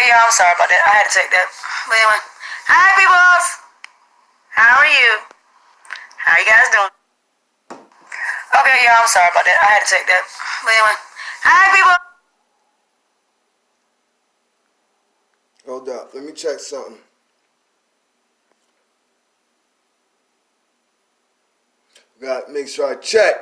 yeah, I'm sorry about that. I had to take that. But anyway, hi peoples. How are you? How you guys doing? Okay, yeah, I'm sorry about that. I had to take that. But anyway, hi people. Hold up, let me check something. Gotta make sure I check,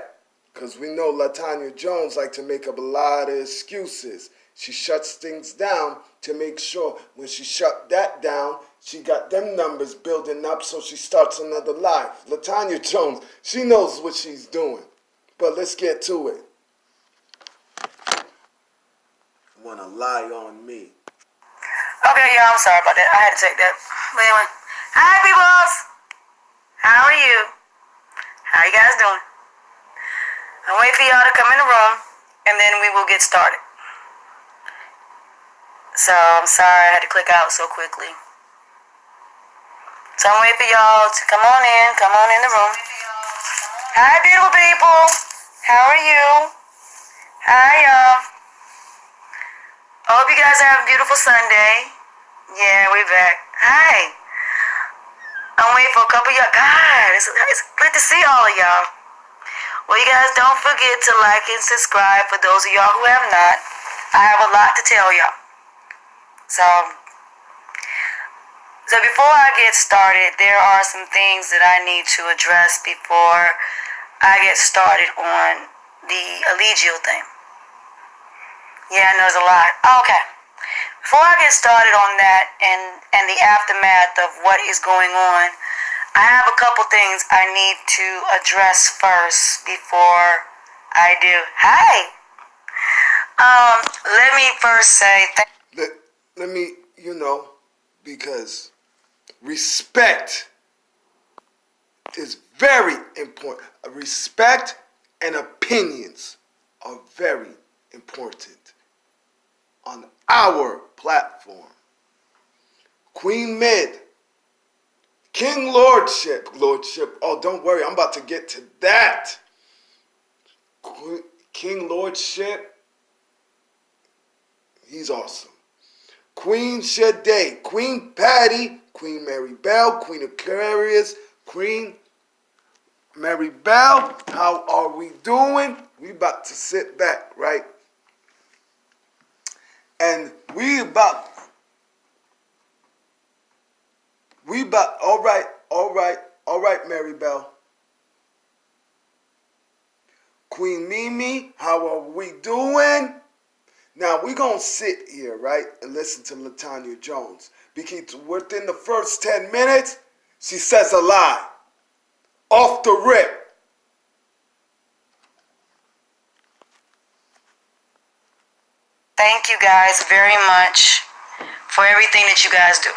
because we know Latonya Jones like to make up a lot of excuses. She shuts things down to make sure when she shut that down, she got them numbers building up so she starts another life. Latonya Jones, she knows what she's doing. But let's get to it. Wanna lie on me. Okay, yeah, I'm sorry about that. I had to take that. But anyway, hi peoples. How are you? How you guys doing? I'm waiting for y'all to come in the room, and then we will get started. So, I'm sorry I had to click out so quickly. So, I'm waiting for y'all to come on in the room. Hi, beautiful people. How are you? Hi, y'all. I hope you guys are having a beautiful Sunday. Yeah, we're back. Hi. I'm waiting for a couple of y'all. God, it's good to see all of y'all. Well, you guys don't forget to like and subscribe for those of y'all who have not. I have a lot to tell y'all. So before I get started, there are some things that I need to address before I get started on the allegio thing. Yeah, I know there's a lot. Okay. Before I get started on that and the aftermath of what is going on, I have a couple things I need to address first before I do. Hi. Let me first say Let me, because respect is very important. Respect and opinions are very important on our platform. Queen Mid, King Lordship. Oh, don't worry, I'm about to get to that. King Lordship, he's awesome. Queen Shade, Queen Patty, Queen Mary Bell, Queen Aquarius, Queen Mary Bell, how are we doing? We about to sit back, right? And all right, Mary Bell. Queen Mimi, how are we doing? Now, we're going to sit here, right, and listen to Latonya Jones. Because within the first 10 minutes, she says a lie. Off the rip. thank you guys very much for everything that you guys do.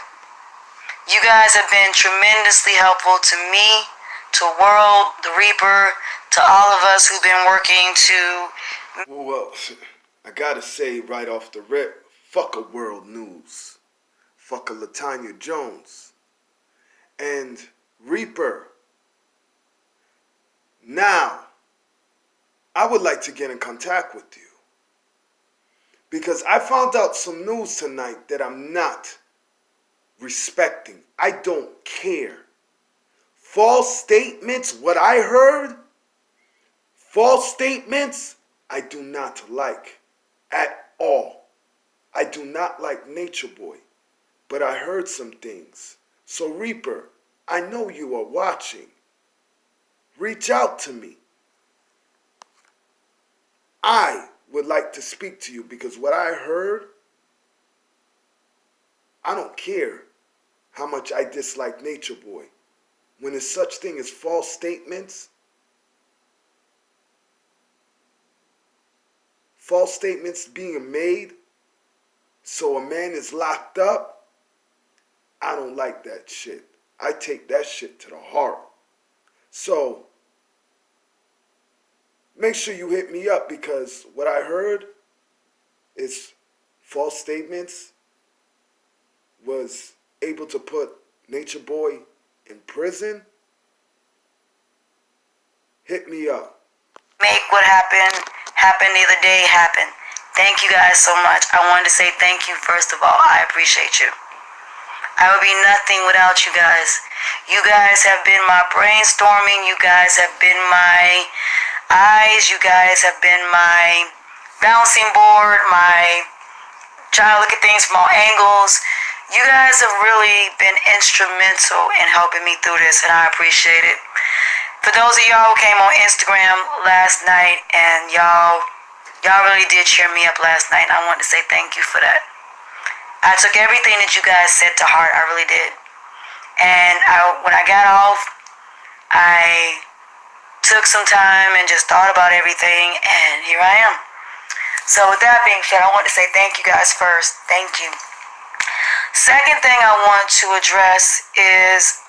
You guys have been tremendously helpful to me, to World, the Reaper, to all of us who've been working to... Well, I gotta say right off the rip, fuck a World News. Fuck a Latonya Jones. And Reaper. Now, I would like to get in contact with you. Because I found out some news tonight that I'm not respecting. I don't care. False statements, what I heard, false statements, I do not like at all. I do not like Nature Boy, but I heard some things. So Reaper, I know you are watching. Reach out to me. I would like to speak to you because what I heard, I don't care how much I dislike Nature Boy. When there's such thing as false statements being made so a man is locked up, I don't like that shit. I take that shit to the heart. So, make sure you hit me up because what I heard is false statements was able to put Nature Boy in prison. Hit me up. Make what happened the other day happen. Thank you guys so much. I wanted to say thank you first of all. I appreciate you. I would be nothing without you guys. You guys have been my brainstorming. You guys have been my eyes. You guys have been my bouncing board, my trying to look at things from all angles. You guys have really been instrumental in helping me through this, and I appreciate it. For those of y'all who came on Instagram last night, and y'all really did cheer me up last night, and I want to say thank you for that. I took everything that you guys said to heart. I really did. And when I got off, I took some time and just thought about everything, and here I am. So with that being said, I want to say thank you guys first. Thank you. Second thing I want to address is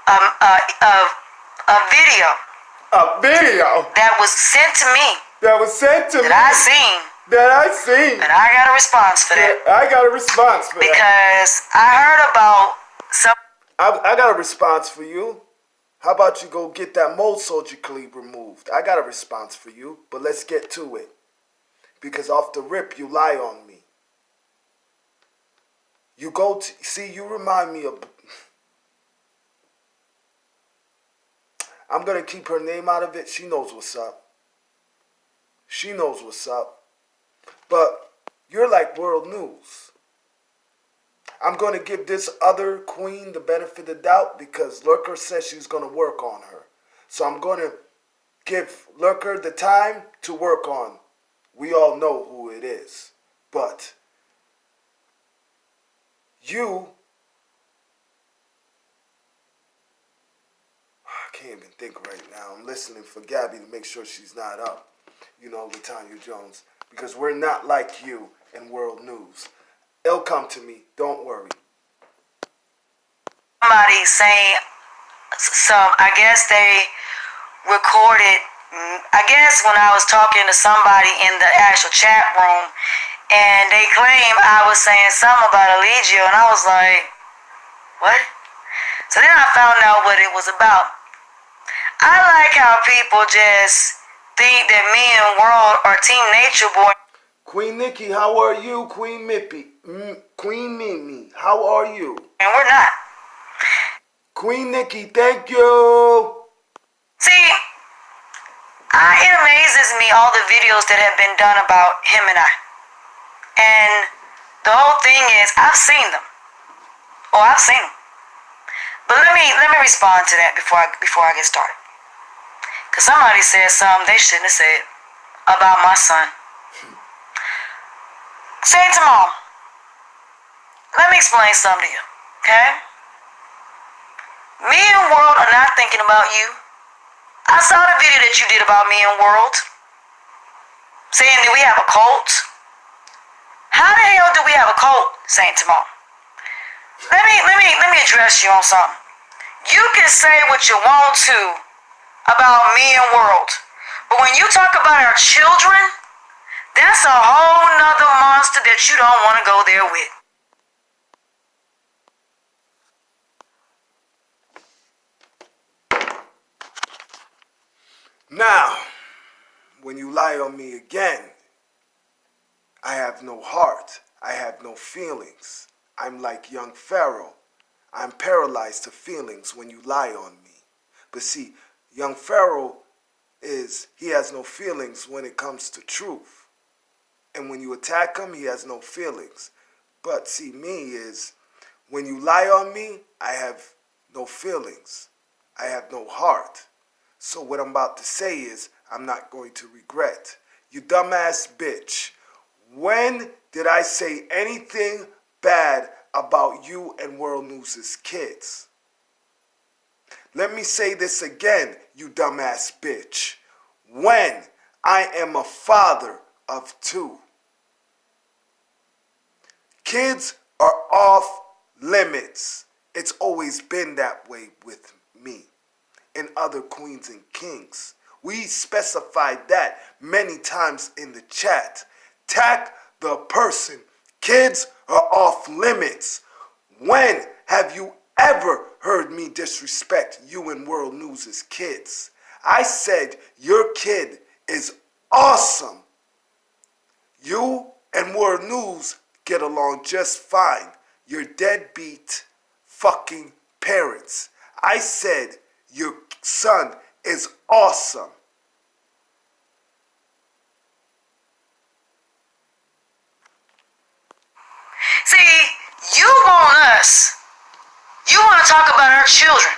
a video. A video that was sent to me. That was sent to me. That I seen. That I seen. And I got a response for that. I got a response for that. Because I heard about some. I got a response for you. How about you go get that mole surgically removed? I got a response for you, but let's get to it. Because off the rip, you lie on me. You go to, see, you remind me of, I'm going to keep her name out of it. She knows what's up. She knows what's up. But you're like world news. I'm going to give this other queen the benefit of the doubt because Lurker says she's going to work on her. So I'm going to give Lurker the time to work on. We all know who it is. But you, I can't even think right now. I'm listening for Gabby to make sure she's not up. You know, Latonya Jones. Because we're not like you in world news. It'll come to me. Don't worry. Somebody saying I guess they recorded, I guess when I was talking to somebody in the actual chat room, and they claim I was saying something about Allegio, and I was like, what? So then I found out what it was about. I like how people just think that me and World are Team Nature Boy. Queen Nikki, how are you? Queen Mippy, Queen Mimi, how are you? And we're not. Queen Nikki, thank you. See, it amazes me all the videos that have been done about him and I. And the whole thing is, I've seen them. Oh, I've seen them. But let me respond to that before I get started. Because somebody said something they shouldn't have said about my son. Say it to Mom. Let me explain something to you, okay? Me and World are not thinking about you. I saw the video that you did about me and World, saying that we have a cult. How the hell do we have a cult, Saint Timon? Let me address you on something. You can say what you want to about me and World, but when you talk about our children, that's a whole nother monster that you don't want to go there with. Now, when you lie on me again, I have no heart. I have no feelings. I'm like young Pharaoh. I'm paralyzed to feelings when you lie on me. But see, young Pharaoh he has no feelings when it comes to truth. And when you attack him, he has no feelings. But see, me is, when you lie on me, I have no feelings. I have no heart. So what I'm about to say is, I'm not going to regret. You dumbass bitch. When did I say anything bad about you and World News' kids? Let me say this again, you dumbass bitch. When I am a father of 2. Kids are off limits. It's always been that way with me and other queens and kings. We specified that many times in the chat. Tag the person. Kids are off limits. When have you ever heard me disrespect you and World News' kids? I said your kid is awesome. You and World News get along just fine. Your deadbeat fucking parents. I said your son is awesome. See, you want to talk about our children.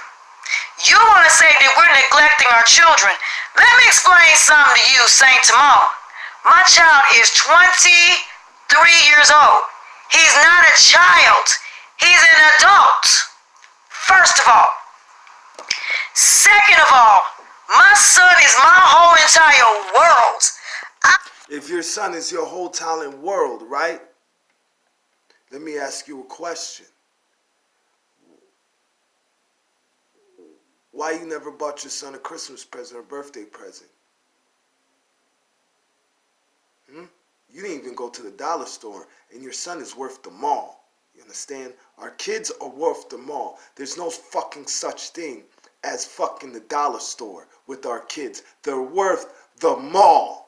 You want to say that we're neglecting our children. Let me explain something to you, Saint Timon. My child is 23 years old. He's not a child. He's an adult. First of all. Second of all, my son is my whole entire world. If your son is your whole talent world, right? Let me ask you a question. Why you never bought your son a Christmas present or birthday present? You didn't even go to the dollar store, and your son is worth the mall. You understand? Our kids are worth the mall. There's no fucking such thing as fucking the dollar store with our kids. They're worth the mall.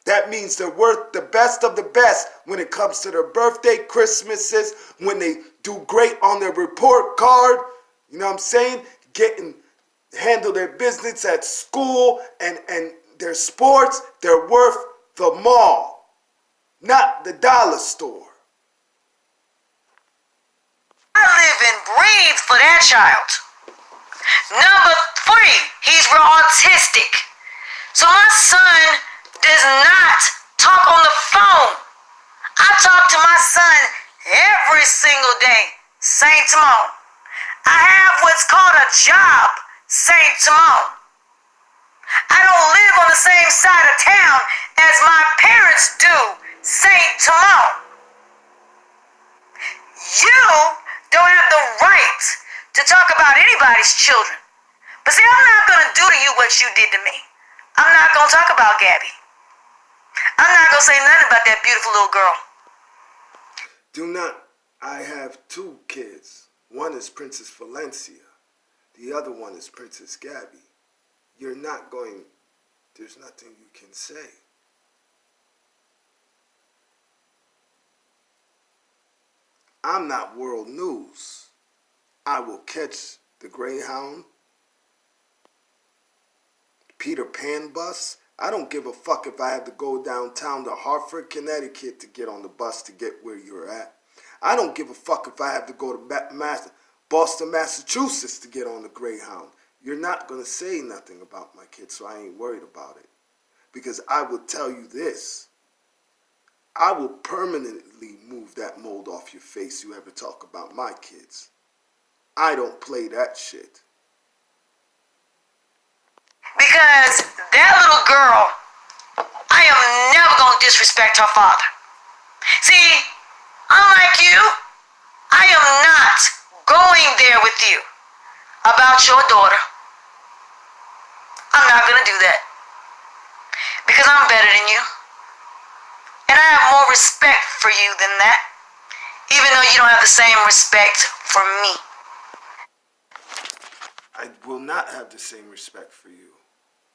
That means they're worth the best of the best when it comes to their birthday, Christmases, when they do great on their report card. You know what I'm saying? Handle their business at school and their sports. They're worth the mall, not the dollar store. I live and breathe for that child. Number 3, he's real autistic. So my son does not talk on the phone. I talk to my son every single day, Saint Timon. I have what's called a job, Saint Timon. I don't live on the same side of town as my parents do, Saint Timon. You don't have the right to talk about anybody's children. But see, I'm not going to do to you what you did to me. I'm not going to talk about Gabby. I'm not going to say nothing about that beautiful little girl. Do not. I have 2 kids. One is Princess Valencia. The other one is Princess Gabby. You're not going, there's nothing you can say. I'm not World News. I will catch the Greyhound, Peter Pan bus. I don't give a fuck if I have to go downtown to Hartford, Connecticut to get on the bus to get where you're at. I don't give a fuck if I have to go to Boston, Massachusetts to get on the Greyhound. You're not going to say nothing about my kids, so I ain't worried about it. Because I will tell you this. I will permanently move that mold off your face you ever talk about my kids. I don't play that shit. Because that little girl, I am never going to disrespect her father. See, unlike you, I am not going there with you about your daughter. I'm not going to do that. Because I'm better than you. And I have more respect for you than that. Even though you don't have the same respect for me. I will not have the same respect for you.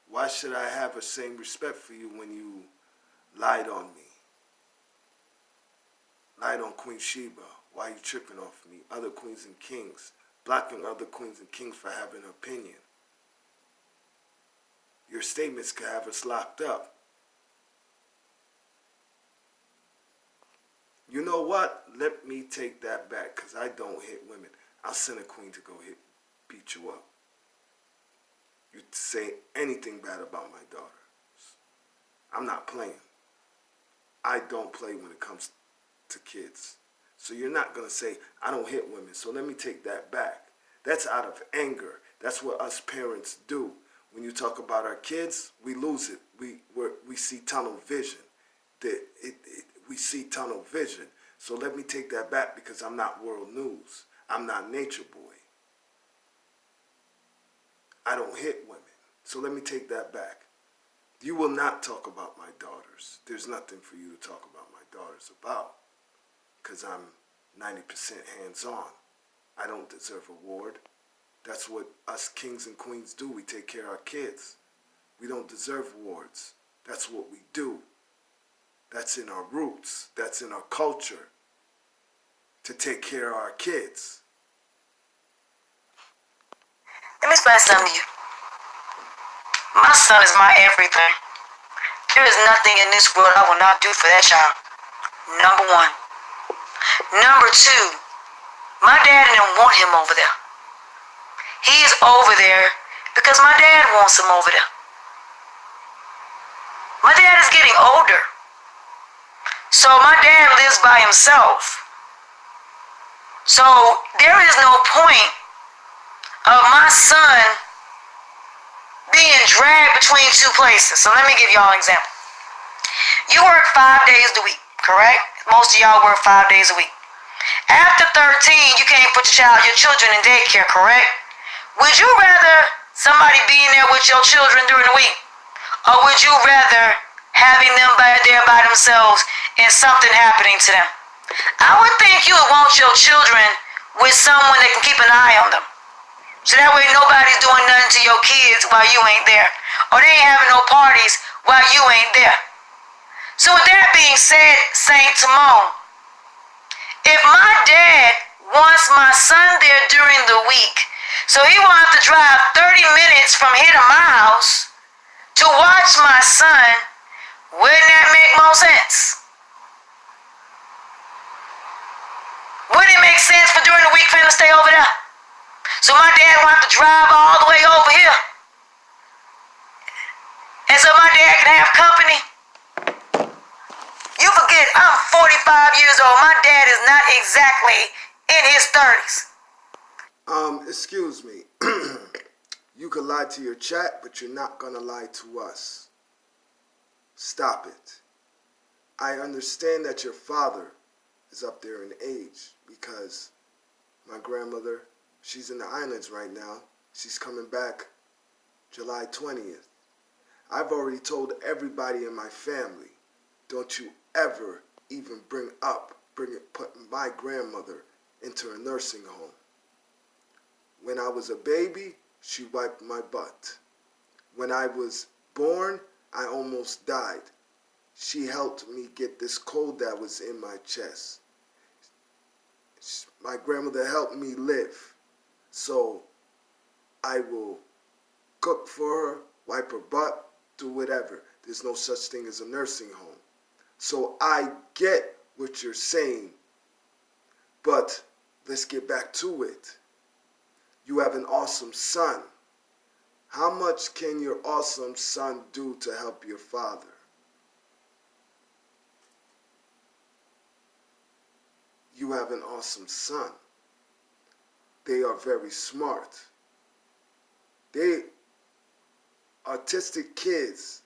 Why should I have the same respect for you when you lied on me? Lied on Queen Sheba. Why are you tripping off me? Other queens and kings. Blocking other queens and kings for having an opinion. Your statements could have us locked up. You know what? Let me take that back, because I don't hit women. I'll send a queen to go beat you up. You say anything bad about my daughters. I'm not playing. I don't play when it comes to kids. So you're not going to say, I don't hit women. So let me take that back. That's out of anger. That's what us parents do. When you talk about our kids, we lose it. We see tunnel vision. We see tunnel vision. So let me take that back, because I'm not World News. I'm not Nature Boy. I don't hit women. So let me take that back. You will not talk about my daughters. There's nothing for you to talk about my daughters about, because I'm 90% hands-on. I don't deserve a award. That's what us kings and queens do. We take care of our kids. We don't deserve awards. That's what we do. That's in our roots. That's in our culture. To take care of our kids. Let me explain something to you. My son is my everything. There is nothing in this world I will not do for that child. Number one. Number two, my dad didn't want him over there. He's over there because my dad wants him over there. My dad is getting older. So my dad lives by himself. So there is no point of my son being dragged between two places. So let me give y'all an example. You work 5 days a week, correct? Most of y'all work 5 days a week. After 13, you can't put your children in daycare, correct? Would you rather somebody being there with your children during the week? Or would you rather having them there by themselves and something happening to them? I would think you would want your children with someone that can keep an eye on them. So that way nobody's doing nothing to your kids while you ain't there. Or they ain't having no parties while you ain't there. So with that being said, Saint Timon, if my dad wants my son there during the week, so he won't have to drive 30 minutes from here to my house to watch my son, wouldn't that make more sense? Wouldn't it make sense for during the week for him to stay over there? So my dad won't have to drive all the way over here. And so my dad can have company. You forget, I'm 45 years old. My dad is not exactly in his 30s. Excuse me. You could lie to your chat, but you're not gonna lie to us. Stop it. I understand that your father is up there in age because my grandmother, she's in the islands right now. She's coming back July 20th. I've already told everybody in my family, don't you ever even put my grandmother into a nursing home. When I was a baby, she wiped my butt. When I was born, I almost died. She helped me get this cold that was in my chest. My grandmother helped me live. So I will cook for her, wipe her butt, do whatever. There's no such thing as a nursing home. So I get what you're saying, but let's get back to it. You have an awesome son. How much can your awesome son do to help your father? You have an awesome son. They are very smart. Autistic kids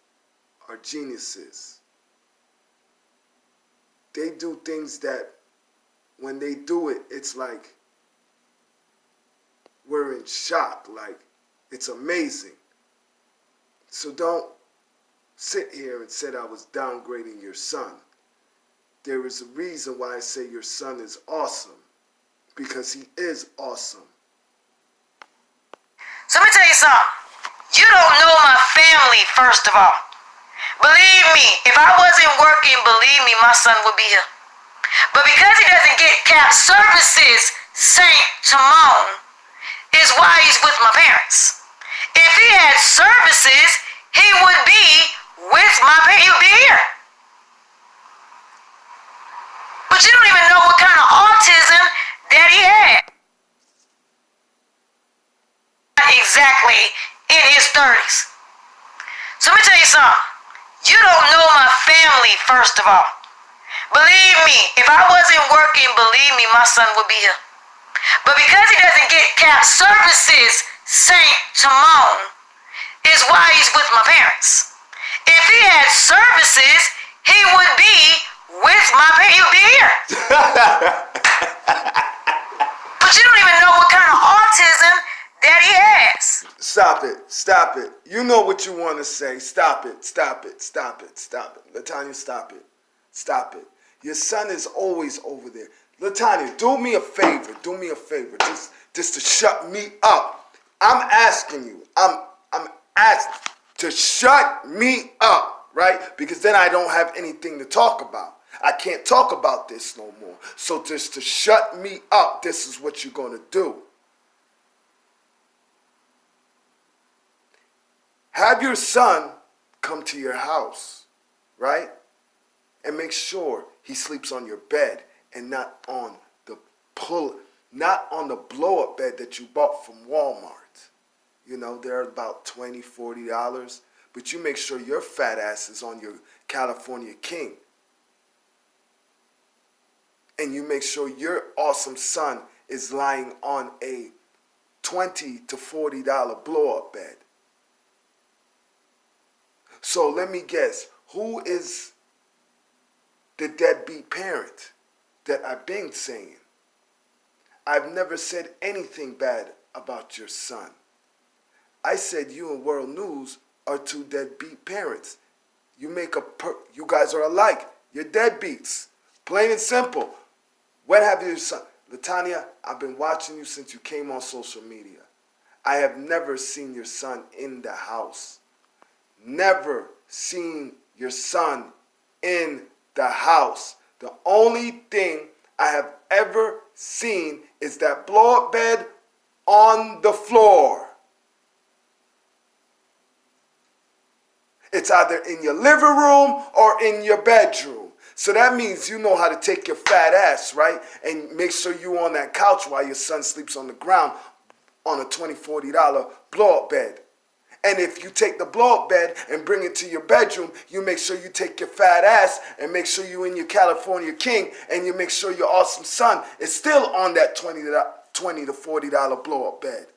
are geniuses. They do things that when they do it, it's like we're in shock, like it's amazing. So don't sit here and say I was downgrading your son. There is a reason why I say your son is awesome, because he is awesome. So let me tell you something. You don't know my family, first of all. Believe me, if I wasn't working, believe me, my son would be here. But because he doesn't get CAP services, Saint Timon is why he's with my parents. If he had services, he would be with my parents. He would be here. But you don't even know what kind of autism that he had. Exactly in his 30s. So let me tell you something. You don't know my family, first of all. Believe me, if I wasn't working, believe me, my son would be here. But because he doesn't get CAP services, Saint Timon is why he's with my parents. If he had services, he would be with my parents. He would be here. But you don't even know what kind of autism that he has. Stop it. Stop it. You know what you want to say. Stop it. Stop it. Stop it. Stop it. Latonya, stop it. Stop it. Your son is always over there. Latonya, do me a favor. Do me a favor. Just to shut me up. I'm asking you. I'm asking to shut me up. right? Because then I don't have anything to talk about. I can't talk about this no more. So just to shut me up, this is what you're going to do. Have your son come to your house, right? And make sure he sleeps on your bed and not on the blow-up bed that you bought from Walmart. You know, they're about $20, $40. But you make sure your fat ass is on your California King. And you make sure your awesome son is lying on a $20 to $40 blow-up bed. So let me guess, who is the deadbeat parent that I've been saying? I've never said anything bad about your son. I said you and World News are two deadbeat parents. You guys are alike. You're deadbeats. Plain and simple. When have your son? Latonya, I've been watching you since you came on social media. I have never seen your son in the house. Never seen your son in the house. The only thing I have ever seen is that blow-up bed on the floor. It's either in your living room or in your bedroom. So that means you know how to take your fat ass, right? And make sure you on that couch while your son sleeps on the ground on a $20, $40 blow-up bed. And if you take the blow-up bed and bring it to your bedroom, you make sure you take your fat ass and make sure you in your California King, and you make sure your awesome son is still on that $20 to $40 blow-up bed.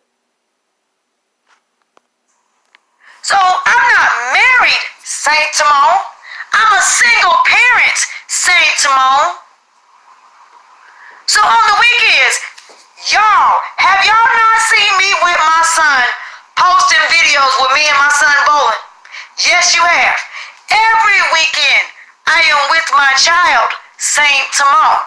So I'm not married, Saint Timon. I'm a single parent, Saint Timon. So on the weekends, have y'all not seen me with my son posting videos with me and my son bowling? Yes, you have. Every weekend, I am with my child, Saint Timon.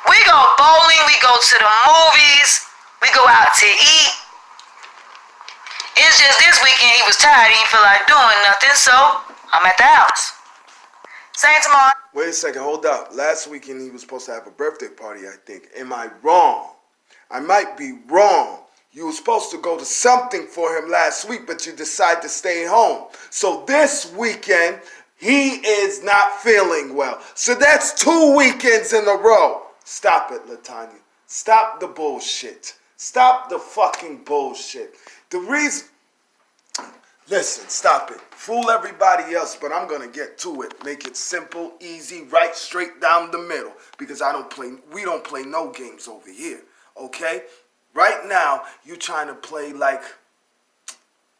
We go bowling, we go to the movies, we go out to eat. It's just this weekend he was tired, he didn't feel like doing nothing, so I'm at the house. Saint Timon. Wait a second, hold up. Last weekend he was supposed to have a birthday party, I think. Am I wrong? I might be wrong. You were supposed to go to something for him last week, but you decided to stay home. So this weekend, he is not feeling well. So that's 2 weekends in a row. Stop it, Latonya. Stop the bullshit. Stop the fucking bullshit. The reason... Listen, stop it. Fool everybody else, but I'm going to get to it. Make it simple, easy, right, straight down the middle. Because we don't play no games over here. Okay? Right now, you're trying to play like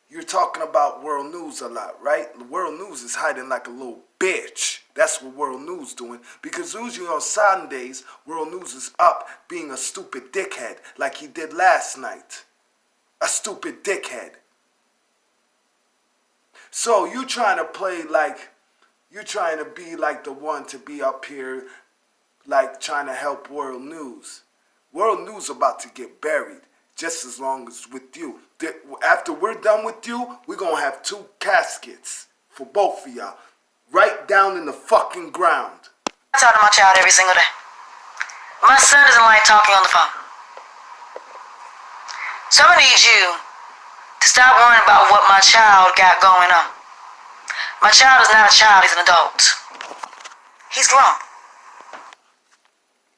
you're talking about World News a lot, right? The World News is hiding like a little bitch. That's what World News doing. Because usually on Sundays, World News is up being a stupid dickhead like he did last night. A stupid dickhead. So you trying to play like, you're trying to be like the one to be up here like trying to help World News. World News about to get buried just as long as with you. After we're done with you, we're going to have 2 caskets for both of y'all. Right down in the fucking ground. I talk to my child every single day. My son doesn't like talking on the phone. So I need you to stop worrying about what my child got going on. My child is not a child, he's an adult. He's grown.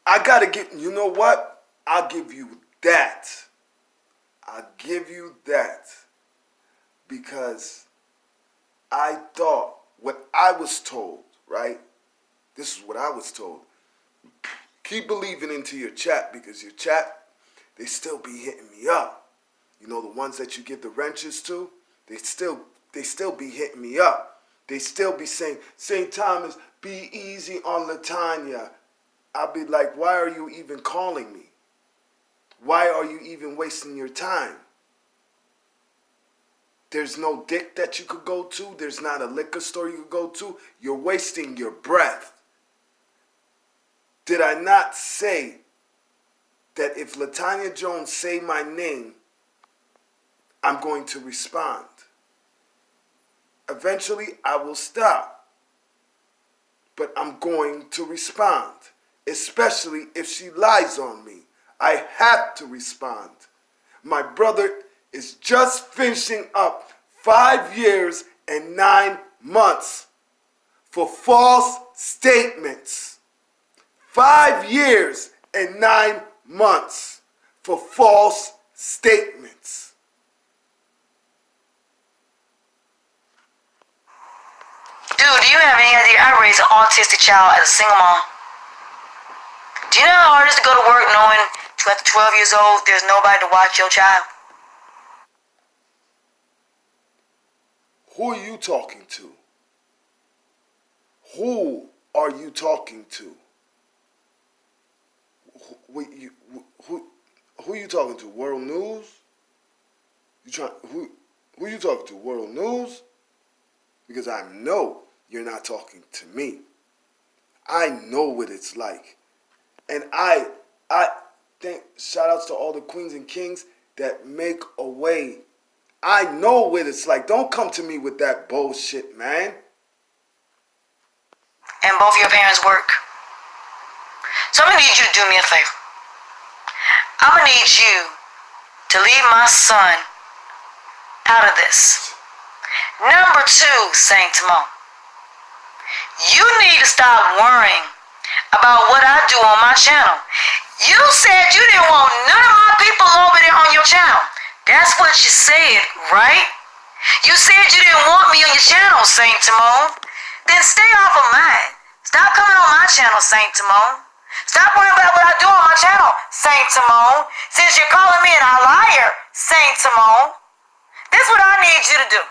I gotta get, you know what? I'll give you that. I'll give you that. Because I thought what I was told, right? This is what I was told. Keep believing into your chat because your chat, they still be hitting me up. You know, the ones that you give the wrenches to, they still be hitting me up. They still be saying, St. Thomas, be easy on Latonya. I'll be like, why are you even calling me? Why are you even wasting your time? There's no dick that you could go to. There's not a liquor store you could go to. You're wasting your breath. Did I not say that if Latonya Jones say my name, I'm going to respond? eventually I will stop. But I'm going to respond, especially if she lies on me. I have to respond. My brother is just finishing up 5 years and 9 months for false statements. 5 years and 9 months for false statements. Dude, do you have any idea I raised an autistic child as a single mom? Do you know how hard it is to go to work knowing at 12 years old there's nobody to watch your child? Who are you talking to? Who are you talking to? Who are you talking to? World News? Who are you talking to? World News? Because I know you're not talking to me. I know what it's like. And I think, shout outs to all the queens and kings that make a way. I know what it's like. Don't come to me with that bullshit, man. And both of your parents work. So I'm going to need you to do me a favor. I'm going to need you to leave my son out of this. Number 2, Saint Timon. You need to stop worrying about what I do on my channel. You said you didn't want none of my people over there on your channel. That's what you said, right? You said you didn't want me on your channel, Saint Timon. Then stay off of mine. Stop coming on my channel, Saint Timon. Stop worrying about what I do on my channel, Saint Timon. Since you're calling me a liar, Saint Timon. This is what I need you to do.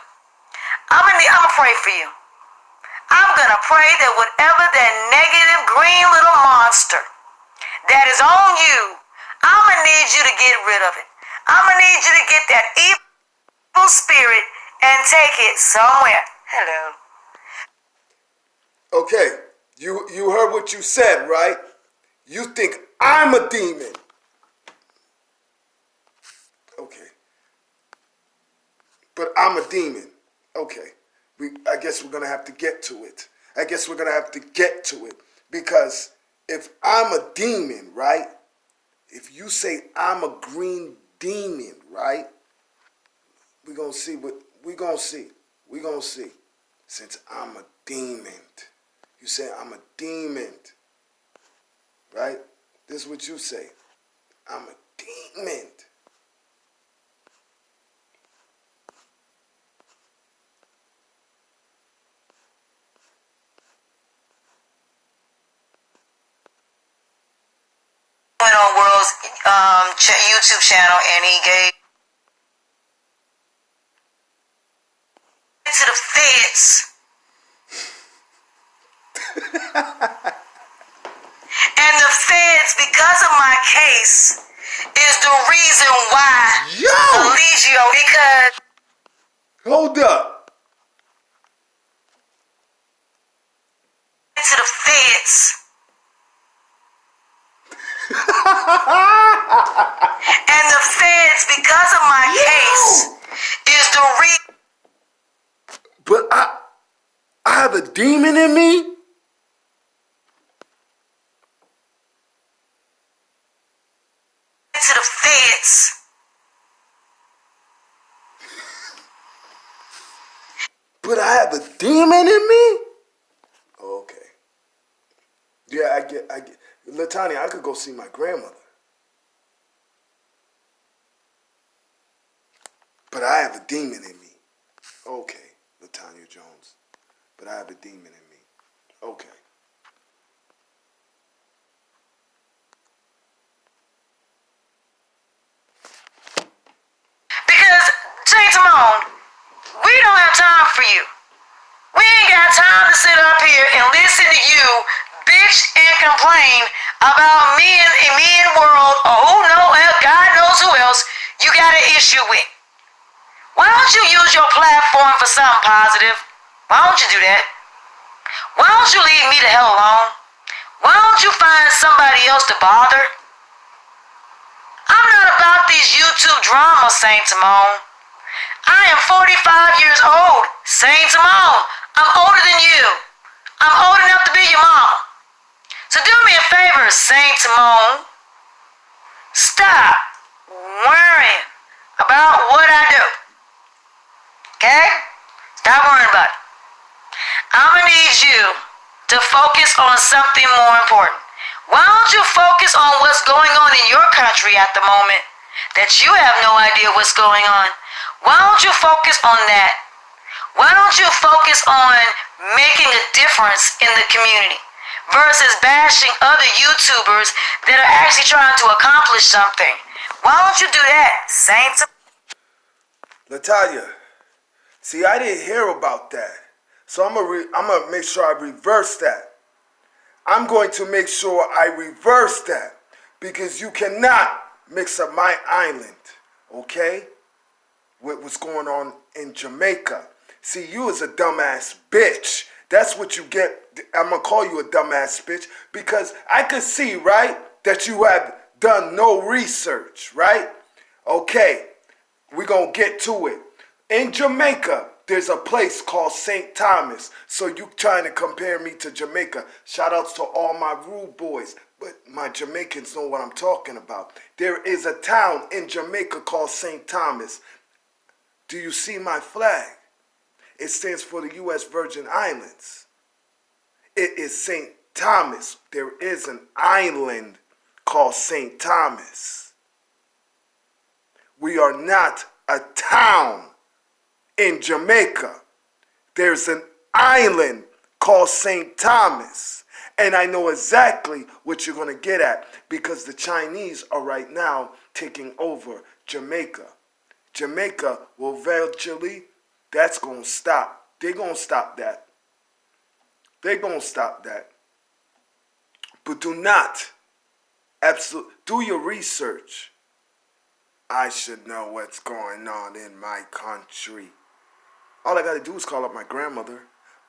I'm gonna pray for you. I'm gonna pray that whatever that negative green little monster that is on you, I'm gonna need you to get rid of it. I'm gonna need you to get that evil spirit and take it somewhere. Hello. Okay, you heard what you said, right? You think I'm a demon. Okay. But I'm a demon. Okay. I guess we're going to have to get to it. Because if I'm a demon, right? If you say I'm a green demon, right? We're going to see what we're going to see. We're going to see. Since I'm a demon. You say I'm a demon. Right? This is what you say. I'm a demon. Went on World's YouTube channel and he gave to the feds. And the feds, because of my case, is the reason why Allegio, because hold up. To the feds. And the feds, because of my case, is the reason. But I have a demon in me? To the feds. But I have a demon in me? Okay. Yeah, I get. Latonya, I could go see my grandmother. But I have a demon in me. Okay, Latonya Jones. But I have a demon in me. Okay. Because, Saint Timon, we don't have time for you. We ain't got time to sit up here and listen to you bitch and complain about me and world, or who knows, God knows who else you got an issue with. Why don't you use your platform for something positive? Why don't you do that? Why don't you leave me the hell alone? Why don't you find somebody else to bother? I'm not about these YouTube dramas, Saint Timon. I am 45 years old. Saint Simone, I'm older than you. I'm old enough to be your mama. So do me a favor, Saint Simone. Stop worrying about what I do. Okay? Stop worrying about it. I'm going to need you to focus on something more important. Why don't you focus on what's going on in your country at the moment that you have no idea what's going on? Why don't you focus on that? Why don't you focus on making a difference in the community versus bashing other YouTubers that are actually trying to accomplish something? Why don't you do that, Saints? Latonya, see, I didn't hear about that. So I'm gonna make sure I reverse that. I'm going to make sure I reverse that because you cannot mix up my island, okay, with what's going on in Jamaica. See, you is a dumbass bitch. That's what you get. I'm going to call you a dumbass bitch because I could see, right, that you have done no research, right? Okay, we're going to get to it. In Jamaica, there's a place called St. Thomas. So you trying to compare me to Jamaica. Shout outs to all my rude boys. But my Jamaicans know what I'm talking about. There is a town in Jamaica called St. Thomas. Do you see my flag? It stands for the U.S. Virgin Islands. It is St. Thomas. There is an island called St. Thomas. We are not a town in Jamaica. There's an island called St. Thomas. And I know exactly what you're going to get at because the Chinese are right now taking over Jamaica. Jamaica will eventually, that's going to stop. They're going to stop that. They're going to stop that. But do not, do your research. I should know what's going on in my country. All I got to do is call up my grandmother.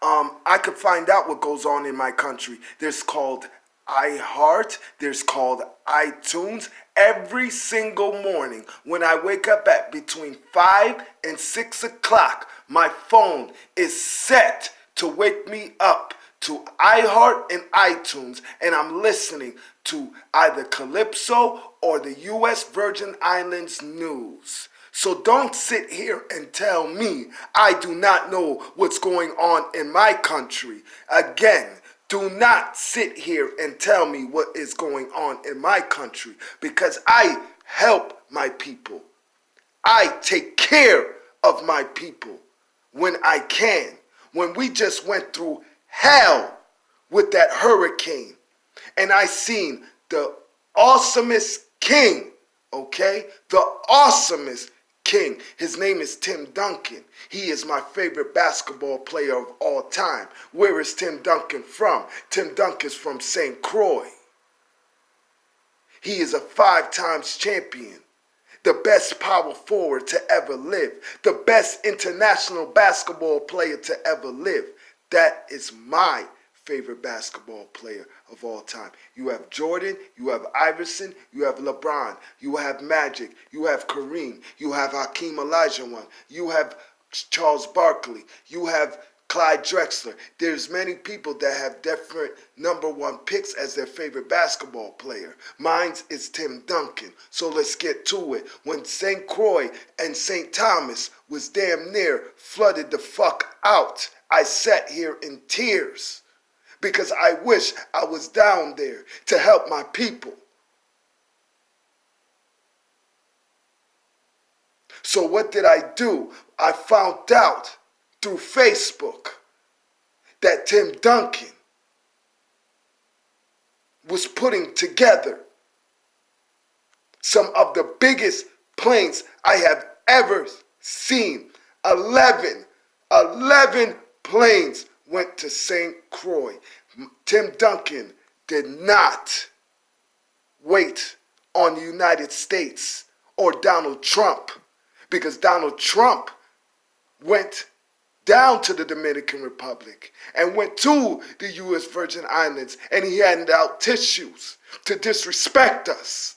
I could find out what goes on in my country. There's called iHeart. There's called iTunes. Every single morning when I wake up at between 5 and 6 o'clock, my phone is set to wake me up to iHeart and iTunes, and I'm listening to either Calypso or the U.S. Virgin Islands news. So don't sit here and tell me I do not know what's going on in my country. Again, do not sit here and tell me what is going on in my country because I help my people. I take care of my people when I can. When we just went through hell with that hurricane and I seen the awesomest king, okay? The awesomest king. His name is Tim Duncan. He is my favorite basketball player of all time. Where is Tim Duncan from? Tim Duncan's from St. Croix. He is a 5-time champion. The best power forward to ever live. The best international basketball player to ever live. That is my favorite basketball player of all time. You have Jordan, you have Iverson, you have LeBron, you have Magic, you have Kareem, you have Hakeem Olajuwon, you have Charles Barkley, you have Clyde Drexler. There's many people that have different number one picks as their favorite basketball player. Mine is Tim Duncan. So let's get to it. When St. Croix and St. Thomas was damn near flooded the fuck out, I sat here in tears because I wish I was down there to help my people. So what did I do? I found out through Facebook that Tim Duncan was putting together some of the biggest planes I have ever seen. 11 planes went to St. Croix. Tim Duncan did not wait on the United States or Donald Trump because Donald Trump went down to the Dominican Republic and went to the U.S. Virgin Islands and he handed out tissues to disrespect us.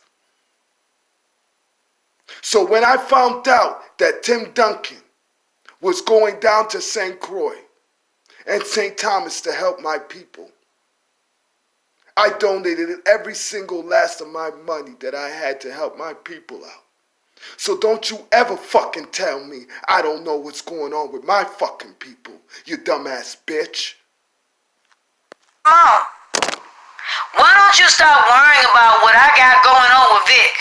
So when I found out that Tim Duncan was going down to St. Croix and St. Thomas to help my people. I donated every single last of my money that I had to help my people out. So don't you ever fucking tell me I don't know what's going on with my fucking people, you dumbass bitch. Mom, why don't you stop worrying about what I got going on with Vic?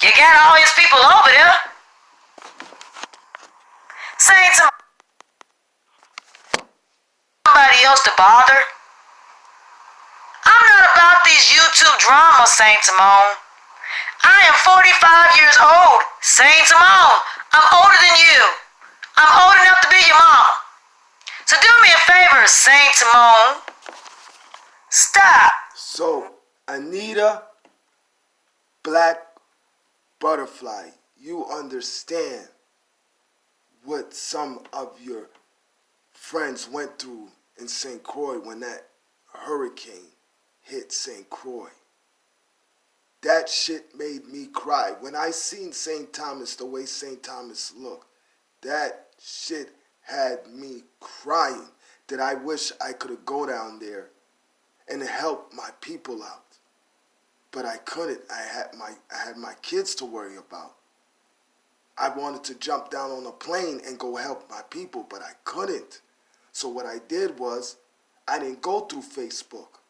You got all his people over there. Saying somebody else to bother. I'm not about these YouTube dramas, Saint Simone. I am 45 years old, Saint Simone. I'm older than you. I'm old enough to be your mom. So do me a favor, Saint Simone. Stop. So, Anita Black Butterfly, you understand what some of your friends went through in St. Croix when that hurricane hit St. Croix. That shit made me cry. When I seen St. Thomas, the way St. Thomas looked, that shit had me crying. That I wish I could have go down there and help my people out. But I couldn't. I had my kids to worry about. I wanted to jump down on a plane and go help my people, but I couldn't. So what I did was, I didn't go through Facebook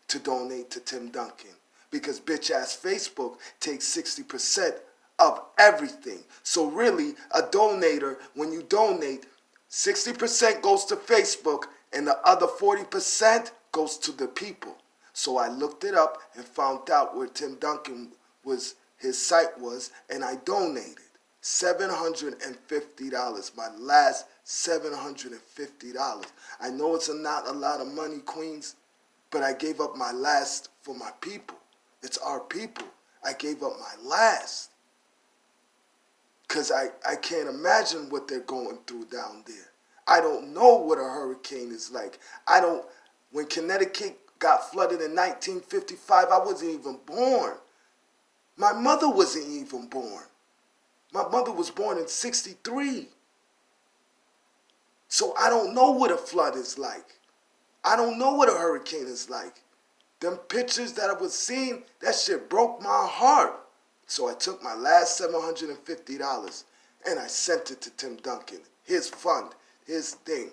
to donate to Tim Duncan, because bitch-ass Facebook takes 60% of everything. So really, a donator, when you donate, 60% goes to Facebook and the other 40% goes to the people. So I looked it up and found out where Tim Duncan was, his site was, and I donated $750, my last $750. I know it's not a lot of money, Queens, but I gave up my last for my people. It's our people. I gave up my last. Because I can't imagine what they're going through down there. I don't know what a hurricane is like. When Connecticut got flooded in 1955, I wasn't even born. My mother wasn't even born. My mother was born in 63. So I don't know what a flood is like. I don't know what a hurricane is like. Them pictures that I was seeing, that shit broke my heart. So I took my last $750 and I sent it to Tim Duncan, his fund, his thing.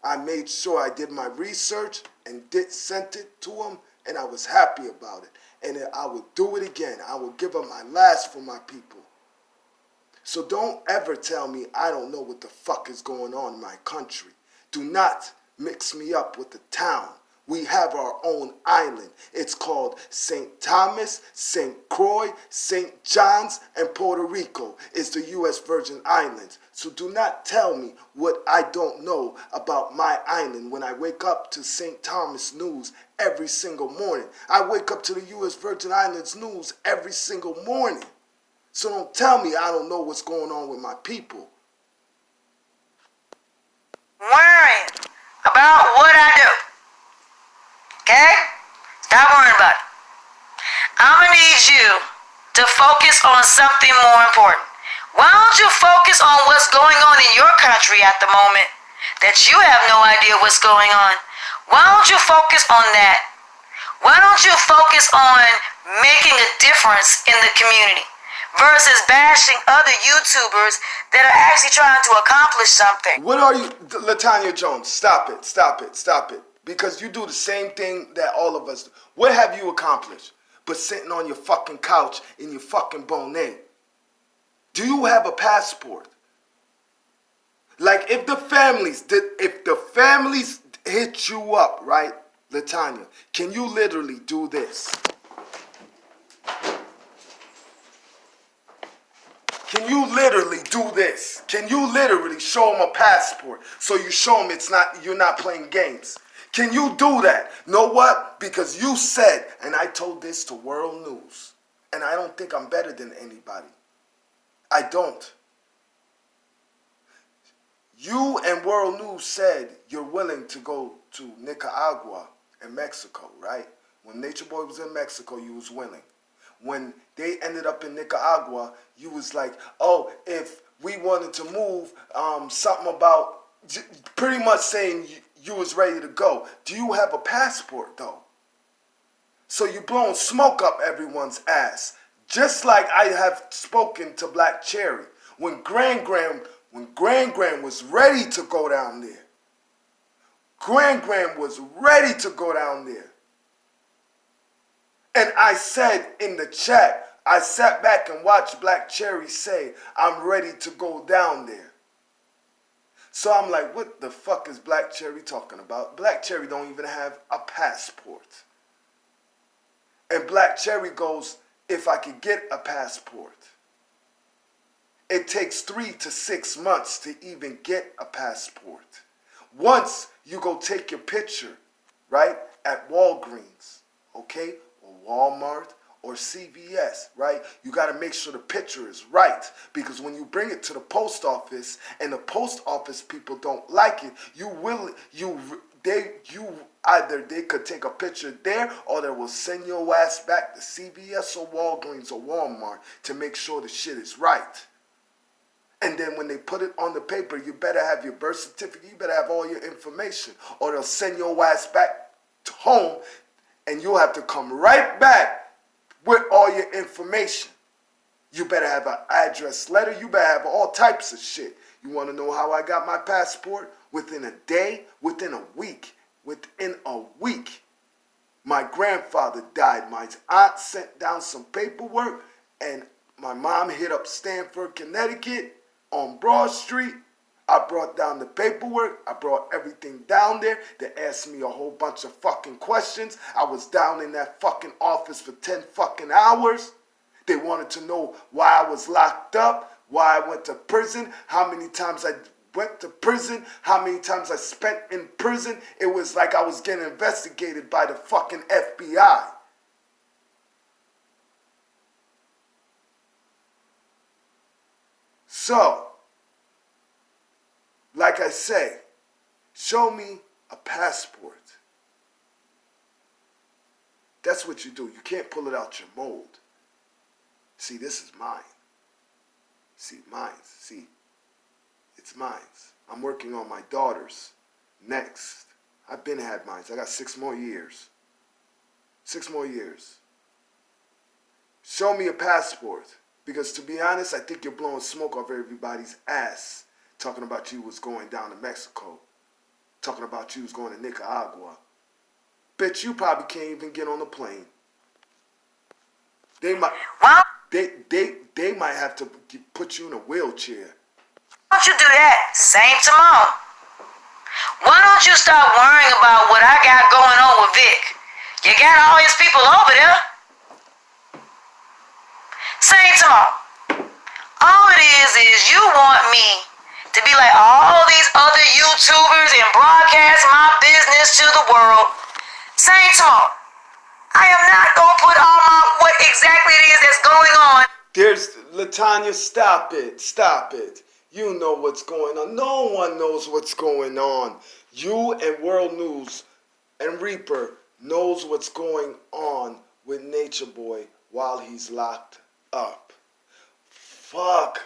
I made sure I did my research and sent it to him, and I was happy about it. And I would do it again. I would give up my last for my people. So don't ever tell me I don't know what the fuck is going on in my country. Do not mix me up with the town. We have our own island. It's called St. Thomas, St. Croix, St. John's, and Puerto Rico. It's the U.S. Virgin Islands. So do not tell me what I don't know about my island when I wake up to St. Thomas news every single morning. I wake up to the U.S. Virgin Islands news every single morning. So don't tell me I don't know what's going on with my people. Worrying about what I do. Okay? Stop worrying about it. I'm going to need you to focus on something more important. Why don't you focus on what's going on in your country at the moment that you have no idea what's going on? Why don't you focus on that? Why don't you focus on making a difference in the community versus bashing other YouTubers that are actually trying to accomplish something? What are you, Latonya Jones? Stop it, stop it, stop it. Because you do the same thing that all of us do. What have you accomplished but sitting on your fucking couch in your fucking bonnet? Do you have a passport? Like if the families hit you up, right, Latonya, can you literally do this? Can you literally do this? Can you literally show them a passport so you show them you're not playing games? Can you do that? Know what? Because you said, and I told this to World News, and I don't think I'm better than anybody. I don't. You and World News said you're willing to go to Nicaragua and Mexico, right? When Nature Boy was in Mexico, you was willing. When they ended up in Nicaragua, you was like, oh, if we wanted to move, something about pretty much saying you was ready to go. Do you have a passport though? So you blowing smoke up everyone's ass. Just like I have spoken to Black Cherry when Grand was ready to go down there. Grand was ready to go down there. And I said in the chat, I sat back and watched Black Cherry say, I'm ready to go down there. So I'm like, what the fuck is Black Cherry talking about? Black Cherry don't even have a passport. And Black Cherry goes, if I could get a passport. It takes 3 to 6 months to even get a passport. Once you go take your picture, right, at Walgreens, okay, or Walmart, or CVS, right? You got to make sure the picture is right, because when you bring it to the post office and the post office people don't like it, either they could take a picture there or they will send your ass back to CVS or Walgreens or Walmart to make sure the shit is right. And then when they put it on the paper, you better have your birth certificate, you better have all your information, or they'll send your ass back to home and you'll have to come right back with all your information. You better have an address letter. You better have all types of shit. You want to know how I got my passport? Within a day, within a week. Within a week, my grandfather died. My aunt sent down some paperwork, and my mom hit up Stamford, Connecticut on Broad Street. I brought down the paperwork. I brought everything down there. They asked me a whole bunch of fucking questions. I was down in that fucking office for 10 fucking hours. They wanted to know why I was locked up, why I went to prison, how many times I went to prison, how many times I spent in prison. It was like I was getting investigated by the fucking FBI. So, like I say, show me a passport. That's what you do. You can't pull it out your mold. See, this is mine. See, mine. See, it's mine. I'm working on my daughter's next. I've been had mine. I got 6 more years. 6 more years. Show me a passport. Because to be honest, I think you're blowing smoke off everybody's ass. Talking about you was going down to Mexico. Talking about you was going to Nicaragua. Bitch, you probably can't even get on the plane. They might they might have to put you in a wheelchair. Why don't you do that? Saint Simone. Why don't you stop worrying about what I got going on with Vic? You got all his people over there. Saint Simone. All it is you want me to be like all these other YouTubers and broadcast my business to the world. Saint Simone, I am not going to put all my what exactly it is that's going on. There's, Latonya, stop it. Stop it. You know what's going on. No one knows what's going on. You and World News and Reaper knows what's going on with Nature Boy while he's locked up. Fuck.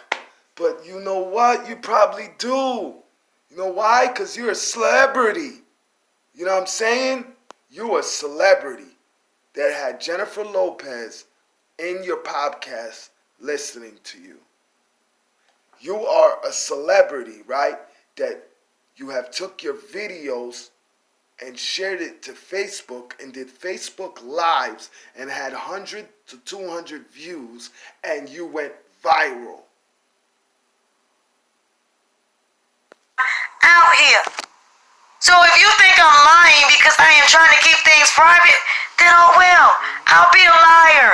But you know what? You probably do. You know why? Because you're a celebrity. You know what I'm saying? You're a celebrity that had Jennifer Lopez in your podcast listening to you. You are a celebrity, right? That you have took your videos and shared it to Facebook and did Facebook Lives and had 100 to 200 views and you went viral. Out here. So if you think I'm lying because I am trying to keep things private, then oh well, I'll be a liar.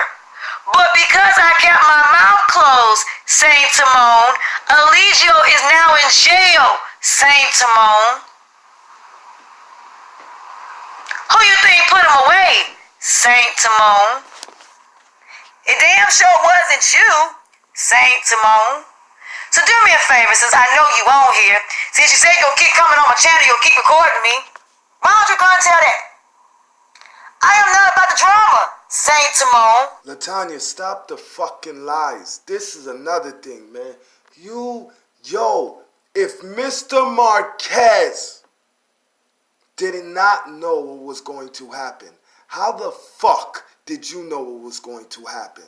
But because I kept my mouth closed, Saint Simone, Eligio is now in jail, Saint Simone. Who you think put him away, Saint Simone? It damn sure wasn't you, Saint Simone. So do me a favor, since I know you on here. Since you say you'll keep coming on my channel, you'll keep recording me. Why don't you go and tell that? I am not about the drama, Saint Simone. Latonya, stop the fucking lies. This is another thing, man. if Mr. Marquez did not know what was going to happen, how the fuck did you know what was going to happen?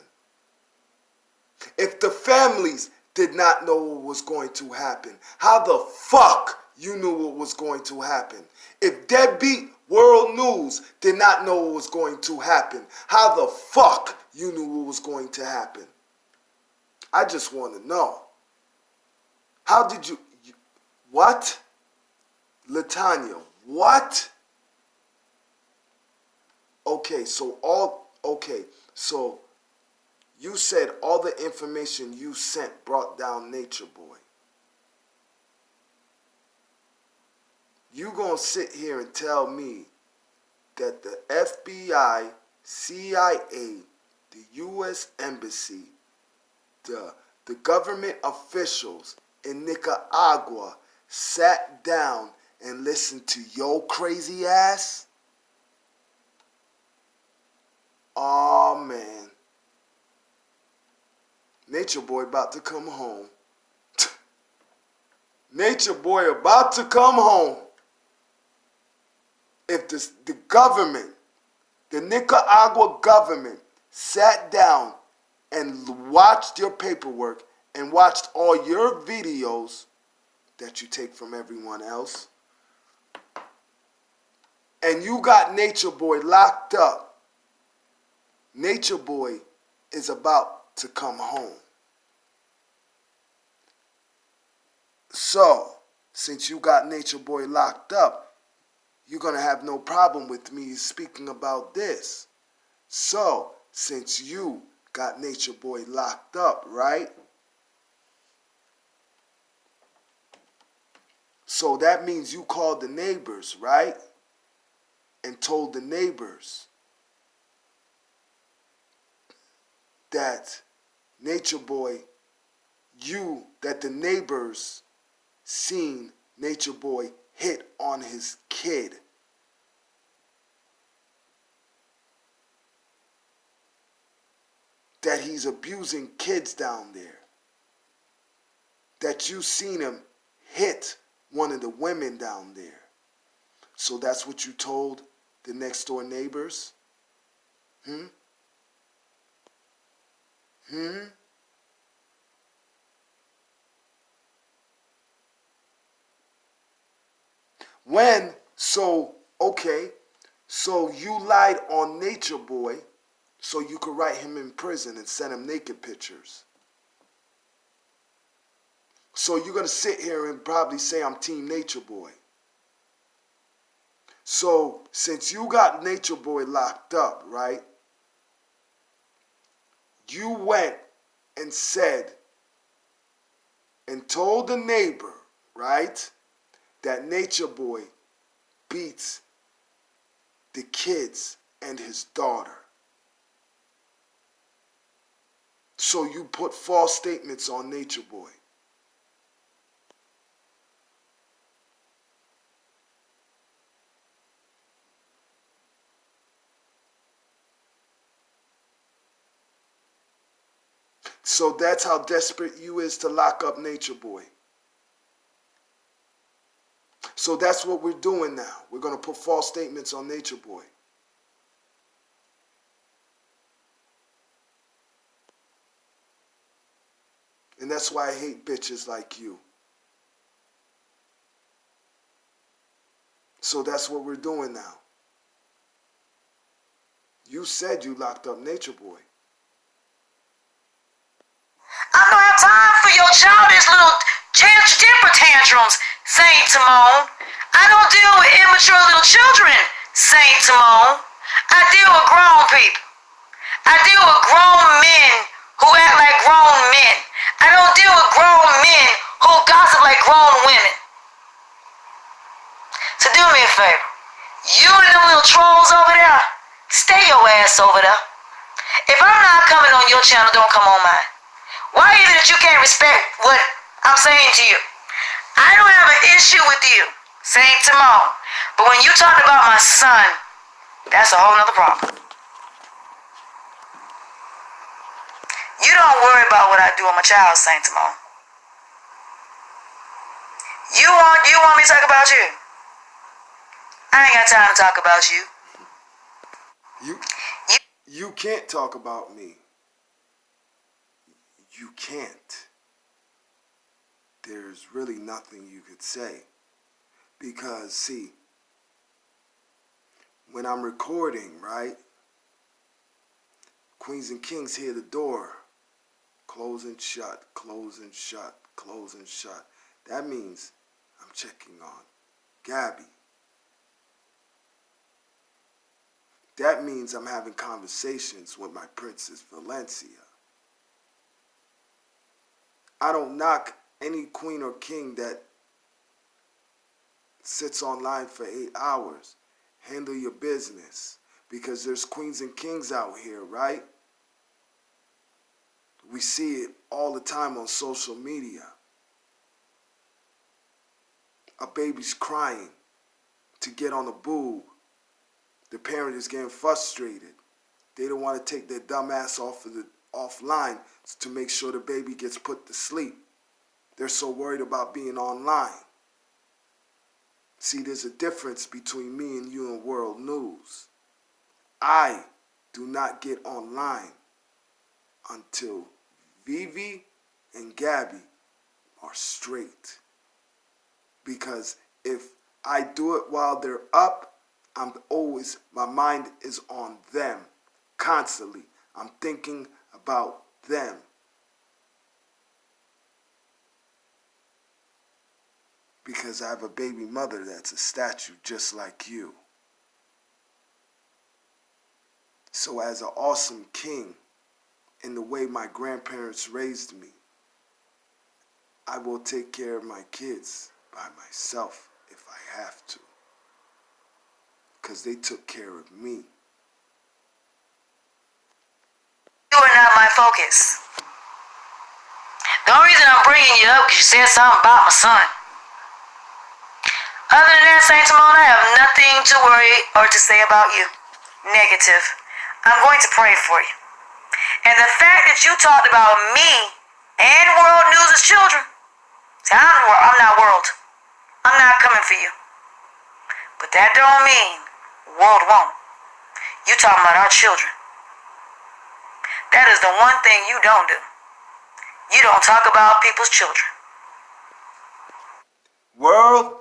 If the families did not know what was going to happen, how the fuck you knew what was going to happen? If Deadbeat World News did not know what was going to happen, how the fuck you knew what was going to happen? I just want to know. How did you what? Latonya, what? Okay, so you said all the information you sent brought down Nature Boy. You gonna sit here and tell me that the FBI, CIA, the U.S. Embassy, the government officials in Nicaragua sat down and listened to your crazy ass? Oh man. Nature Boy about to come home. Nature Boy about to come home. If the government, the Nicaragua government, sat down and watched your paperwork and watched all your videos that you take from everyone else, and you got Nature Boy locked up, Nature Boy is about to come home. So, since you got Nature Boy locked up, you're going to have no problem with me speaking about this. So, since you got Nature Boy locked up, right? So that means you called the neighbors, right? And told the neighbors that Nature Boy, that the neighbors seen Nature Boy hit on his kid. That he's abusing kids down there. That you seen him hit one of the women down there. So that's what you told the next door neighbors? So you lied on Nature Boy so you could write him in prison and send him naked pictures. So you're going to sit here and probably say I'm Team Nature Boy. So since you got Nature Boy locked up, right? You went and said and told the neighbor, right, that Nature Boy beats the kids and his daughter. So you put false statements on Nature Boy. So that's how desperate you is to lock up Nature Boy. So that's what we're doing now. We're going to put false statements on Nature Boy. And that's why I hate bitches like you. So that's what we're doing now. You said you locked up Nature Boy. I don't have time for your childish little temper tantrums, Saint Simone. I don't deal with immature little children, Saint Simone. I deal with grown people. I deal with grown men who act like grown men. I don't deal with grown men who gossip like grown women. So do me a favor. You and them little trolls over there, stay your ass over there. If I'm not coming on your channel, don't come on mine. Why is it that you can't respect what I'm saying to you? I don't have an issue with you, Saint Simone. But when you talk about my son, that's a whole nother problem. You don't worry about what I do on my child, Saint Simone. You want me to talk about you? I ain't got time to talk about you. You can't talk about me. You can't. There's really nothing you could say. Because, see, when I'm recording, right? Queens and kings hear the door. Close and shut, close and shut, close and shut. That means I'm checking on Gabby. That means I'm having conversations with my Princess Valencia. I don't knock any queen or king that sits online for 8 hours. Handle your business. Because there's queens and kings out here, right? We see it all the time on social media. A baby's crying to get on a boob. The parent is getting frustrated. They don't want to take their dumb ass offline to make sure the baby gets put to sleep. They're so worried about being online. See, there's a difference between me and you in world news. I do not get online until Vivi and Gabby are straight. Because if I do it while they're up, my mind is on them constantly. I'm thinking about them. Because I have a baby mother that's a statue just like you. So as an awesome king, in the way my grandparents raised me, I will take care of my kids by myself if I have to. Because they took care of me. You are not my focus. The only reason I'm bringing you up is because you said something about my son. Other than that, Saint Simone, I have nothing to worry or to say about you. Negative. I'm going to pray for you. And the fact that you talked about me and world news as children, see, I'm not world. I'm not coming for you. But that don't mean world won't. You talking about our children. That is the one thing you don't do. You don't talk about people's children. World,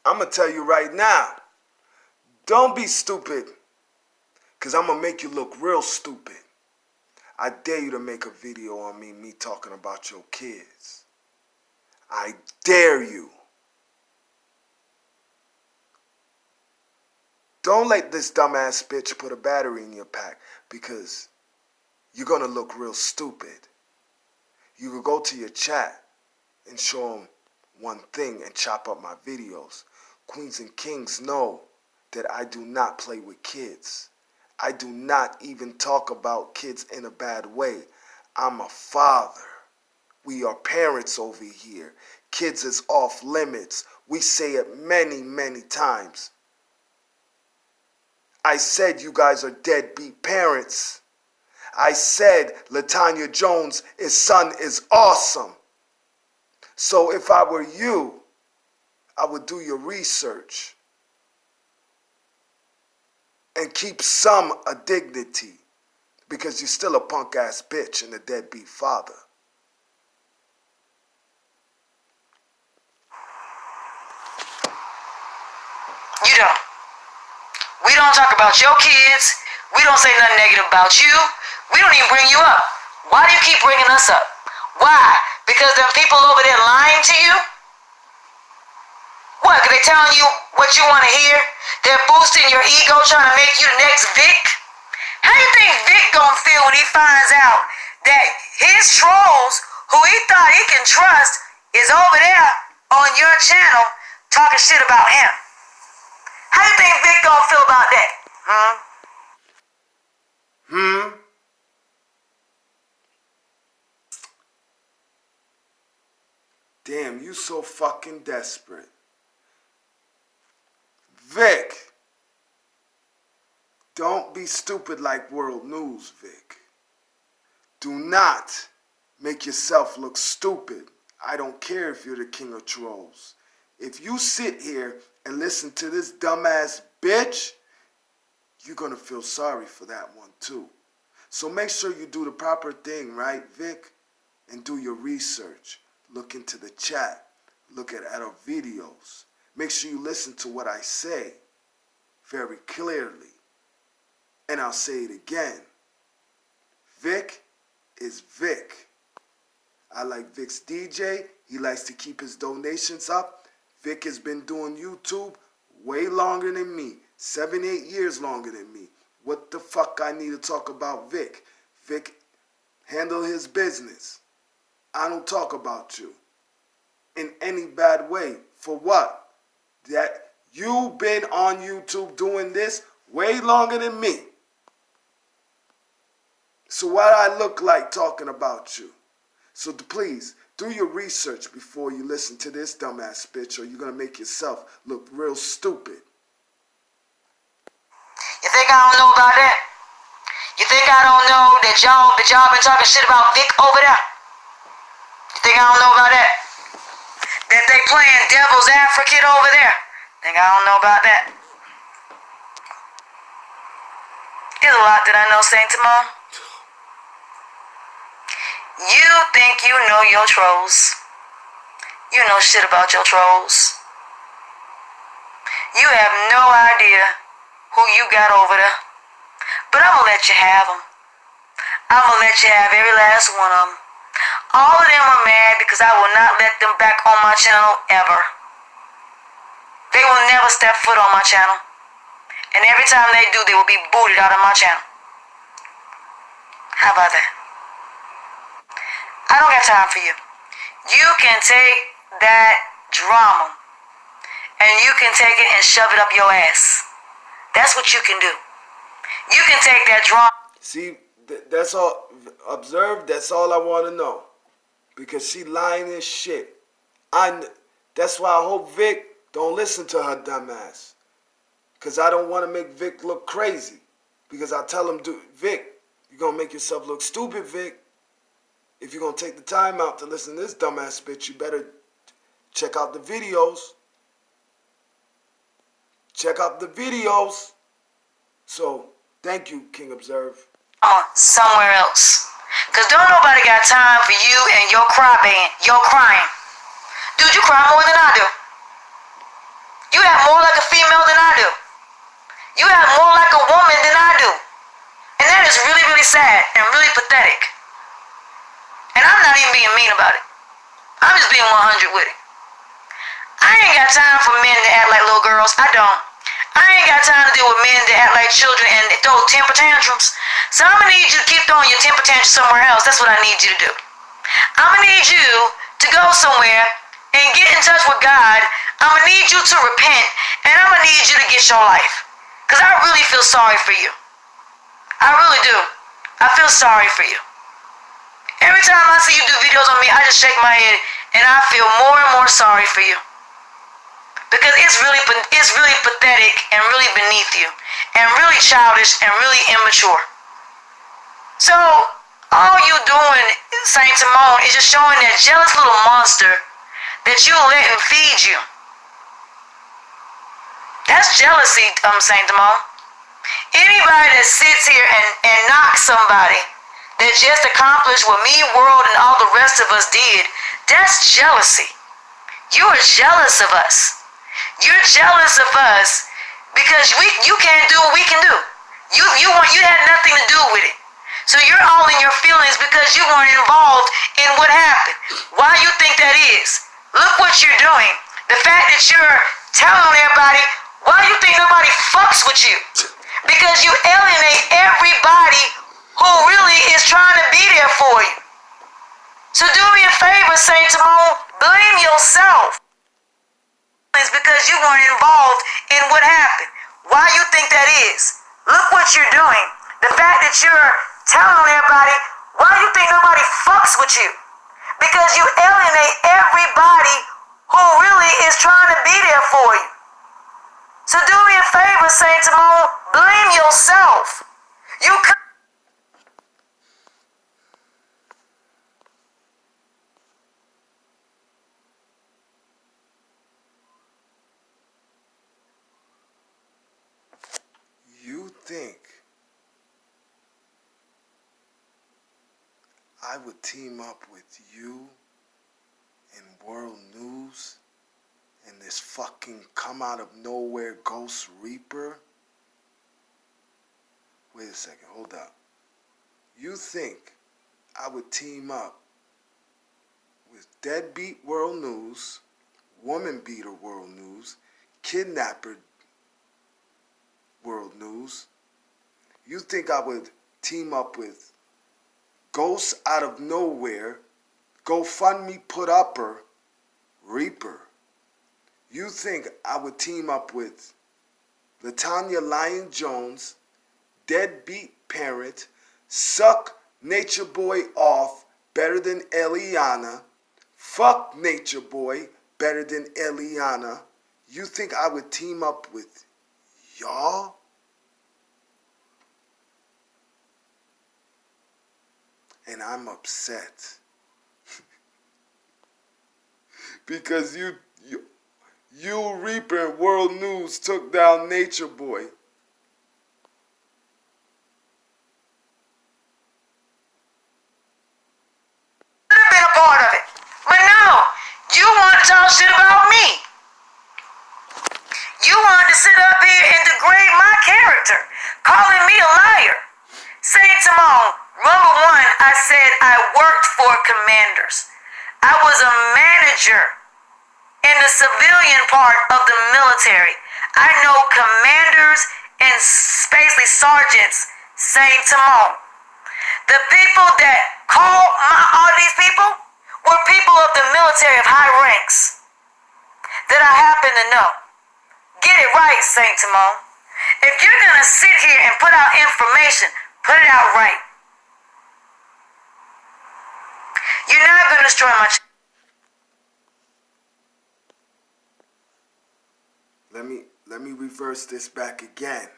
I'm going to tell you right now, don't be stupid, because I'm going to make you look real stupid. I dare you to make a video on me talking about your kids. I dare you. Don't let this dumbass bitch put a battery in your pack, because you're going to look real stupid. You could go to your chat and show them one thing and chop up my videos. Queens and kings know that I do not play with kids. I do not even talk about kids in a bad way. I'm a father. We are parents over here. Kids is off limits. We say it many, many times. I said you guys are deadbeat parents. I said Latonya Jones' son is awesome. So if I were you, I would do your research and keep some dignity, because you're still a punk ass bitch and a deadbeat father. You don't. We don't talk about your kids. We don't say nothing negative about you. We don't even bring you up. Why do you keep bringing us up? Why? Because them people over there lying to you? What? Because they telling you what you want to hear? They're boosting your ego, trying to make you the next Vic? How do you think Vic gonna feel when he finds out that his trolls, who he thought he can trust, is over there on your channel talking shit about him? How do you think Vic gonna feel about that? Damn, you so fucking desperate. Vic, don't be stupid like world news, Vic. Do not make yourself look stupid. I don't care if you're the king of trolls. If you sit here and listen to this dumbass bitch, you're going to feel sorry for that one too. So make sure you do the proper thing, right, Vic? And do your research. Look into the chat. Look at our videos. Make sure you listen to what I say very clearly. And I'll say it again. Vic is Vic. I like Vic's DJ. He likes to keep his donations up. Vic has been doing YouTube way longer than me. 7, 8 years longer than me. What the fuck I need to talk about Vic? Vic, handle his business. I don't talk about you in any bad way. For what? That you've been on YouTube doing this way longer than me. So what I look like talking about you? So please, do your research before you listen to this dumbass bitch, or you're going to make yourself look real stupid. You think I don't know about that? You think I don't know that y'all been talking shit about Vic over there? You think I don't know about that? That they playing devil's advocate over there? Think I don't know about that? There's a lot that I know, Saint Timon. You think you know your trolls. You know shit about your trolls. You have no idea who you got over there. But I'm gonna let you have them. I'm gonna let you have every last one of them. All of them are mad because I will not let them back on my channel ever. They will never step foot on my channel. And every time they do, they will be booted out of my channel. How about that? I don't got time for you. You can take that drama and you can take it and shove it up your ass. That's what you can do. You can take that drama. See, that's all. Observe, that's all I want to know. Because she lying as shit. That's why I hope Vic don't listen to her dumb ass. Because I don't want to make Vic look crazy. Because I tell him, Vic, you're going to make yourself look stupid, Vic. If you're going to take the time out to listen to this dumbass bitch, you better check out the videos. Check out the videos. So, thank you, King Observe. Somewhere else. Because don't nobody got time for you and your crying. Dude, you cry more than I do. You act more like a female than I do. You act more like a woman than I do. And that is really, really sad and really pathetic. And I'm not even being mean about it. I'm just being 100 with it. I ain't got time for men to act like little girls. I don't. I ain't got time to deal with men that act like children and throw temper tantrums. So I'm going to need you to keep throwing your temper tantrums somewhere else. That's what I need you to do. I'm going to need you to go somewhere and get in touch with God. I'm going to need you to repent. And I'm going to need you to get your life. Because I really feel sorry for you. I really do. I feel sorry for you. Every time I see you do videos on me, I just shake my head and I feel more and more sorry for you. Because it's really pathetic and really beneath you. And really childish and really immature. So, all you doing, Saint Timon, is just showing that jealous little monster that you letting feed you. That's jealousy, Saint Timon. Anybody that sits here and knocks somebody that just accomplished what me, world, and all the rest of us did, that's jealousy. You are jealous of us. You're jealous of us because you can't do what we can do. You had nothing to do with it. So you're all in your feelings because you weren't involved in what happened. Why you think that is? Look what you're doing. The fact that you're telling everybody, why you think nobody fucks with you? Because you alienate everybody who really is trying to be there for you. So do me a favor, Saint Timon, blame yourself. It's because you weren't involved in what happened. Why you think that is? Look what you're doing. The fact that you're telling everybody, why you think nobody fucks with you? Because you alienate everybody who really is trying to be there for you. So do me a favor, Saint Timon, blame yourself. You could. think I would team up with you in World News and this fucking come out of nowhere Ghost Reaper? Wait a second, hold up. You think I would team up with Deadbeat World News, Woman Beater World News, Kidnapper World News? You think I would team up with Ghost out of nowhere, GoFundMe put upper, Reaper? You think I would team up with Latonya Lion Jones, Deadbeat Parent, Suck Nature Boy Off, Better Than Eliana, Fuck Nature Boy, Better Than Eliana? You think I would team up with y'all? And I'm upset. Because you Reaper and World News took down Nature Boy. I've been a part of it. But no, you want to talk shit about me. You wanted to sit up here and degrade my character, calling me a liar. Saint Timon, number one, I said I worked for Commanders. I was a manager in the civilian part of the military. I know commanders and basically sergeants, Saint Timon. The people that called all these people were people of the military of high ranks that I happen to know. Get it right, Saint Timon. If you're going to sit here and put out information, put it out right. You're not going to destroy my Let me reverse this back again.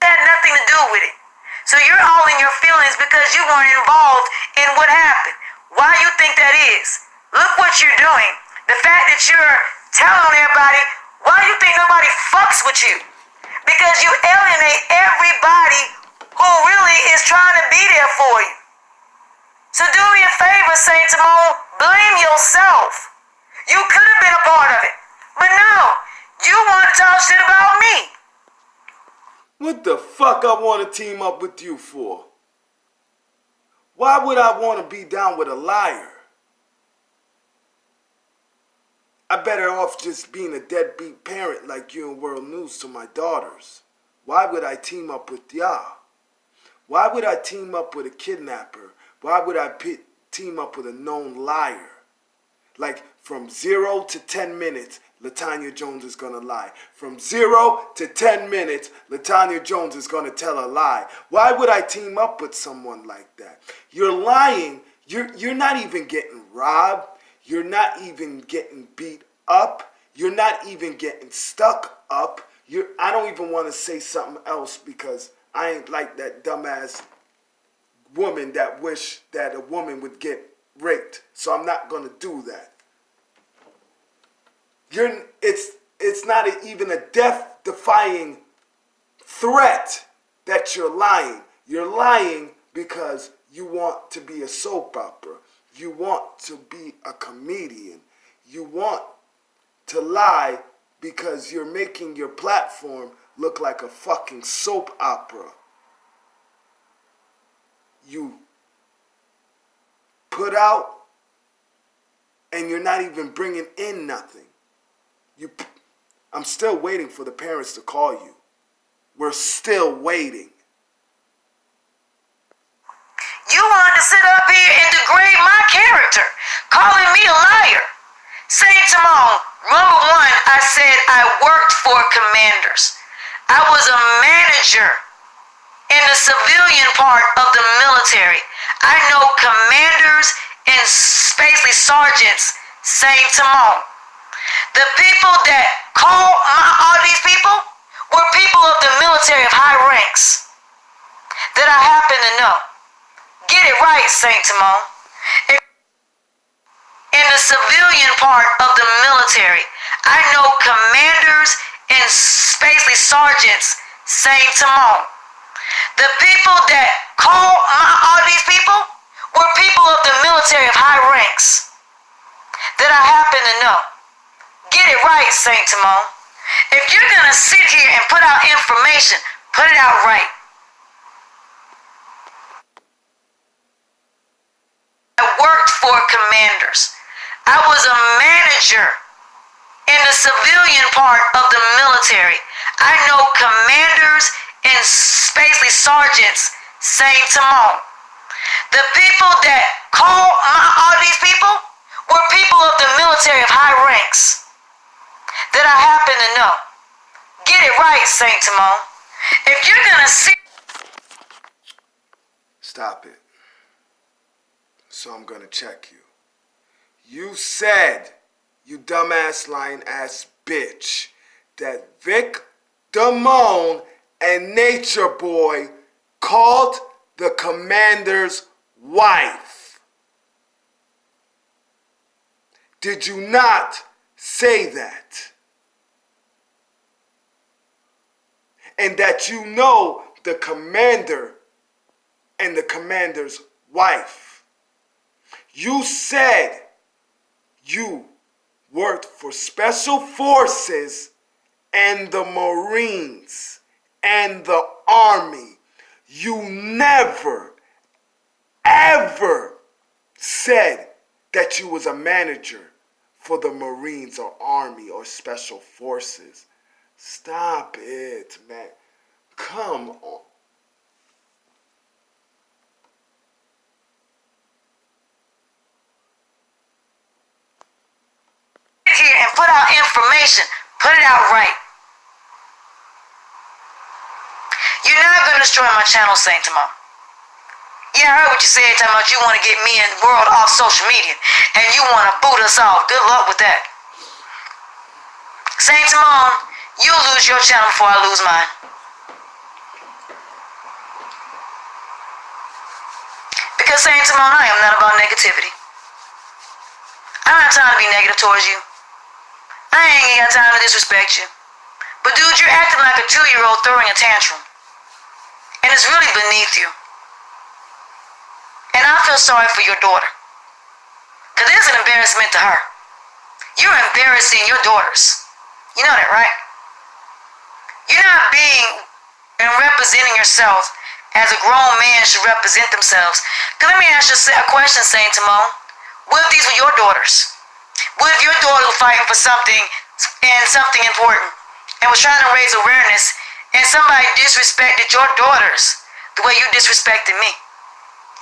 Had nothing to do with it. So you're all in your feelings because you weren't involved in what happened. Why you think that is? Look what you're doing. The fact that you're telling everybody, why you think nobody fucks with you? Because you alienate everybody who really is trying to be there for you. So do me a favor, Saint Timon, blame yourself. You could have been a part of it. But no, you want to talk shit about me. What the fuck I want to team up with you for? Why would I want to be down with a liar? I better off just being a deadbeat parent like you in World News to my daughters. Why would I team up with y'all? Why would I team up with a kidnapper? Why would I team up with a known liar? Like from 0 to 10 minutes, Latonya Jones is going to lie. From 0 to 10 minutes, Latonya Jones is going to tell a lie. Why would I team up with someone like that? You're lying. You're not even getting robbed. You're not even getting beat up. You're not even getting stuck up. I don't even want to say something else because I ain't like that dumbass woman that wish that a woman would get raped. So I'm not going to do that. It's not even a death-defying threat that you're lying. You're lying because you want to be a soap opera. You want to be a comedian. You want to lie because you're making your platform look like a fucking soap opera. You put out and you're not even bringing in nothing. I'm still waiting for the parents to call you. We're still waiting. You wanted to sit up here and degrade my character, calling me a liar. Saint Timon, number one, I said I worked for Commanders. I was a manager in the civilian part of the military. I know commanders and basically sergeants, Saint Timon. The people that called all these people were people of the military of high ranks that I happen to know. Get it right, Saint Timon. in the civilian part of the military. I know commanders and basically sergeants Saint Timon. The people that call all these people were people of the military of high ranks that I happen to know. Get it right, Saint Timon. If you're going to sit here and put out information, put it out right. I worked for commanders. I was a manager in the civilian part of the military. I know commanders and basically sergeants Saint Timon. The people that call all these people were people of the military of high ranks that I happen to know. Get it right, Saint Timon. If you're going to see... Stop it. So I'm going to check you. You said, you dumbass lying ass bitch, that Vic Damone and Nature Boy called the commander's wife. Did you not say that? And that you know the commander and the commander's wife. You said you worked for Special Forces and the Marines and the Army. You never, ever said that you was a manager for the Marines or Army or Special Forces. Stop it, man. Come on. Here and put out information. Put it out right. You're not going to destroy my channel, Saint Timon. Yeah, I heard what you said, talking about you want to get me and the world off social media. And you want to boot us off. Good luck with that. Saint Timon, you'll lose your channel before I lose mine. Because Saint Timon, I am not about negativity. I don't have time to be negative towards you. I ain't got time to disrespect you. But dude, you're acting like a 2-year-old throwing a tantrum. And it's really beneath you. And I feel sorry for your daughter. Because it's an embarrassment to her. You're embarrassing your daughters. You know that, right? You're not being and representing yourself as a grown man should represent themselves. Because let me ask you a question, Saint Timon. What if these were your daughters? What if your daughter was fighting for something and something important and was trying to raise awareness and somebody disrespected your daughters the way you disrespected me?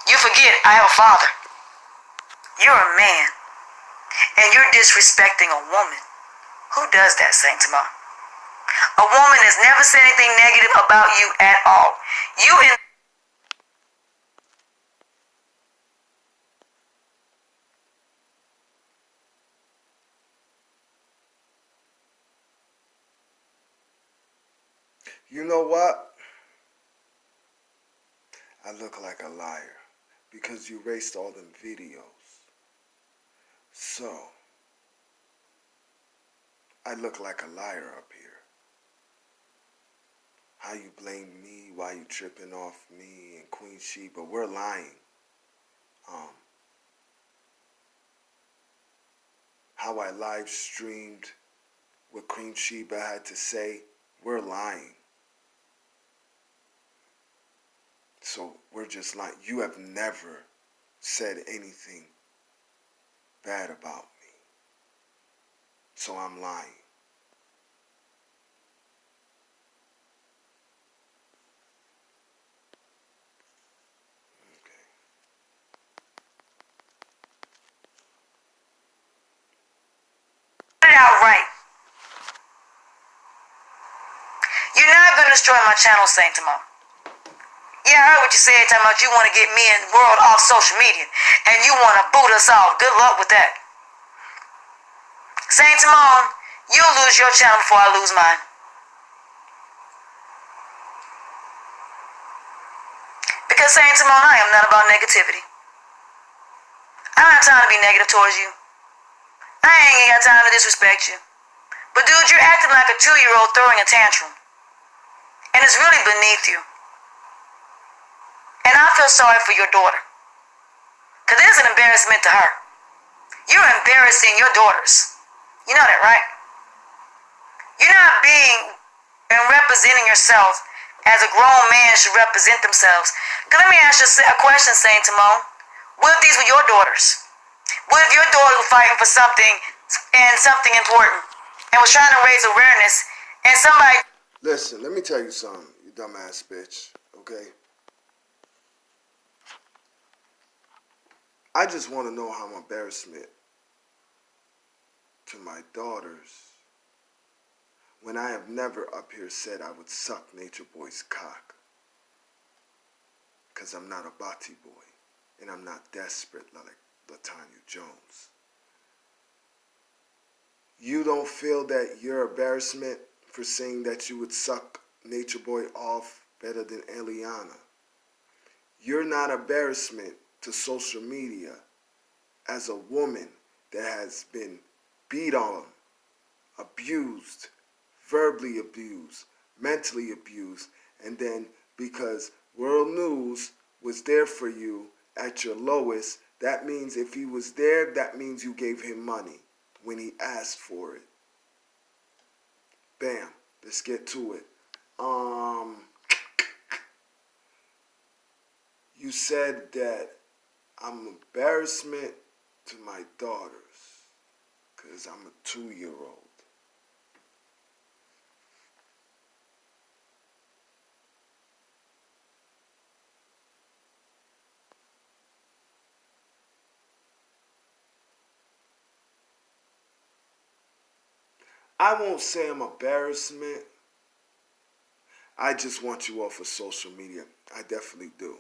You forget I have a father. You're a man and you're disrespecting a woman. Who does that, Saint Timon? A woman has never said anything negative about you at all. You know what? I look like a liar because you erased all them videos. So, I look like a liar up here. How you blame me, why you tripping off me and Queen Sheba, we're lying. How I live streamed what Queen Sheba had to say, we're lying. So we're just lying. You have never said anything bad about me. So I'm lying. Okay. Put it out right. You're not going to destroy my channel, Saint Timon. Yeah, I heard what you said, talking about you want to get me and the world off social media. And you want to boot us off. Good luck with that. Saint Timon, you'll lose your channel before I lose mine. Because Saint Timon, I am not about negativity. I don't have time to be negative towards you. I ain't got time to disrespect you. But dude, you're acting like a 2-year-old throwing a tantrum. And it's really beneath you. And I feel sorry for your daughter. Because it is an embarrassment to her. You're embarrassing your daughters. You know that, right? You're not being and representing yourself as a grown man should represent themselves. Because let me ask you a question, Saint Timon. What if these were your daughters? What if your daughter was fighting for something and something important and was trying to raise awareness and somebody... Listen, let me tell you something, you dumbass bitch, okay? I just want to know how embarrassment to my daughters when I have never up here said I would suck Nature Boy's cock. Because I'm not a body boy and I'm not desperate like Latonya Jones. You don't feel that your embarrassment for saying that you would suck Nature Boy off better than Eliana. You're not embarrassment to social media as a woman that has been beat on, abused, verbally abused, mentally abused, and then because World News was there for you at your lowest, that means if he was there, that means you gave him money when he asked for it. Bam. Let's get to it. You said that I'm an embarrassment to my daughters because I'm a 2-year-old. I won't say I'm embarrassment. I just want you off of social media. I definitely do.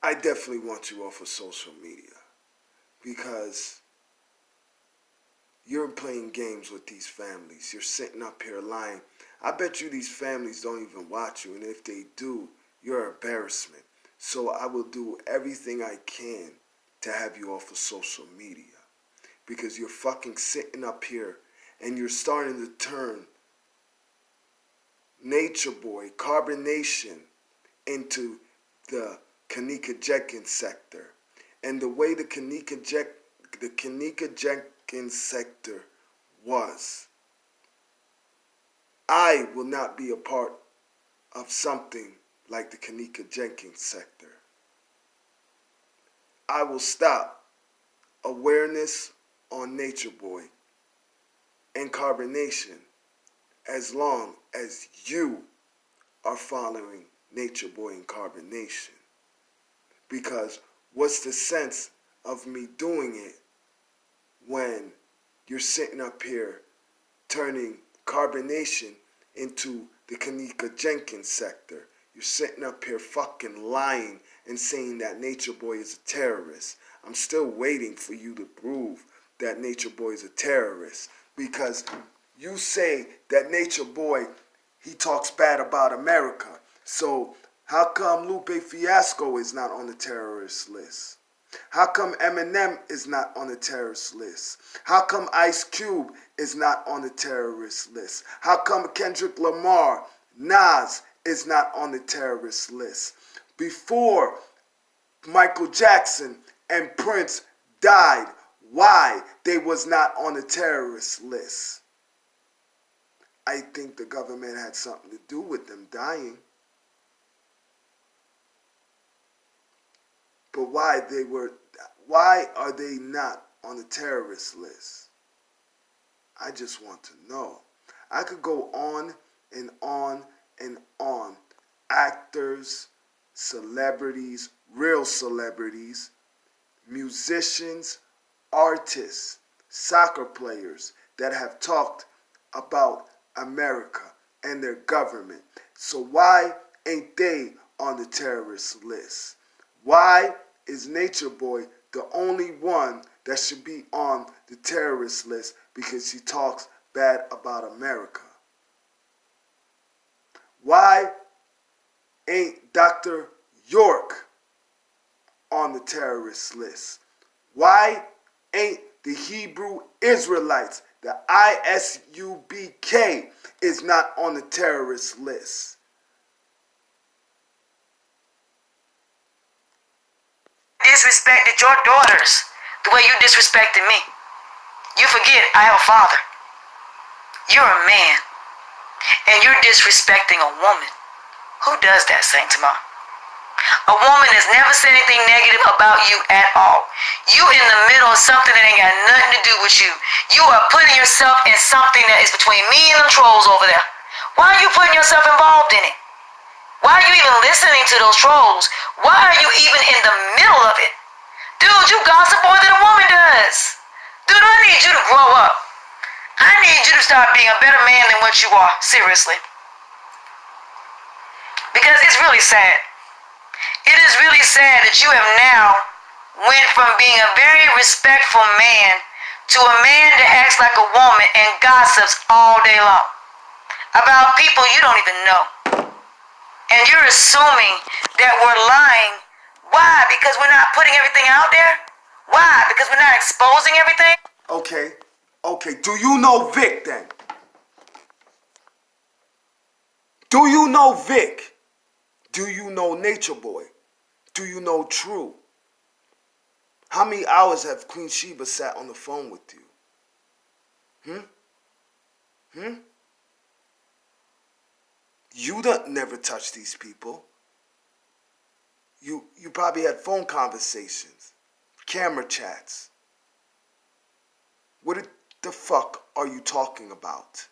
I definitely want you off of social media because you're playing games with these families. You're sitting up here lying. I bet you these families don't even watch you, and if they do, you're an embarrassment. So I will do everything I can to have you off of social media because you're fucking sitting up here and you're starting to turn Nature Boy, Carbonation into the Kanika Jenkins sector. And the way the Kanika Jenkins sector was, I will not be a part of something like the Kanika Jenkins sector. I will stop awareness on Nature Boy and Carbonation as long as you are following Nature Boy and Carbonation. Because what's the sense of me doing it when you're sitting up here turning Carbonation into the Kanika Jenkins sector? You're sitting up here fucking lying and saying that Nature Boy is a terrorist. I'm still waiting for you to prove that Nature Boy is a terrorist. Because you say that Nature Boy, he talks bad about America. So how come Lupe Fiasco is not on the terrorist list? How come Eminem is not on the terrorist list? How come Ice Cube is not on the terrorist list? How come Kendrick Lamar, Nas is not on the terrorist list? Before Michael Jackson and Prince died, why they was not on the terrorist list? I think the government had something to do with them dying. But why are they not on the terrorist list? I just want to know. I could go on and on and on. Actors, celebrities, real celebrities, musicians, artists, soccer players that have talked about America and their government. So why ain't they on the terrorist list? Why is Nature Boy the only one that should be on the terrorist list because he talks bad about America? Why ain't Dr. York on the terrorist list? Why ain't the Hebrew Israelites, the ISUBK, is not on the terrorist list? Disrespected your daughters the way you disrespected me. You forget I have a father. You're a man. And you're disrespecting a woman. Who does that, Saint Tamar? A woman has never said anything negative about you at all. You in the middle of something that ain't got nothing to do with you. You are putting yourself in something that is between me and them trolls over there. Why are you putting yourself involved in it? Why are you even listening to those trolls? Why are you even in the middle of it? Dude, you gossip more than a woman does. Dude, I need you to grow up. I need you to start being a better man than what you are. Seriously. Because it's really sad. It is really sad that you have now went from being a very respectful man to a man that acts like a woman and gossips all day long about people you don't even know. And you're assuming that we're lying. Why? Because we're not putting everything out there? Why? Because we're not exposing everything? Okay. Do you know Vic then? Do you know Vic? Do you know Nature Boy? Do you know True? How many hours have Queen Sheba sat on the phone with you? You don't never touch these people. You probably had phone conversations, camera chats. What the fuck are you talking about?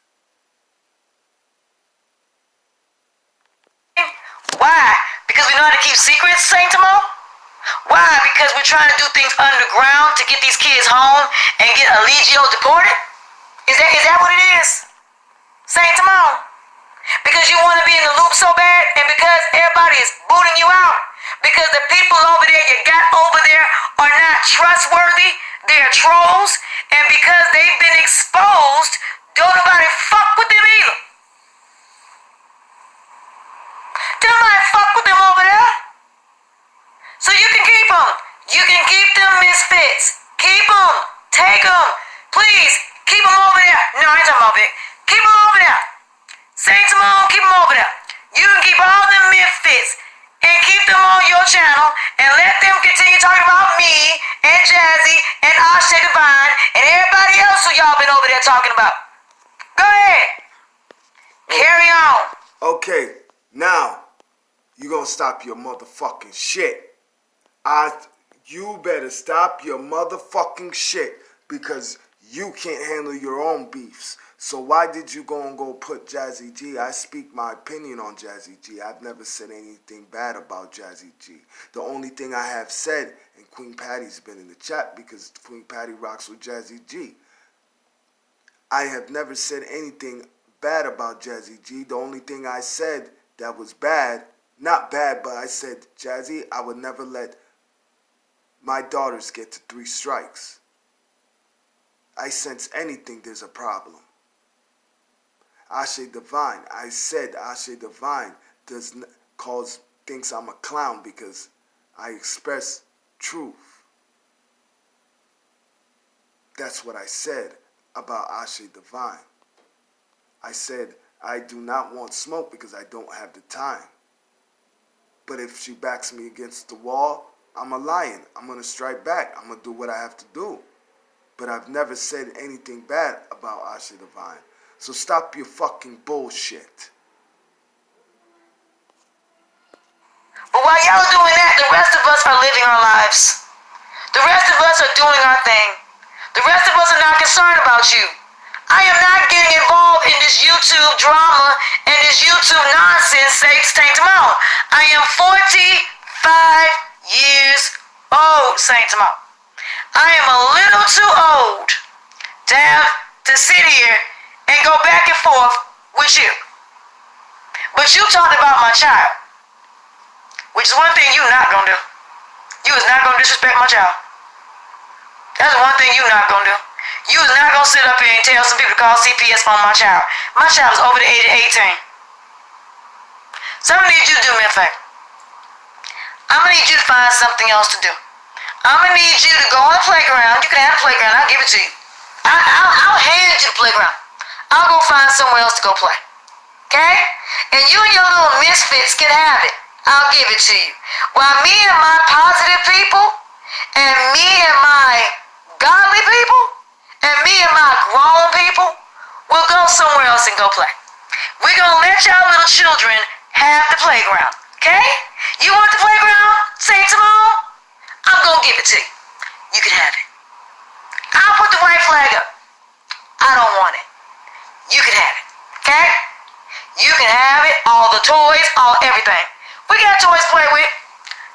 Why? Because we know how to keep secrets, Saint Tamo? Why? Because we're trying to do things underground to get these kids home and get Allegio deported? Is that what it is? Saint Tamo? Because you want to be in the loop so bad and because everybody is booting you out? Because the people over there you got over there are not trustworthy, they're trolls, and because they've been exposed, don't nobody fuck with them either. Don't nobody fuck with them over there. So you can keep them. You can keep them misfits. Keep them. Take them. Please, keep them over there. No, I ain't talking about Vic. Keep them over there. Saint Simone, keep them over there. You can keep all them misfits and keep them on your channel and let them continue talking about me and Jazzy and Asha Divine and everybody else who y'all been over there talking about. Go ahead. Carry on. Okay, now you gonna stop your motherfucking shit. You better stop your motherfucking shit because you can't handle your own beefs. So why did you go put Jazzy G? I speak my opinion on Jazzy G. I've never said anything bad about Jazzy G. The only thing I have said, and Queen Patty's been in the chat because Queen Patty rocks with Jazzy G. I have never said anything bad about Jazzy G. The only thing I said that was bad, not bad, but I said, Jazzy, I would never let my daughters get to 3 strikes. I sense anything, there's a problem. Ashe Divine, I said Ashe Divine thinks I'm a clown because I express truth. That's what I said about Ashe Divine. I said I do not want smoke because I don't have the time. But if she backs me against the wall, I'm a lion. I'm going to strike back. I'm going to do what I have to do. But I've never said anything bad about Ashe Divine. So stop your fucking bullshit. But while y'all are doing that, the rest of us are living our lives. The rest of us are doing our thing. The rest of us are not concerned about you. I am not getting involved in this YouTube drama and this YouTube nonsense, Saint Timon. I am 45 years old, Saint Timon. I am a little too old to have to sit here and go back and forth with you. But you talked about my child, which is one thing you're not going to do. You is not going to disrespect my child. That's one thing you're not going to do. You is not going to sit up here and tell some people to call CPS on my child. My child is over the age of 18. So I need you to do me a favor. I'm gonna need you to find something else to do. I'm gonna need you to go on the playground. You can have the playground. I'll give it to you. I'll hand you the playground. I'll go find somewhere else to go play. Okay? And you and your little misfits can have it. I'll give it to you. While me and my positive people, and me and my godly people, and me and my grown people will go somewhere else and go play. We're gonna let y'all little children have the playground. Okay? You want the playground, Saint Simone? I'm gonna give it to you. You can have it. I'll put the white flag up. I don't want it. You can have it. Okay? You can have it. All the toys, all everything. We got toys to play with.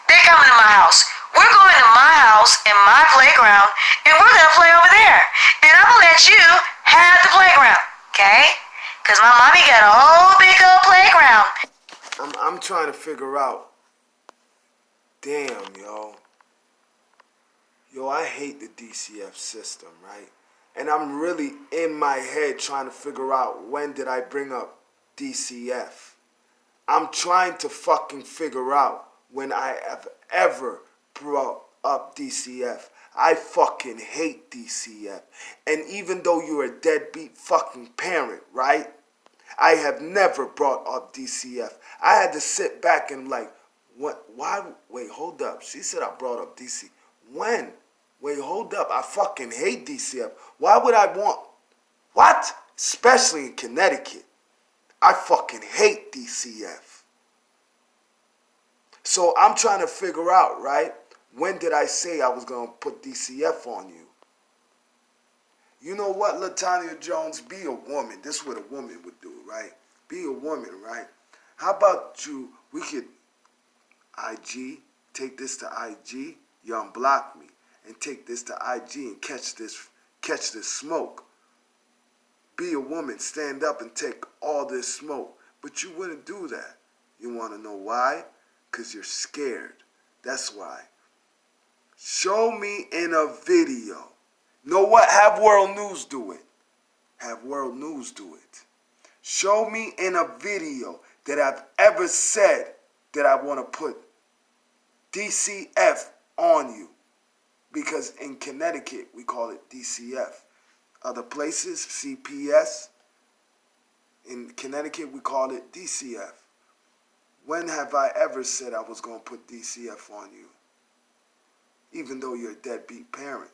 They're coming to my house. We're going to my house and my playground, and we're gonna play over there. And I'm gonna let you have the playground. Okay? Because my mommy got a whole big old playground. I'm trying to figure out. Damn, yo. Yo, I hate the DCF system, right? And I'm really in my head trying to figure out when did I bring up DCF. I'm trying to fucking figure out when I have ever brought up DCF. I fucking hate DCF. And even though you're a deadbeat fucking parent, right? I have never brought up DCF. I had to sit back and like, what? Why? Wait, hold up. She said I brought up DC. When? Wait, hold up. I fucking hate DCF. Why would I want? What? Especially in Connecticut. I fucking hate DCF. So I'm trying to figure out, right? When did I say I was going to put DCF on you? You know what, Latonya Jones? Be a woman. This is what a woman would do, right? Be a woman, right? How about you, we could IG, take this to IG, you unblock me, and take this to IG and catch this smoke. Be a woman, stand up and take all this smoke. But you wouldn't do that. You want to know why? Because you're scared. That's why. Show me in a video. Know what? Have World News do it. Have World News do it. Show me in a video that I've ever said that I want to put DCF on you. Because in Connecticut, we call it DCF. Other places, CPS. In Connecticut, we call it DCF. When have I ever said I was going to put DCF on you? Even though you're a deadbeat parent.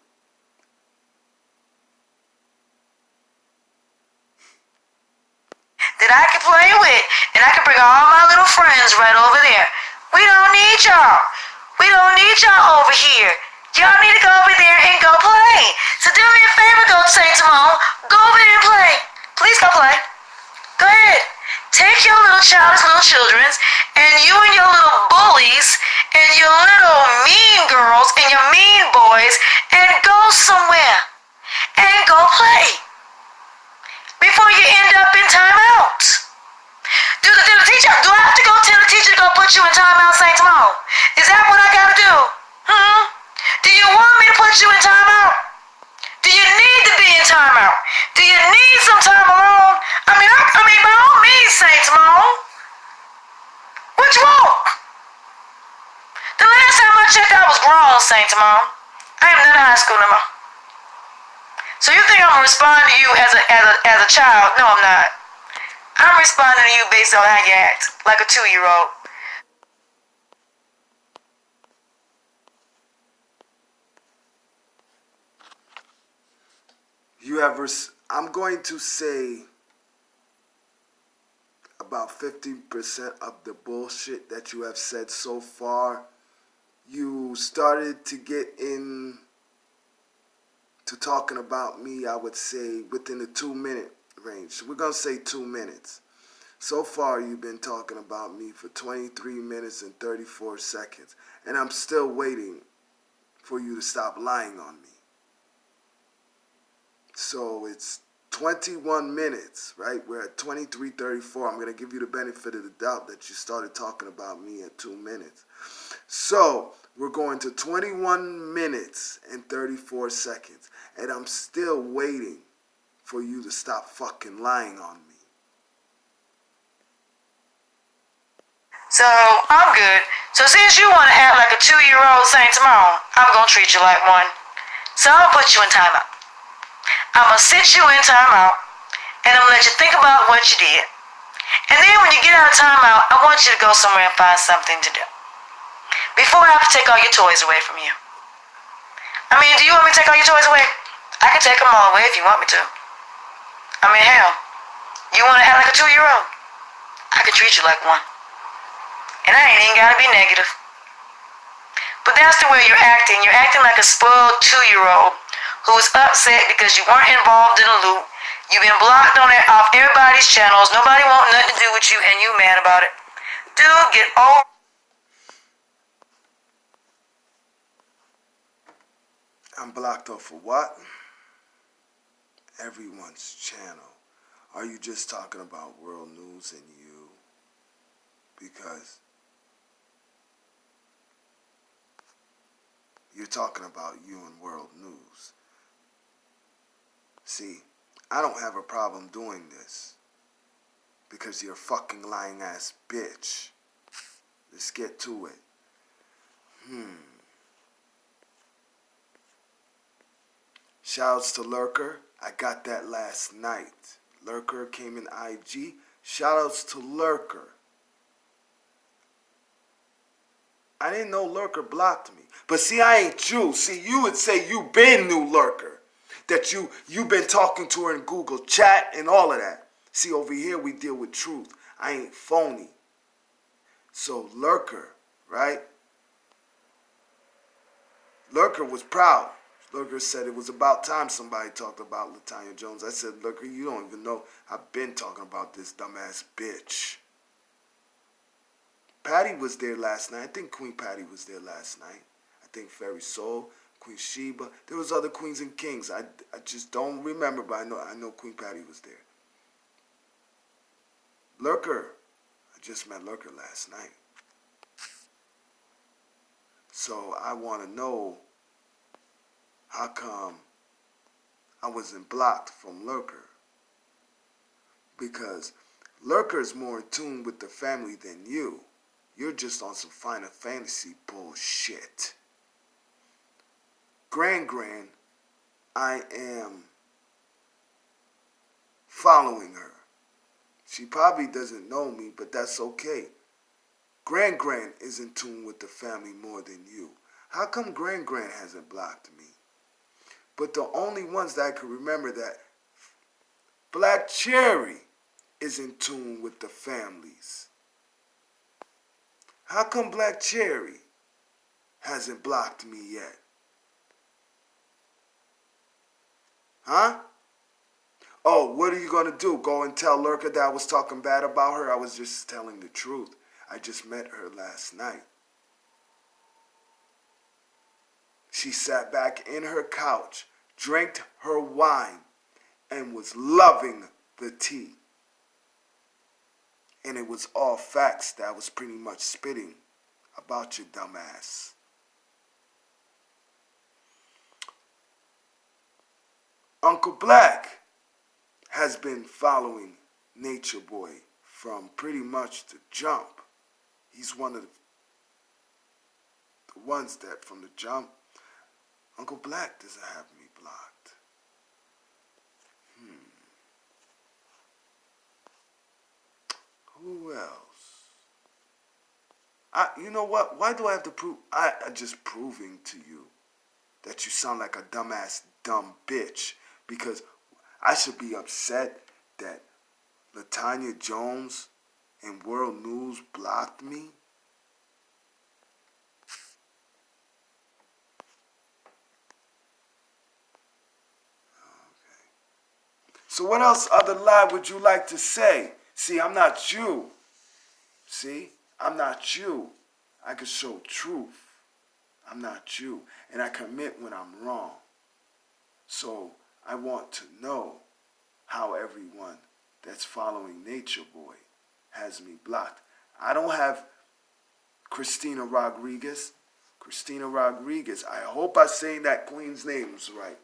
That I can play with, and I can bring all my little friends right over there. We don't need y'all. We don't need y'all over here. Y'all need to go over there and go play. So do me a favor, go Saint Simone. Go over there and play. Please go play. Go ahead. Take your little childish little children, and you and your little bullies, and your little mean girls, and your mean boys, and go somewhere. And go play. Before you end up in timeout. Do the teacher, do I have to go tell the teacher to go put you in timeout, Saint Simone? Is that what I gotta do? Do you want me to put you in timeout? Do you need to be in timeout? Do you need some time alone? I mean, by all means, Saint Simone. What you want? The last time I checked, I was grown, Saint Simone. I am not in high school no more. So you think I'm gonna respond to you as a child? No, I'm not. I'm responding to you based on how you act, like a 2-year-old. I'm going to say about 50% of the bullshit that you have said so far, you started to get in to talking about me, I would say, within the 2-minute range. We're going to say 2 minutes. So far, you've been talking about me for 23 minutes and 34 seconds. And I'm still waiting for you to stop lying on me. So it's 21 minutes, right? We're at 23:34. I'm going to give you the benefit of the doubt that you started talking about me at 2 minutes. So we're going to 21 minutes and 34 seconds. And I'm still waiting for you to stop fucking lying on me. So I'm good. So since you want to act like a 2-year-old Saint tomorrow, I'm gonna treat you like one. So I'm gonna put you in timeout. I'm gonna sit you in timeout, and I'm gonna let you think about what you did. And then when you get out of timeout, I want you to go somewhere and find something to do. Before I have to take all your toys away from you. I mean, do you want me to take all your toys away? I can take them all away if you want me to. I mean, hell, you want to act like a 2-year-old? I can treat you like one. And I ain't even gotta be negative. But that's the way you're acting. You're acting like a spoiled 2-year-old who's upset because you weren't involved in a loop. You've been blocked off everybody's channels. Nobody wants nothing to do with you, and you mad about it. Dude, get over. I'm blocked off of what? Everyone's channel. Are you just talking about world news and you? Because you're talking about you and world news. See, I don't have a problem doing this because you're a fucking lying ass bitch. Let's get to it. Shouts to Lurker. I got that last night. Lurker came in IG. Shoutouts to Lurker. I didn't know Lurker blocked me. But see, I ain't you. See, you would say you been new Lurker. That you been talking to her in Google chat and all of that. See, over here we deal with truth. I ain't phony. So Lurker, right? Lurker was proud. Lurker said it was about time somebody talked about Latonya Jones. I said, Lurker, you don't even know I've been talking about this dumbass bitch. Patty was there last night. I think Queen Patty was there last night. I think Fairy Soul, Queen Sheba. There was other queens and kings. I just don't remember, but I know Queen Patty was there. Lurker. I just met Lurker last night. So I want to know how come I wasn't blocked from Lurker. Because Lurker is more in tune with the family than you. You're just on some Final Fantasy bullshit. Gran, I am following her. She probably doesn't know me, but that's okay. Gran is in tune with the family more than you. How come Gran hasn't blocked me? But the only ones that I can remember that Black Cherry is in tune with the families. How come Black Cherry hasn't blocked me yet? Huh? Oh, what are you going to do? Go and tell Lurker that I was talking bad about her? I was just telling the truth. I just met her last night. She sat back in her couch, drank her wine, and was loving the tea. And it was all facts that I was pretty much spitting about your dumbass. Uncle Black has been following Nature Boy from pretty much the jump. He's one of the ones that from the jump, Uncle Black doesn't have me blocked. Who else? You know what? Why do I have to prove? I'm just proving to you that you sound like a dumbass, dumb bitch. Because I should be upset that Latonya Jones and World News blocked me. Okay. So what else other lie would you like to say? See, I'm not you. See, I'm not you. I can show truth. I'm not you. And I can admit when I'm wrong. So I want to know how everyone that's following Nature Boy has me blocked. I don't have Christina Rodriguez. Christina Rodriguez. I hope I'm saying that queen's name's right.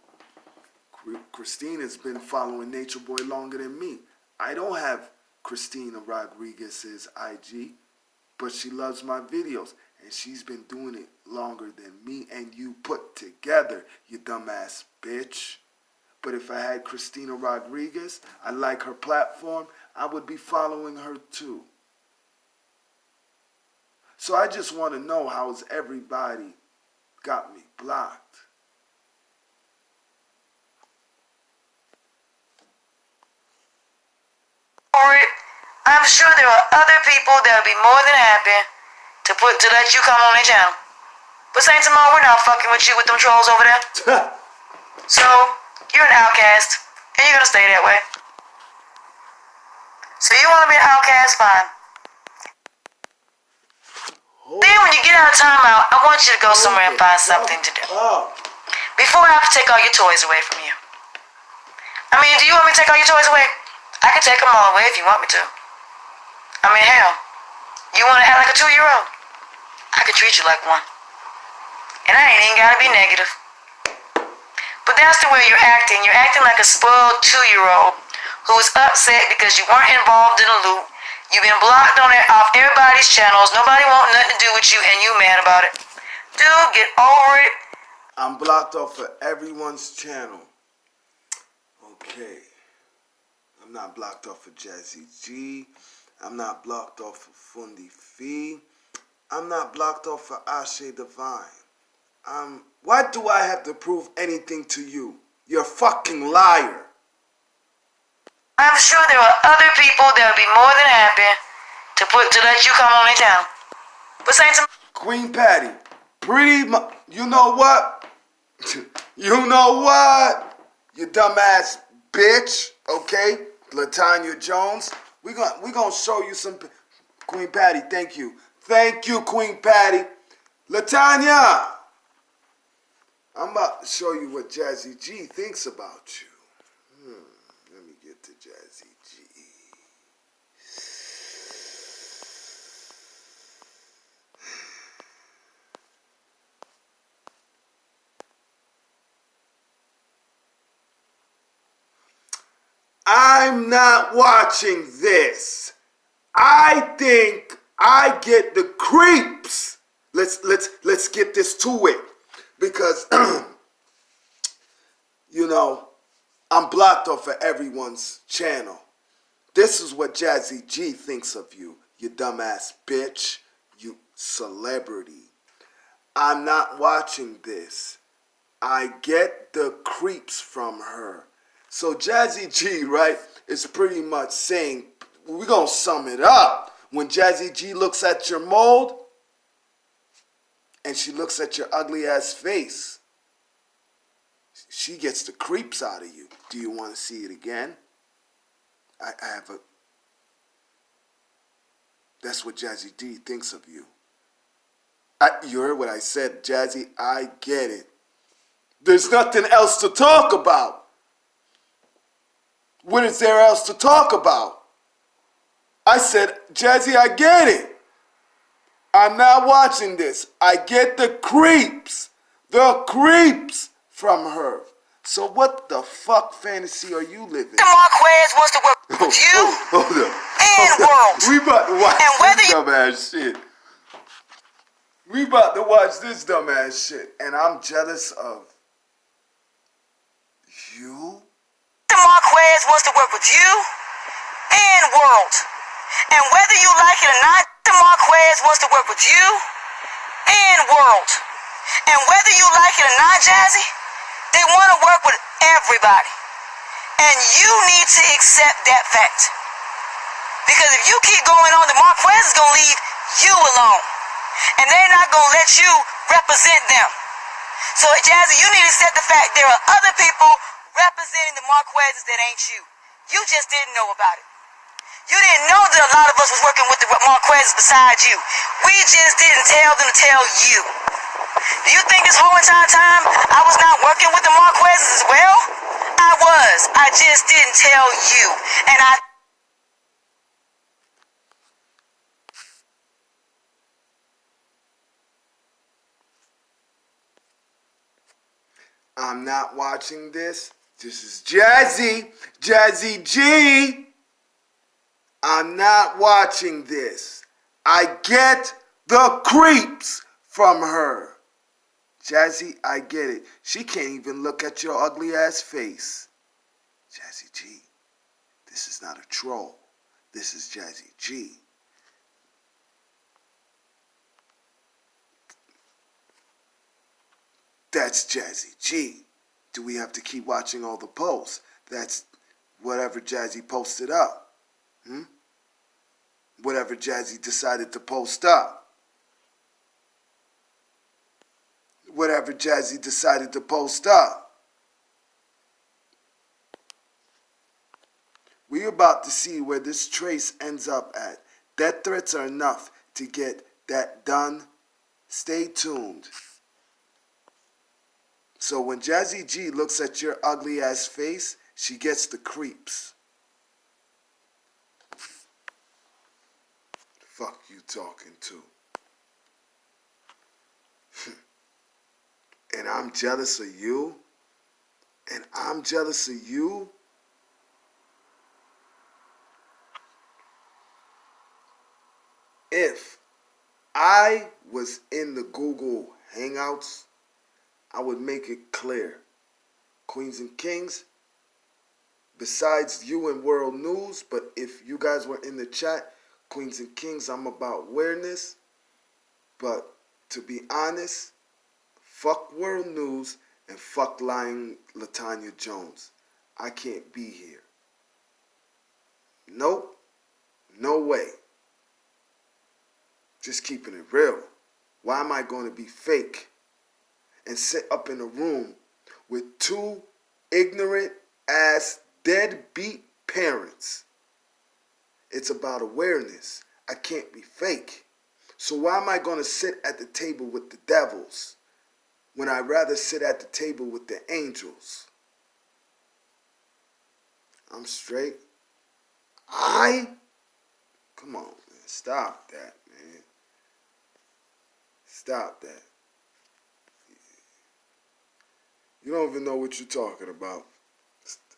Christina's been following Nature Boy longer than me. I don't have Christina Rodriguez's IG. but she loves my videos. And she's been doing it longer than me and you put together, you dumbass bitch. But if I had Christina Rodriguez, I like her platform, I would be following her too. So I just want to know how's everybody got me blocked. I'm sure there are other people that would be more than happy to let you come on their channel. But Saint Simone, we're not fucking with you with them trolls over there. So, you're an outcast, and you're gonna stay that way. So you wanna be an outcast, fine. Then when you get out of timeout, I want you to go somewhere and find something to do. Before I have to take all your toys away from you. I mean, do you want me to take all your toys away? I can take them all away if you want me to. I mean, hell, you want to act like a 2-year-old? I could treat you like one. And I ain't even gotta be negative. But that's the way you're acting. You're acting like a spoiled 2-year-old who's upset because you weren't involved in a loop. You've been blocked off everybody's channels. Nobody want nothing to do with you, and you mad about it. Dude, get over it. I'm blocked off of everyone's channel. Okay. I'm not blocked off of Jazzy G. I'm not blocked off of Fundi Fee. I'm not blocked off of Ashe Divine. Why do I have to prove anything to you? You're a fucking liar. I'm sure there are other people that would be more than happy to let you come on their channel. But Saint Queen Patty, pretty much, you know what? You know what? You dumbass bitch, okay? Latonya Jones. We gonna show you some. Queen Patty, thank you. Thank you, Queen Patty. Latonya, I'm about to show you what Jazzy G thinks about you. Let me get to Jazzy G. I'm not watching this. I think I get the creeps. Let's get this to it. Because you know, I'm blocked off of everyone's channel. This is what Jazzy G thinks of you, you dumbass bitch, you celebrity. I'm not watching this. I get the creeps from her. So Jazzy G, right, is pretty much saying, we're going to sum it up. When Jazzy G looks at your mold, and she looks at your ugly ass face, she gets the creeps out of you. Do you want to see it again? I have a... That's what Jazzy D thinks of you. You heard what I said, Jazzy. I get it. There's nothing else to talk about. What is there else to talk about? I said, Jazzy, I get it. I'm not watching this. I get the creeps. The creeps from her. So what the fuck fantasy are you living? Marquez wants to work with you and world. We about to watch this dumbass shit. We about to watch this dumbass shit. And I'm jealous of you. Marquez wants to work with you and world. And whether you like it or not, Marquez wants to work with you and world. And whether you like it or not, Jazzy, they want to work with everybody. And you need to accept that fact. Because if you keep going on, the Marquez is going to leave you alone. And they're not going to let you represent them. So, Jazzy, you need to accept the fact there are other people representing the Marquezes that ain't you. You just didn't know about it. You didn't know that a lot of us was working with the Marquezes besides you. We just didn't tell them to tell you. Do you think this whole entire time I was not working with the Marquezes as well? I was. I just didn't tell you. And I'm not watching this. This is Jazzy. Jazzy G. I'm not watching this. I get the creeps from her. Jazzy, I get it. She can't even look at your ugly ass face. Jazzy G, this is not a troll. This is Jazzy G. That's Jazzy G. Do we have to keep watching all the posts? That's whatever Jazzy posted up. Whatever Jazzy decided to post up. Whatever Jazzy decided to post up. We're about to see where this trace ends up at. Death threats are enough to get that done. Stay tuned. So when Jazzy G looks at your ugly ass face, she gets the creeps. Fuck you talking to. And I'm jealous of you? And I'm jealous of you? If I was in the Google Hangouts, I would make it clear. Queens and Kings, besides you and World News, but if you guys were in the chat, Queens and Kings, I'm about awareness. But to be honest, fuck World News and fuck lying Latonya Jones. I can't be here. Nope. No way. Just keeping it real. Why am I going to be fake and sit up in a room with two ignorant ass deadbeat parents? It's about awareness. I can't be fake. So why am I going to sit at the table with the devils when I'd rather sit at the table with the angels? I'm straight. Come on, man. Stop that, man. Stop that. You don't even know what you're talking about.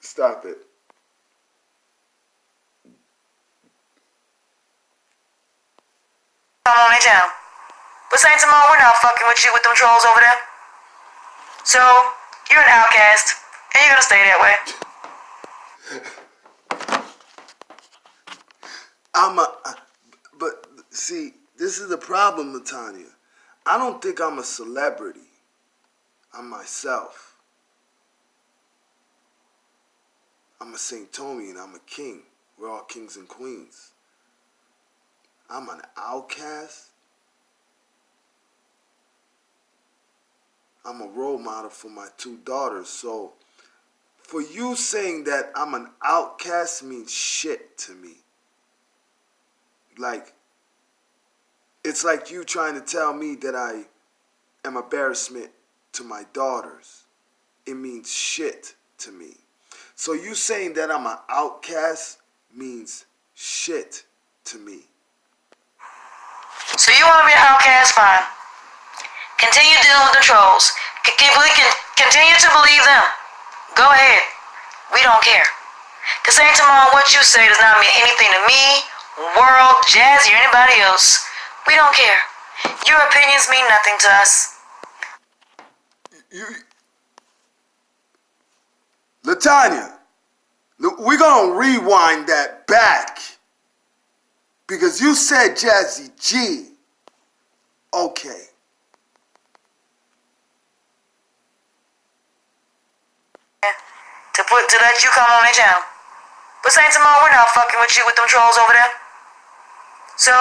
Stop it. Come on in town. But Saint Simone, we're not fucking with you with them trolls over there. So, you're an outcast, and you're gonna stay that way. But see, this is the problem, Latonya. I don't think I'm a celebrity. I'm myself. I'm a Saint Tommy and I'm a king. We're all kings and queens. I'm an outcast. I'm a role model for my two daughters. So for you saying that I'm an outcast means shit to me. Like, it's like you trying to tell me that I am embarrassment to my daughters. It means shit to me. So you saying that I'm an outcast means shit to me. So you want to be an outcast? Fine. Continue dealing with the trolls. Continue to believe them. Go ahead. We don't care. Because Saint Simone, what you say does not mean anything to me, World, Jazzy, or anybody else. We don't care. Your opinions mean nothing to us. Latonya, we're going to rewind that back. Because you said Jazzy G. Okay. To let you come on in town. But Saint Simone, we're not fucking with you with them trolls over there. So,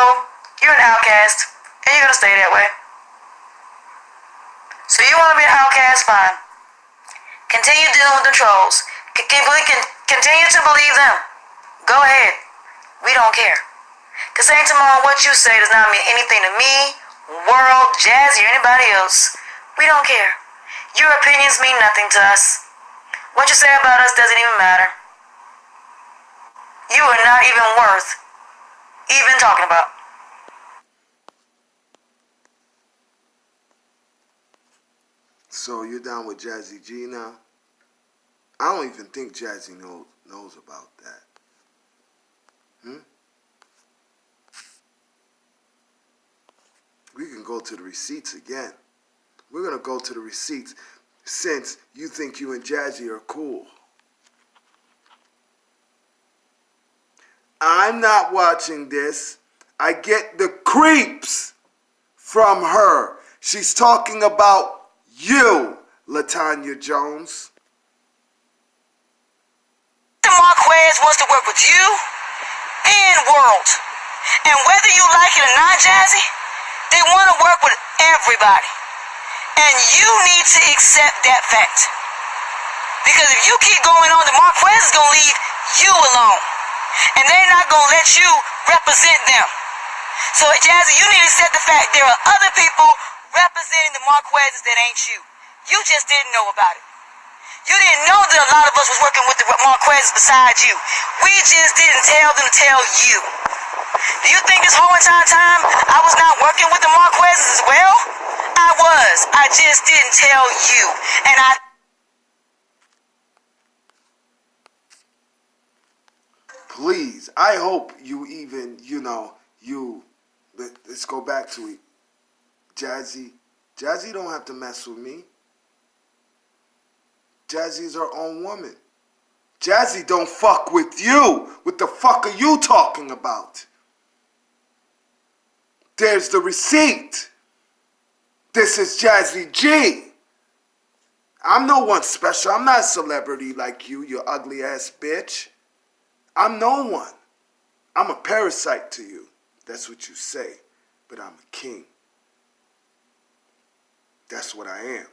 you're an outcast, and you're gonna stay that way. So you want to be an outcast? Fine. Continue dealing with the trolls. Continue to believe them. Go ahead. We don't care. Because Saint Simone, what you say does not mean anything to me, World, Jazzy, or anybody else. We don't care. Your opinions mean nothing to us. What you say about us doesn't even matter. You are not even worth even talking about. So you're down with Jazzy G now? I don't even think Jazzy knows about that. We can go to the receipts again. We're going to go to the receipts since you think you and Jazzy are cool. I'm not watching this. I get the creeps from her. She's talking about you, Latonya Jones. Marquez wants to work with you and World. And whether you like it or not, Jazzy, they want to work with everybody. And you need to accept that fact. Because if you keep going on, the Marquez is going to leave you alone. And they're not going to let you represent them. So, Jazzy, you need to accept the fact there are other people representing the Marquezes that ain't you. You just didn't know about it. You didn't know that a lot of us was working with the Marquezes besides you. We just didn't tell them to tell you. Do you think this whole entire time I was not working with the Marquezes as well? I was. I just didn't tell you. And Please, I hope you even, let's go back to it. Jazzy don't have to mess with me. Jazzy's her own woman. Jazzy don't fuck with you. What the fuck are you talking about? There's the receipt. This is Jazzy G. I'm no one special. I'm not a celebrity like you ugly ass bitch. I'm no one. I'm a parasite to you. That's what you say. But I'm a king. That's what I am.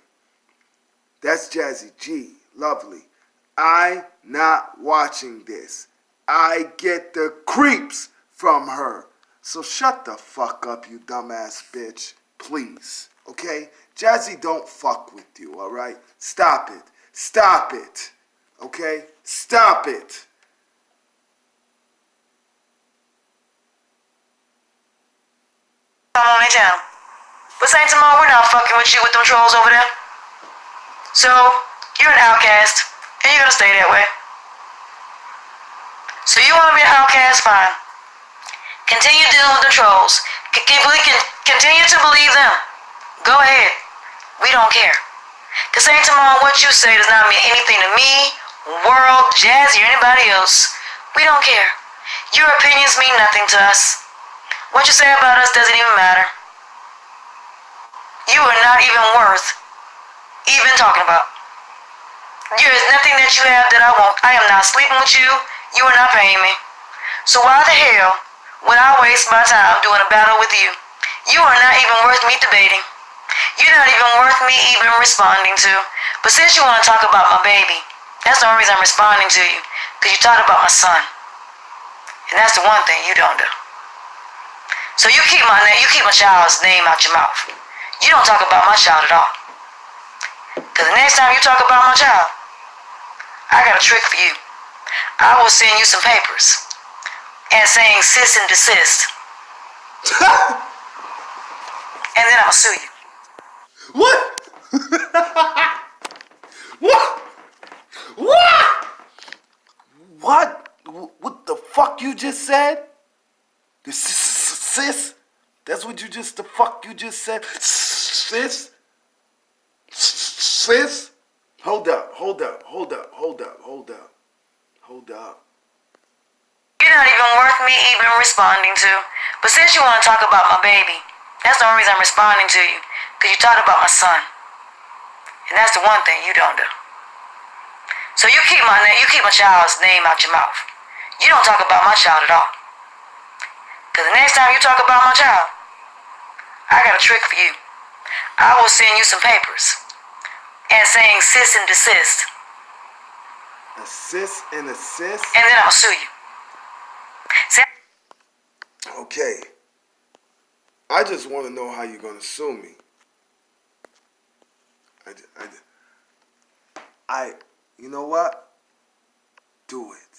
That's Jazzy G. Lovely. I'm not watching this. I get the creeps from her. So shut the fuck up, you dumbass bitch. Please. Okay? Jazzy don't fuck with you, alright? Stop it. Stop it. Okay? Stop it. on their channel. But same tomorrow, we're not fucking with you with them trolls over there. So, you're an outcast, and you're gonna stay that way. So you wanna be an outcast, fine. Continue dealing with the trolls. Continue to believe them. Go ahead. We don't care. Cause same tomorrow, what you say does not mean anything to me, World, Jazzy, or anybody else. We don't care. Your opinions mean nothing to us. What you say about us doesn't even matter. You are not even worth even talking about. There is nothing that you have that I want. I am not sleeping with you. You are not paying me. So why the hell would I waste my time doing a battle with you? You are not even worth me debating. You're not even worth me even responding to. But since you want to talk about my baby, that's the only reason I'm responding to you. Because you talked about my son. And that's the one thing you don't do. So you keep my child's name out your mouth. You don't talk about my child at all. Because the next time you talk about my child, I got a trick for you. I will send you some papers and saying cease and desist. And then I'll sue you. What? What? What? What the fuck you just said? Sis? That's what the fuck you just said? Sis? Sis? Hold up. You're not even worth me even responding to. But since you want to talk about my baby, that's the only reason I'm responding to you. Because you talked about my son. And that's the one thing you don't do. So you keep my child's name out your mouth. You don't talk about my child at all. Because the next time you talk about my child, I got a trick for you. I will send you some papers and saying cease and desist. Assist and assist? And then I'll sue you. Okay. I just want to know how you're going to sue me. You know what? Do it.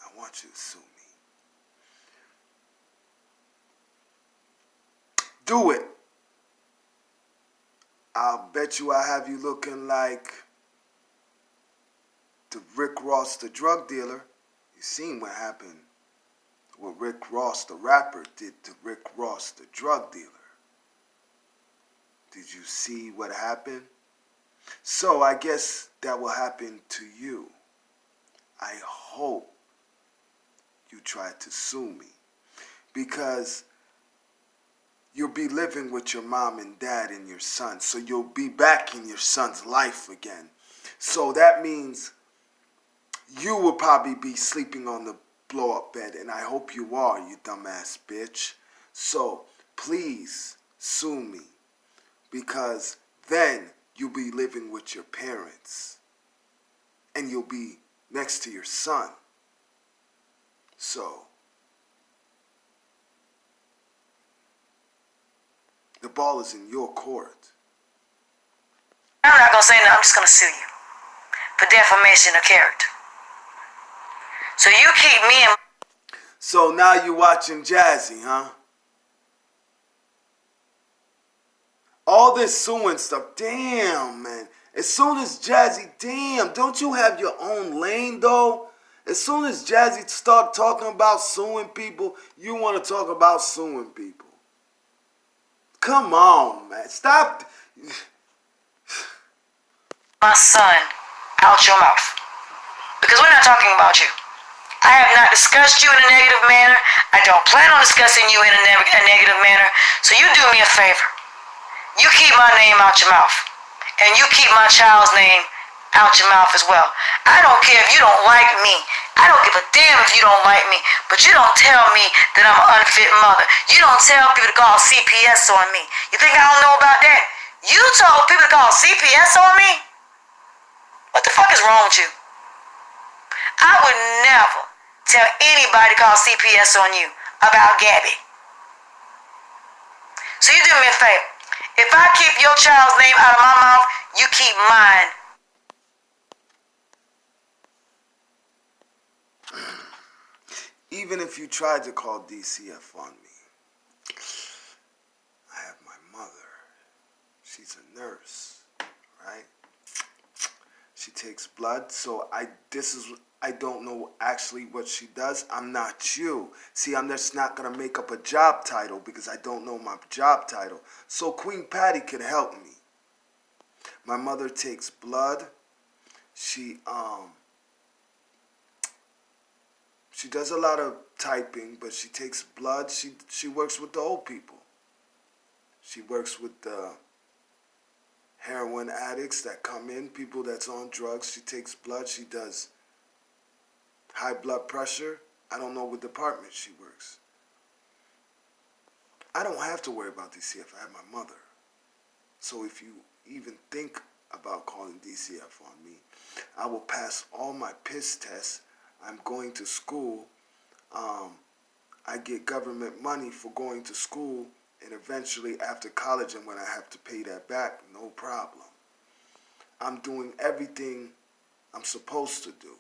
I want you to sue me. Do it. I'll bet you I have you looking like the Rick Ross, the drug dealer. You seen what happened. What Rick Ross, the rapper, did to Rick Ross, the drug dealer. Did you see what happened? So I guess that will happen to you. I hope you try to sue me, because you'll be living with your mom and dad and your son. So you'll be back in your son's life again. So that means you will probably be sleeping on the blow-up bed, and I hope you are, you dumbass bitch. So please sue me, because then you'll be living with your parents and you'll be next to your son. So the ball is in your court. I'm not going to say nothing. I'm just going to sue you for defamation of character. So you keep me in... So now you watching Jazzy, huh? All this suing stuff. Damn, man. As soon as Jazzy, damn, don't you have your own lane, though? As soon as Jazzy start talking about suing people, you want to talk about suing people. Come on, man. Stop. My son out your mouth. Because we're not talking about you. I have not discussed you in a negative manner. I don't plan on discussing you in a negative manner. So you do me a favor. You keep my name out your mouth. And you keep my child's name out your mouth as well. I don't care if you don't like me. I don't give a damn if you don't like me. But you don't tell me that I'm an unfit mother. You don't tell people to call CPS on me. You think I don't know about that? You told people to call CPS on me? What the fuck is wrong with you? I would never tell anybody to call CPS on you about Gabby. So you do me a favor. If I keep your child's name out of my mouth, you keep mine. Even if you tried to call DCF on me, I have my mother. She's a nurse, right? She takes blood, so I don't know actually what she does. I'm not you. See, I'm just not going to make up a job title because I don't know my job title. So Queen Patty could help me. My mother takes blood. She does a lot of typing, but she takes blood. She works with the old people. She works with the heroin addicts that come in, people that's on drugs. She takes blood. She does high blood pressure. I don't know what department she works. I don't have to worry about DCF. I have my mother. So if you even think about calling DCF on me, I will pass all my piss tests. I'm going to school. I get government money for going to school, and eventually after college, and when I have to pay that back, no problem. I'm doing everything I'm supposed to do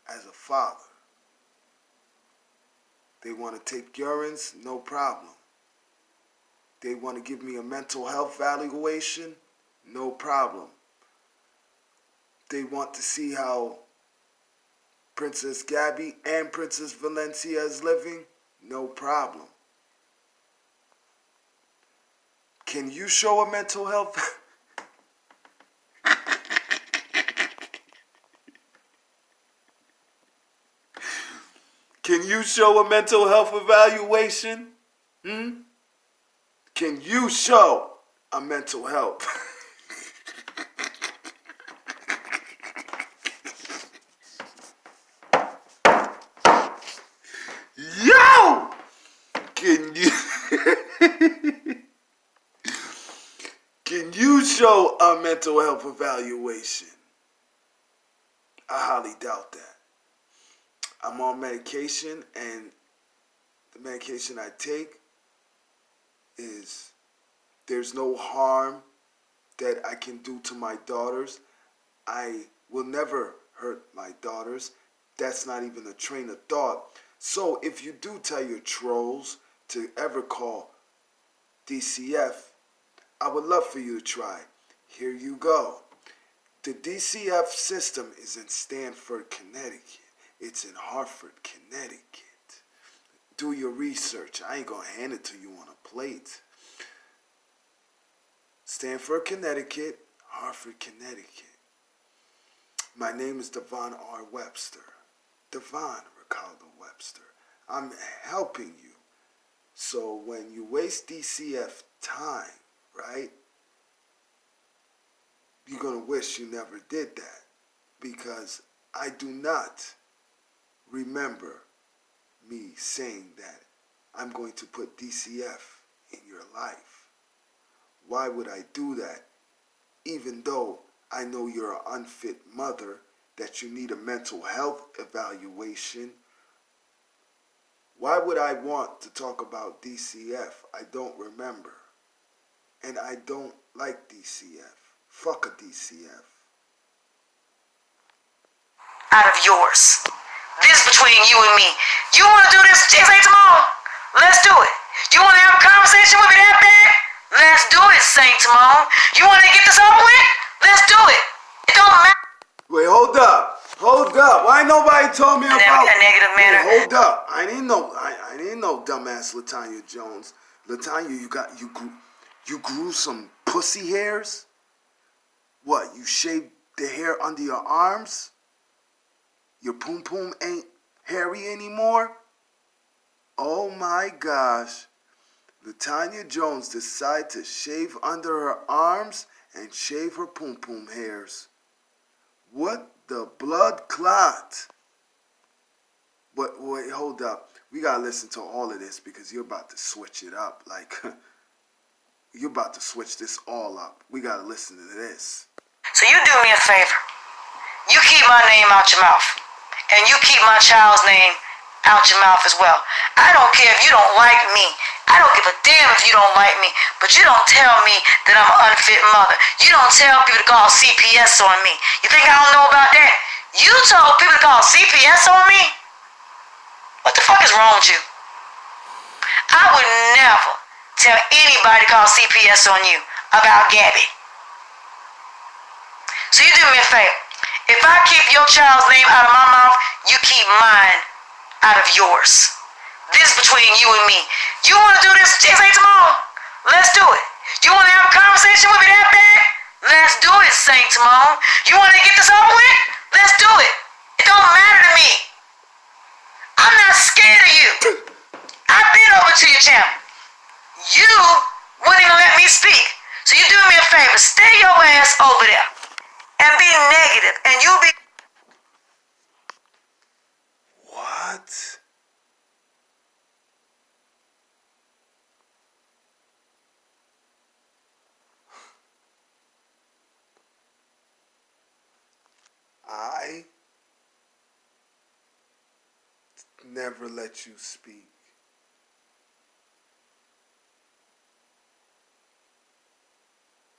as a father. They want to take urines, no problem. They want to give me a mental health evaluation, no problem. They want to see how Princess Gabby and Princess Valencia is living, no problem. Can you show a mental health? Can you show a mental health evaluation? Can you show a mental health? Yo! Can you Can you show a mental health evaluation? I highly doubt that. I'm on medication, and the medication I take is, there's no harm that I can do to my daughters. I will never hurt my daughters. That's not even a train of thought. So if you do tell your trolls to ever call DCF, I would love for you to try. Here you go. The DCF system is in Stamford, Connecticut. It's in Hartford, Connecticut. Do your research. I ain't gonna hand it to you on a plate. Stamford, Connecticut, Hartford, Connecticut. My name is Devon R. Webster. Devon Ricardo Webster. I'm helping you. So when you waste DCF time, right, you're going to wish you never did that, because I do not remember me saying that I'm going to put DCF in your life. Why would I do that? Even though I know you're an unfit mother, that you need a mental health evaluation. Why would I want to talk about DCF? I don't remember. And I don't like DCF. Fuck a DCF. Out of yours. This between you and me. You want to do this Saint Timon? Let's do it. You want to have a conversation with me that bad? Let's do it, Saint Timon. You want to get this over with? Let's do it. It don't matter. Wait, hold up. Hold up. Why nobody told me about a negative manner? Wait, hold up. I didn't know dumbass Latonya Jones. Latonya, you grew some pussy hairs? What, you shaved the hair under your arms? Your poom poom ain't hairy anymore? Oh my gosh. Latonya Jones decided to shave under her arms and shave her poom poom hairs. What the blood clot? But wait, hold up. We gotta listen to all of this because you're about to switch it up. Like, you're about to switch this all up. We gotta listen to this. So you do me a favor. You keep my name out your mouth. And you keep my child's name out your mouth as well. I don't care if you don't like me. I don't give a damn if you don't like me. But you don't tell me that I'm an unfit mother. You don't tell people to call CPS on me. You think I don't know about that? You told people to call CPS on me? What the fuck is wrong with you? I would never tell anybody to call CPS on you about Gabby. So you do me a favor. If I keep your child's name out of my mouth, you keep mine out of yours. This between you and me. You want to do this Saint Timon? Let's do it. You want to have a conversation with me that bad? Let's do it, Saint Timon. You want to get this over with? Let's do it. It don't matter to me. I'm not scared of you. I've been over to your channel. You wouldn't even let me speak. So you do me a favor. Stay your ass over there and be negative, and you'll be... What? I never let you speak.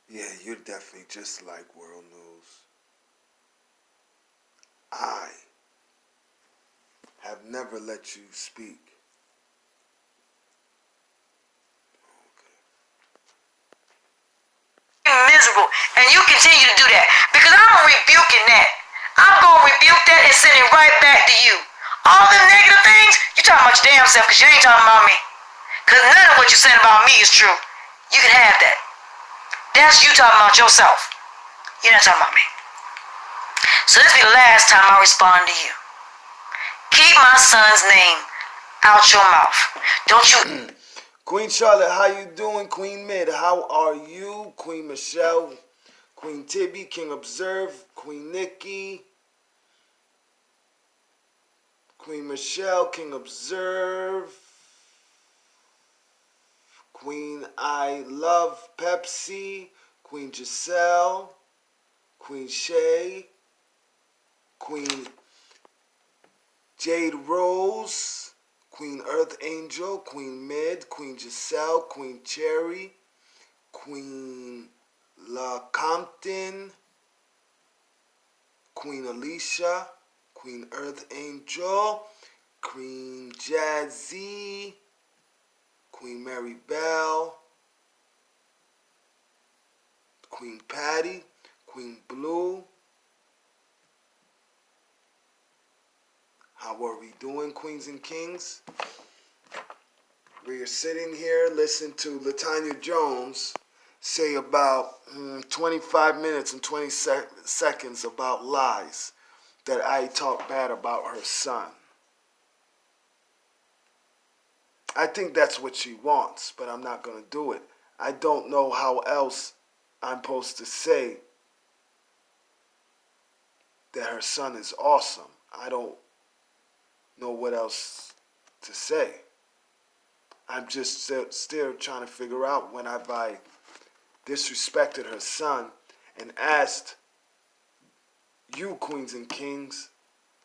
Yeah, you're definitely just like World News. I have never let you speak. Miserable, and you continue to do that because I'm rebuking that. I'm gonna rebuke that and send it right back to you. All the negative things, you talking about your damn self because you ain't talking about me. Because none of what you said about me is true. You can have that. That's you talking about yourself. You're not talking about me. So this will be the last time I respond to you. Keep my son's name out your mouth. Don't you... Queen Charlotte, how you doing? Queen Mid, how are you? Queen Michelle, Queen Tibby, King Observe, Queen Nikki, Queen Michelle, King Observe, Queen I Love Pepsi, Queen Giselle, Queen Shay, Queen Jade Rose, Queen Earth Angel, Queen Mid, Queen Giselle, Queen Cherry, Queen La Compton, Queen Alicia, Queen Earth Angel, Queen Jazzy, Queen Mary Bell, Queen Patty, Queen Blue. How are we doing, Queens and Kings? We are sitting here listening to Latonya Jones say about 25 minutes and 20 seconds about lies that I talk bad about her son. I think that's what she wants, but I'm not going to do it. I don't know how else I'm supposed to say that her son is awesome. I don't know what else to say. I'm just still trying to figure out when have I disrespected her son and asked you, Queens and Kings,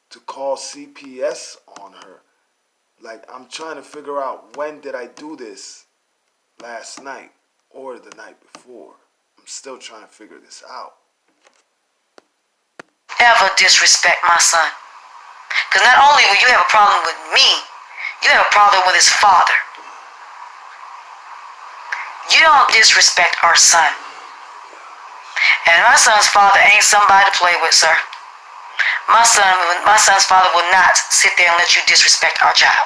to call CPS on her. Like, I'm trying to figure out when did I do this last night or the night before. I'm still trying to figure this out. Ever disrespect my son. Because not only will you have a problem with me, you have a problem with his father. You don't disrespect our son. And my son's father ain't somebody to play with, sir. My son's father will not sit there and let you disrespect our child.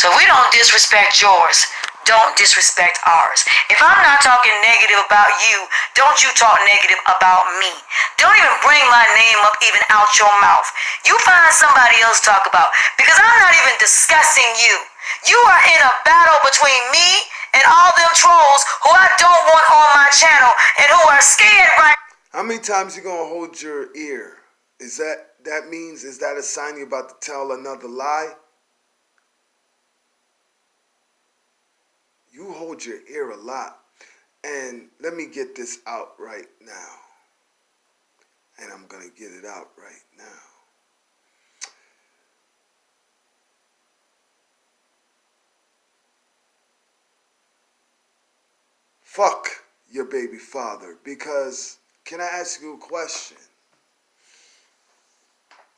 So if we don't disrespect yours, don't disrespect ours. If I'm not talking negative about you, don't you talk negative about me. Don't even bring my name up even out your mouth. You find somebody else to talk about, because I'm not even discussing you. You are in a battle between me and all them trolls who I don't want on my channel and who are scared right. How many times you gonna hold your ear? Is that a sign you're about to tell another lie? You hold your ear a lot. And let me get this out right now. And I'm going to get it out right now. Fuck your baby father. Because, can I ask you a question?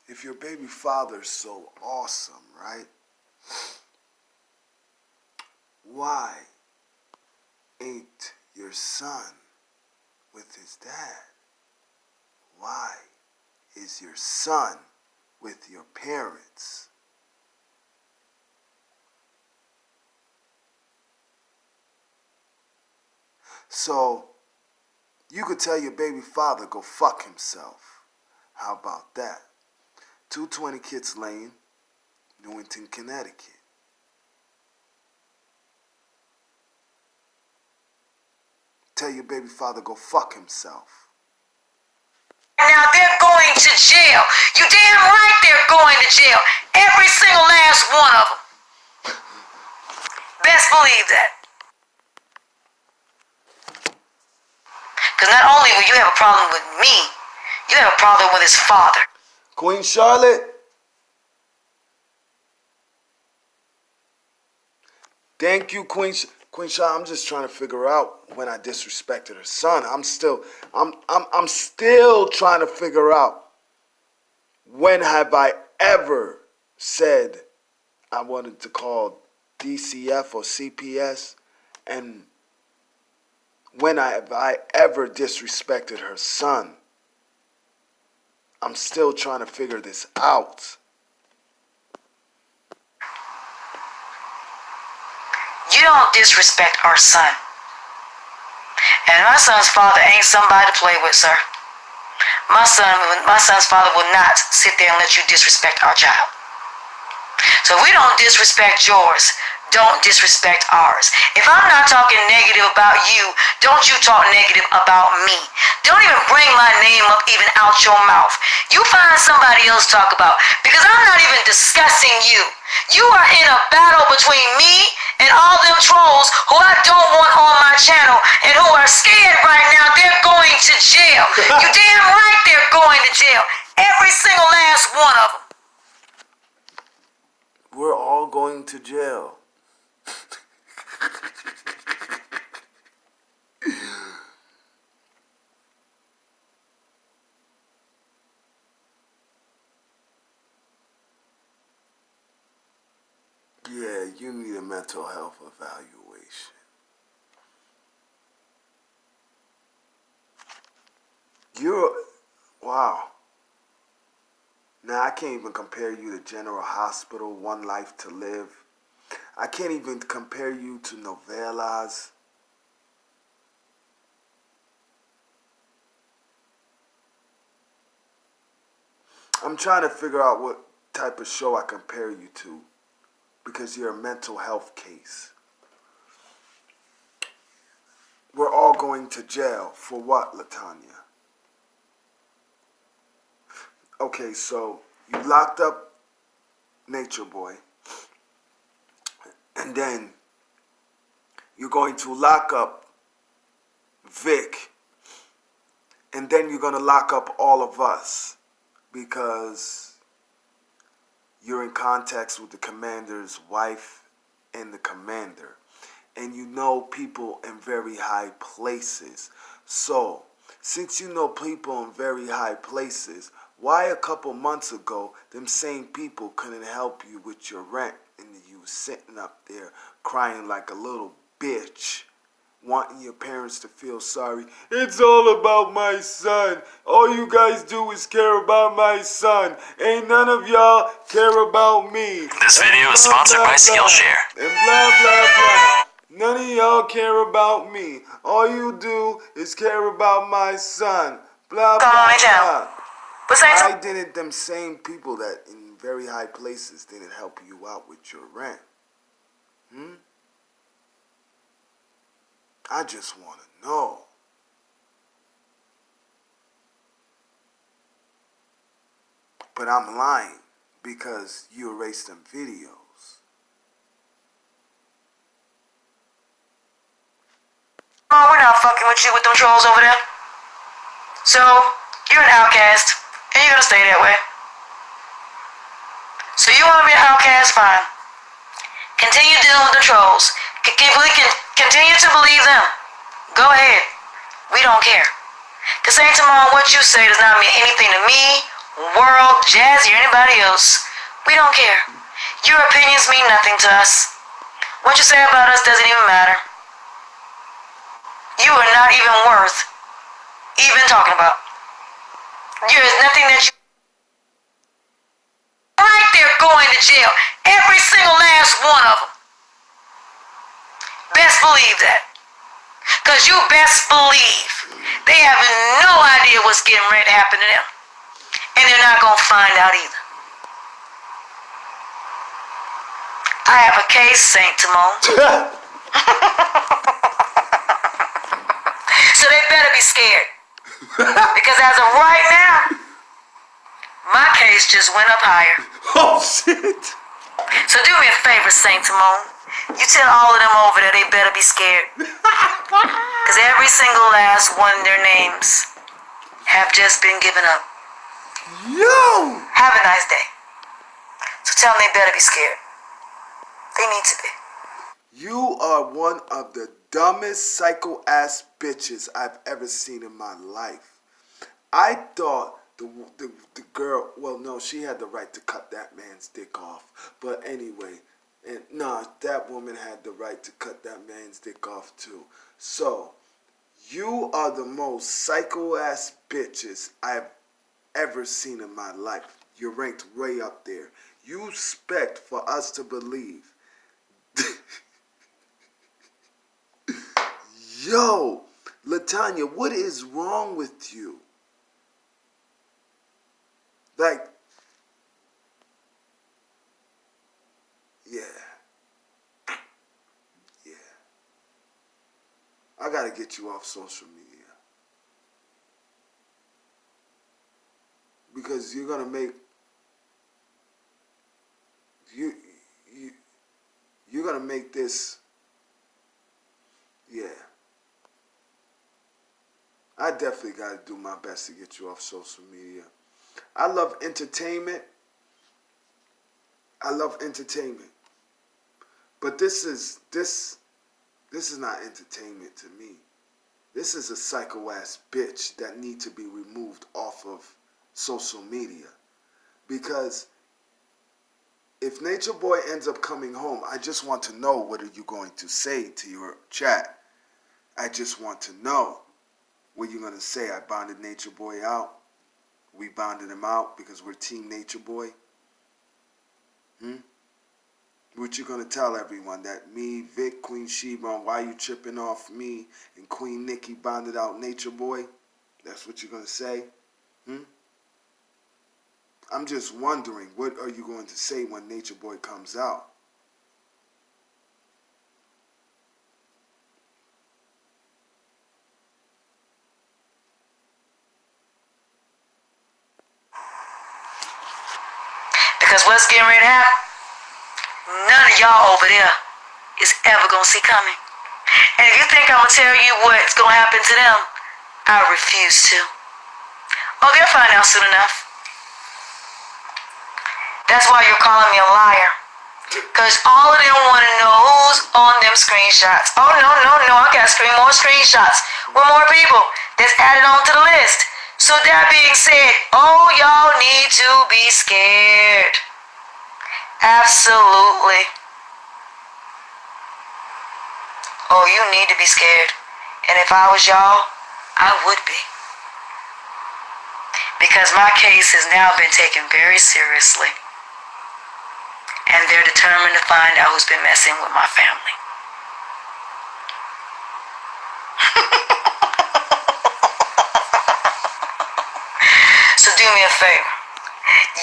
If your baby father's so awesome, right? Why ain't your son with his dad? Why is your son with your parents? So, you could tell your baby father go fuck himself. How about that? 220 Kits Lane, Newington, Connecticut. Tell your baby father go fuck himself. Now they're going to jail. You damn right they're going to jail. Every single last one of them. Best believe that. Because not only will you have a problem with me, you have a problem with his father. Queen Charlotte. Thank you, Queen Charlotte. I'm just trying to figure out when I disrespected her son. I'm still trying to figure out when have I ever said I wanted to call DCF or CPS, and when have I ever disrespected her son. I'm still trying to figure this out. You don't disrespect our son. And my son's father ain't somebody to play with, sir. My son's father will not sit there and let you disrespect our child. So if we don't disrespect yours, don't disrespect ours. If I'm not talking negative about you, don't you talk negative about me. Don't even bring my name up even out your mouth. You find somebody else to talk about, because I'm not even discussing you. You are in a battle between me and all them trolls who I don't want on my channel and who are scared right now. They're going to jail. You damn right they're going to jail. Every single last one of them. We're all going to jail. Yeah, you need a mental health evaluation. Wow. Now, I can't even compare you to General Hospital, One Life to Live. I can't even compare you to novellas. I'm trying to figure out what type of show I compare you to, because you're a mental health case. We're all going to jail for what, Latonya? Okay, so you locked up Nature Boy, and then you're going to lock up Vic, and then you're going to lock up all of us because you're in contact with the commander's wife and the commander. And you know people in very high places. So, since you know people in very high places, why a couple months ago them same people couldn't help you with your rent, and you was sitting up there crying like a little bitch, wanting your parents to feel sorry? It's all about my son. All you guys do is care about my son. Ain't none of y'all care about me. This video is sponsored by Skillshare. And blah, blah, blah. None of y'all care about me. All you do is care about my son. Blah, blah, blah. Why didn't them same people that in very high places didn't help you out with your rent? I just want to know. But I'm lying because you erased them videos. Oh, we're not fucking with you with them trolls over there. So, you're an outcast, and you're gonna stay that way. So you wanna be an outcast? Fine. Continue dealing with the trolls. Continue to believe them. Go ahead. We don't care. Cause Saint Timon, what you say does not mean anything to me, world, Jazzy, or anybody else. We don't care. Your opinions mean nothing to us. What you say about us doesn't even matter. You are not even worth even talking about. There is nothing that you... Right there going to jail. Every single last one of them. Best believe that. Because you best believe they have no idea what's getting ready to happen to them. And they're not going to find out either. I have a case, Saint Timon. So they better be scared. Because as of right now, my case just went up higher. Oh, shit. So do me a favor, Saint Timon. You tell all of them over there they better be scared. Because every single last one of their names have just been given up. Yo! Have a nice day. So tell them they better be scared. They need to be. You are one of the dumbest psycho-ass bitches I've ever seen in my life. I thought the girl, well, no, she had the right to cut that man's dick off. But anyway, that woman had the right to cut that man's dick off too. So, you are the most psycho-ass bitches I've ever seen in my life. You're ranked way up there. You expect for us to believe. Yo, Latonya, what is wrong with you? Like, yeah. I gotta get you off social media. Because you're gonna make, you're gonna make this, yeah. I definitely gotta do my best to get you off social media. I love entertainment. But this is not entertainment to me. This is a psycho-ass bitch that need to be removed off of social media. Because if Nature Boy ends up coming home, I just want to know what are you going to say to your chat. I just want to know what you're going to say. I bonded Nature Boy out. We bonded him out because we're Team Nature Boy. What you gonna tell everyone? That me, Vic, Queen Sheba, why you tripping off me, and Queen Nikki bonded out Nature Boy? That's what you're gonna say? I'm just wondering, what are you going to say when Nature Boy comes out? Because what's getting ready to happen, none of y'all over there is ever going to see coming. And if you think I'm going to tell you what's going to happen to them, I refuse to. Oh, they'll find out soon enough. That's why you're calling me a liar. Because all of them want to know who's on them screenshots. Oh, no. I got more screenshots with more people that's added on to the list. So that being said, oh, y'all need to be scared. Absolutely. Oh, you need to be scared. And if I was y'all, I would be. Because my case has now been taken very seriously. And they're determined to find out who's been messing with my family. So do me a favor.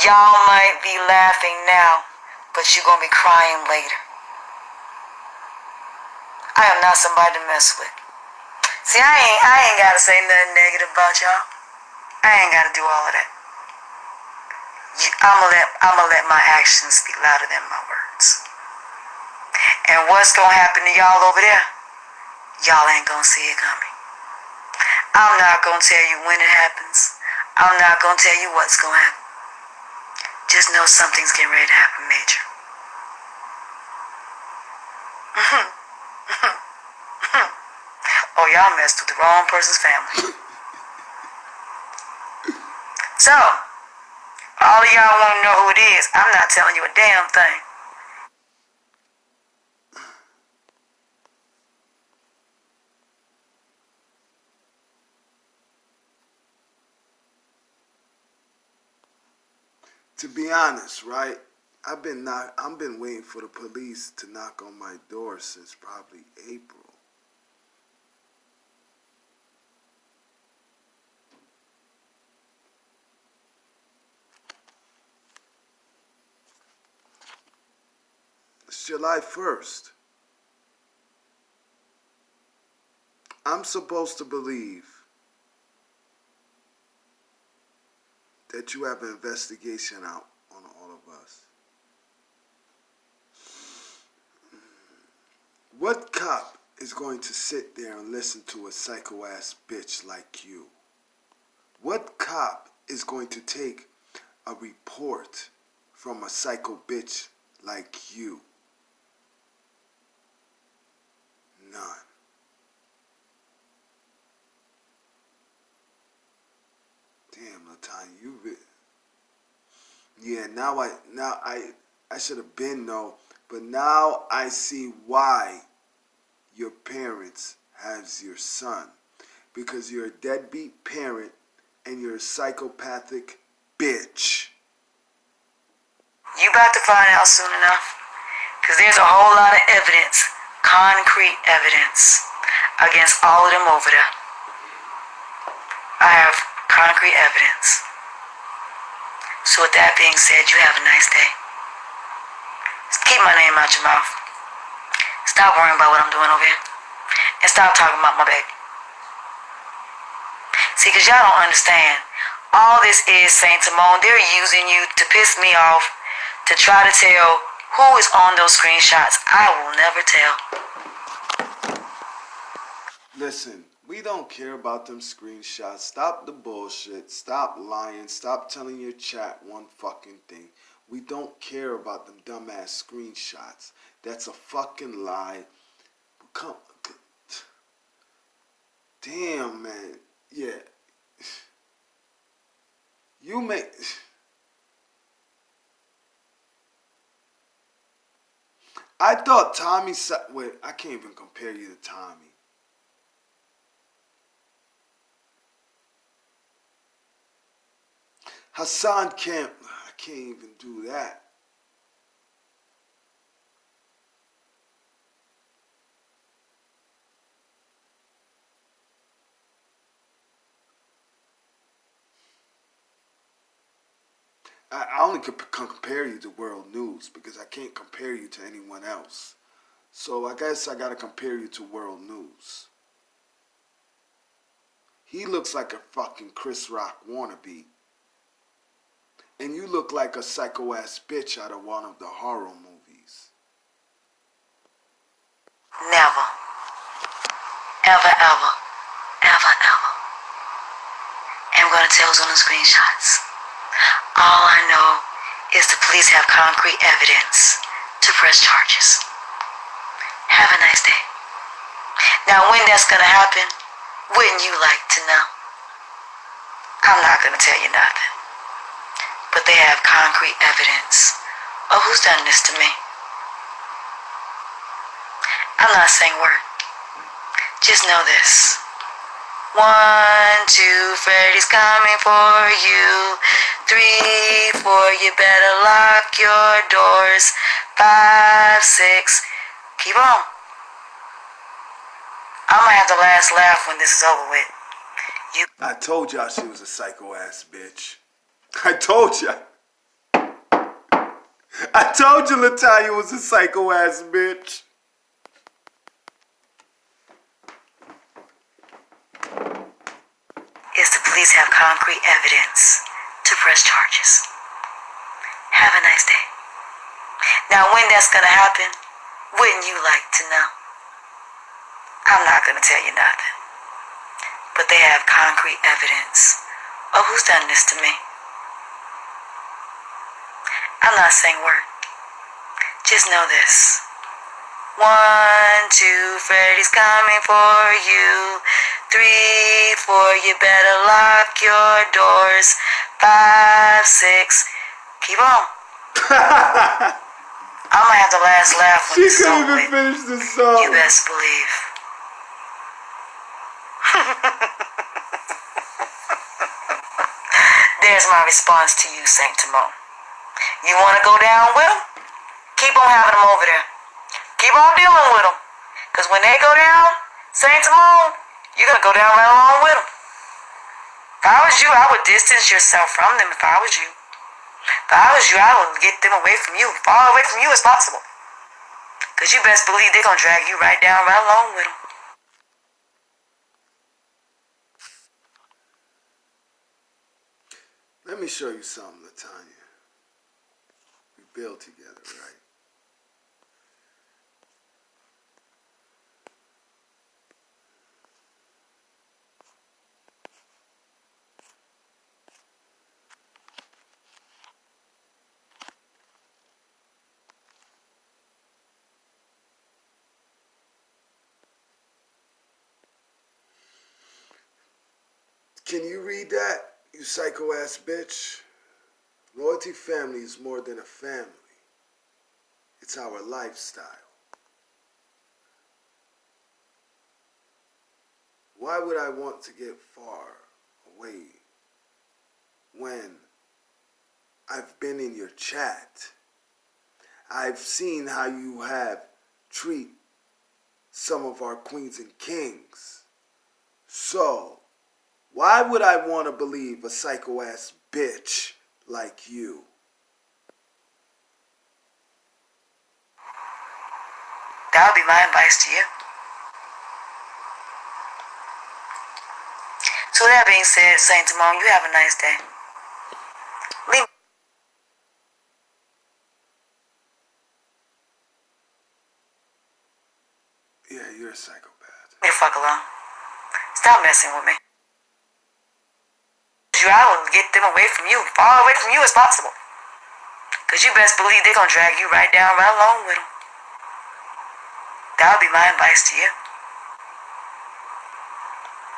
Y'all might be laughing now, but you're going to be crying later. I am not somebody to mess with. See, I ain't got to say nothing negative about y'all. I ain't got to do all of that. I'm gonna let my actions speak louder than my words. And what's gonna happen to y'all over there? Y'all ain't gonna see it coming. I'm not gonna tell you when it happens. I'm not gonna tell you what's gonna happen. Just know something's getting ready to happen major. Oh, y'all messed with the wrong person's family. So, all of y'all want to know who it is. I'm not telling you a damn thing. To be honest, right? I've been waiting for the police to knock on my door since probably April. It's July 1st. I'm supposed to believe that you have an investigation out on all of us. What cop is going to sit there and listen to a psycho-ass bitch like you? What cop is going to take a report from a psycho bitch like you? None. Damn, Latonya, yeah, now I should have been no, but now I see why your parents has your son. Because you're a deadbeat parent and you're a psychopathic bitch. You about to find out soon enough. Because there's a whole lot of evidence, concrete evidence, against all of them over there. I have concrete evidence. So with that being said, you have a nice day. Just keep my name out your mouth. Stop worrying about what I'm doing over here. And stop talking about my baby. See, because y'all don't understand. All this is, Saint Timon, they're using you to piss me off, to try to tell who is on those screenshots. I will never tell. Listen, we don't care about them screenshots. Stop the bullshit. Stop lying. Stop telling your chat one fucking thing. We don't care about them dumbass screenshots. That's a fucking lie. Come. Damn, man. Yeah. You make... I thought Tommy... Wait, I can't even compare you to Tommy. Hassan can't... I can't even do that. I only can compare you to world news because I can't compare you to anyone else. So I guess I gotta compare you to world news. He looks like a fucking Chris Rock wannabe. And you look like a psycho-ass bitch out of one of the horror movies. Never. Ever, ever. Ever, ever. I'm gonna tell who's on the screenshots. All I know is the police have concrete evidence to press charges. Have a nice day. Now when that's gonna happen, wouldn't you like to know? I'm not gonna tell you nothing. But they have concrete evidence of who's done this to me. I'm not saying word. Just know this. 1, 2, Freddy's coming for you. 3, 4, you better lock your doors. 5, 6, keep on. I'm gonna have the last laugh when this is over with. I told y'all she was a psycho-ass bitch. I told ya. I told you Latonya was a psycho-ass bitch. Is the police have concrete evidence to press charges. Have a nice day. Now when that's gonna happen, wouldn't you like to know? I'm not gonna tell you nothing. But they have concrete evidence of who's done this to me. I'm not saying word. Just know this. 1, 2, Freddy's coming for you. 3, 4, you better lock your doors. 5, 6, keep on. I'm gonna have the last laugh when She this is couldn't over even with. finish the song. You best believe. There's my response to you, Saint Timon. You want to go down with them? Keep on having them over there. Keep on dealing with them. Because when they go down, Saint Timon, you're going to go down right along with them. If I was you, I would distance yourself from them if I was you. If I was you, I would get them away from you, far away from you as possible. Because you best believe they're going to drag you right down right along with them. Let me show you something, Latonya. We build together, right? Can you read that, you psycho-ass bitch? Loyalty family is more than a family. It's our lifestyle. Why would I want to get far away when I've been in your chat? I've seen how you have treat some of our queens and kings. So, why would I want to believe a psycho-ass bitch like you? That would be my advice to you. So that being said, Saint Timon, you have a nice day. Leave Yeah, you're a psychopath. me the fuck alone. Stop messing with me. I will get them away from you, far away from you as possible. Because you best believe they're going to drag you right down right along with them. That would be my advice to you.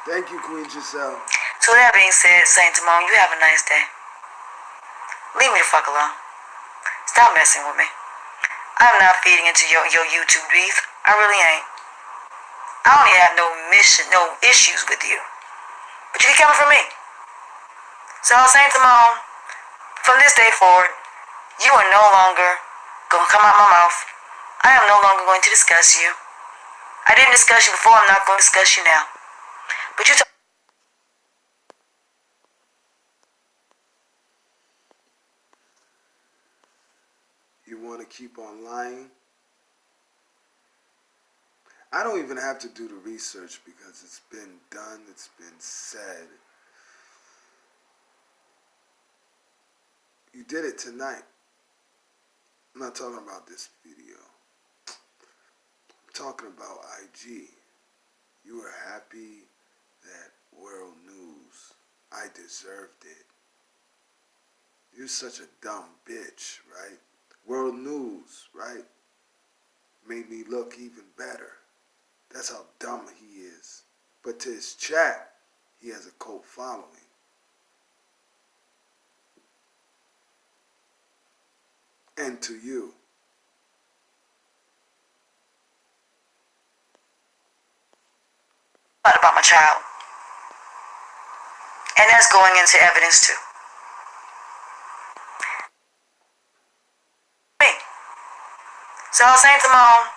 Thank you, Queen Giselle. So that being said, Saint Timon, you have a nice day. Leave me the fuck alone. Stop messing with me. I'm not feeding into your YouTube beef. I really ain't. I don't even have no issues with you. But you keep coming from me. So, Saint Timon, from this day forward, you are no longer going to come out my mouth. I am no longer going to discuss you. I didn't discuss you before, I'm not going to discuss you now. But you you want to keep on lying, I don't even have to do the research because it's been done, it's been said. You did it tonight. I'm not talking about this video. I'm talking about IG. You were happy that World News, I deserved it. You're such a dumb bitch, right? World News, right? Made me look even better. That's how dumb he is. But to his chat, he has a cult following. And to you. What about my child? And that's going into evidence too. Me. So Saint Simone,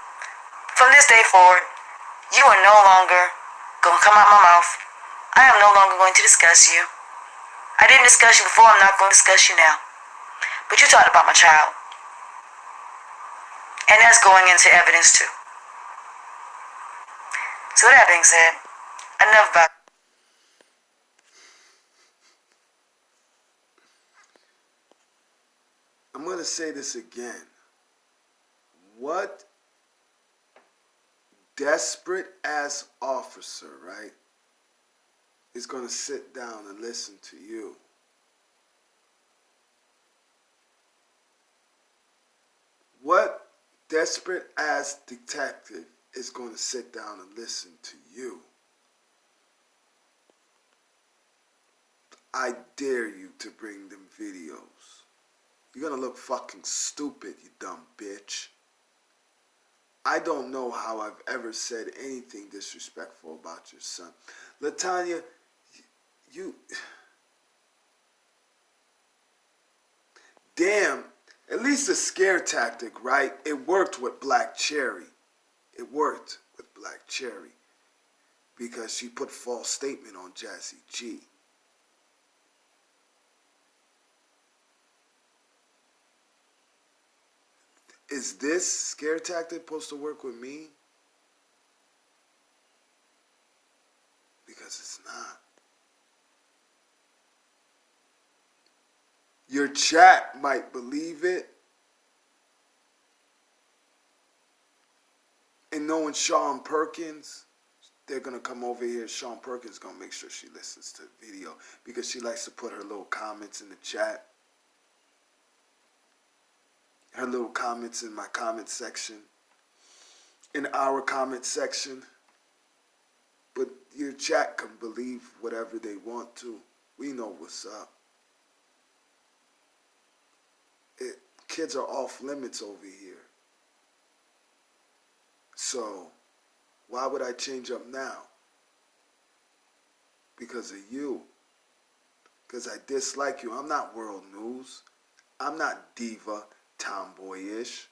from this day forward, you are no longer going to come out my mouth. I am no longer going to discuss you. I didn't discuss you before, I'm not going to discuss you now. But you talked about my child. And that's going into evidence too. So with that being said, enough about I'm going to say this again. What desperate ass officer, right, is going to sit down and listen to you? What desperate ass detective is going to sit down and listen to you? I dare you to bring them videos. You're gonna look fucking stupid, you dumb bitch. I don't know how I've ever said anything disrespectful about your son. Latonya, you... Damn, at least a scare tactic, right? It worked with Black Cherry. It worked with Black Cherry. Because she put false statement on Jazzy G. Is this scare tactic supposed to work with me? Because it's not. Your chat might believe it. And knowing Sean Perkins, they're going to come over here. Sean Perkins is going to make sure she listens to the video because she likes to put her little comments in the chat. Her little comments in my comment section. In our comment section. But your chat can believe whatever they want to. We know what's up. Kids are off limits over here. So, why would I change up now? Because of you. Because I dislike you. I'm not World News. I'm not diva, tomboyish.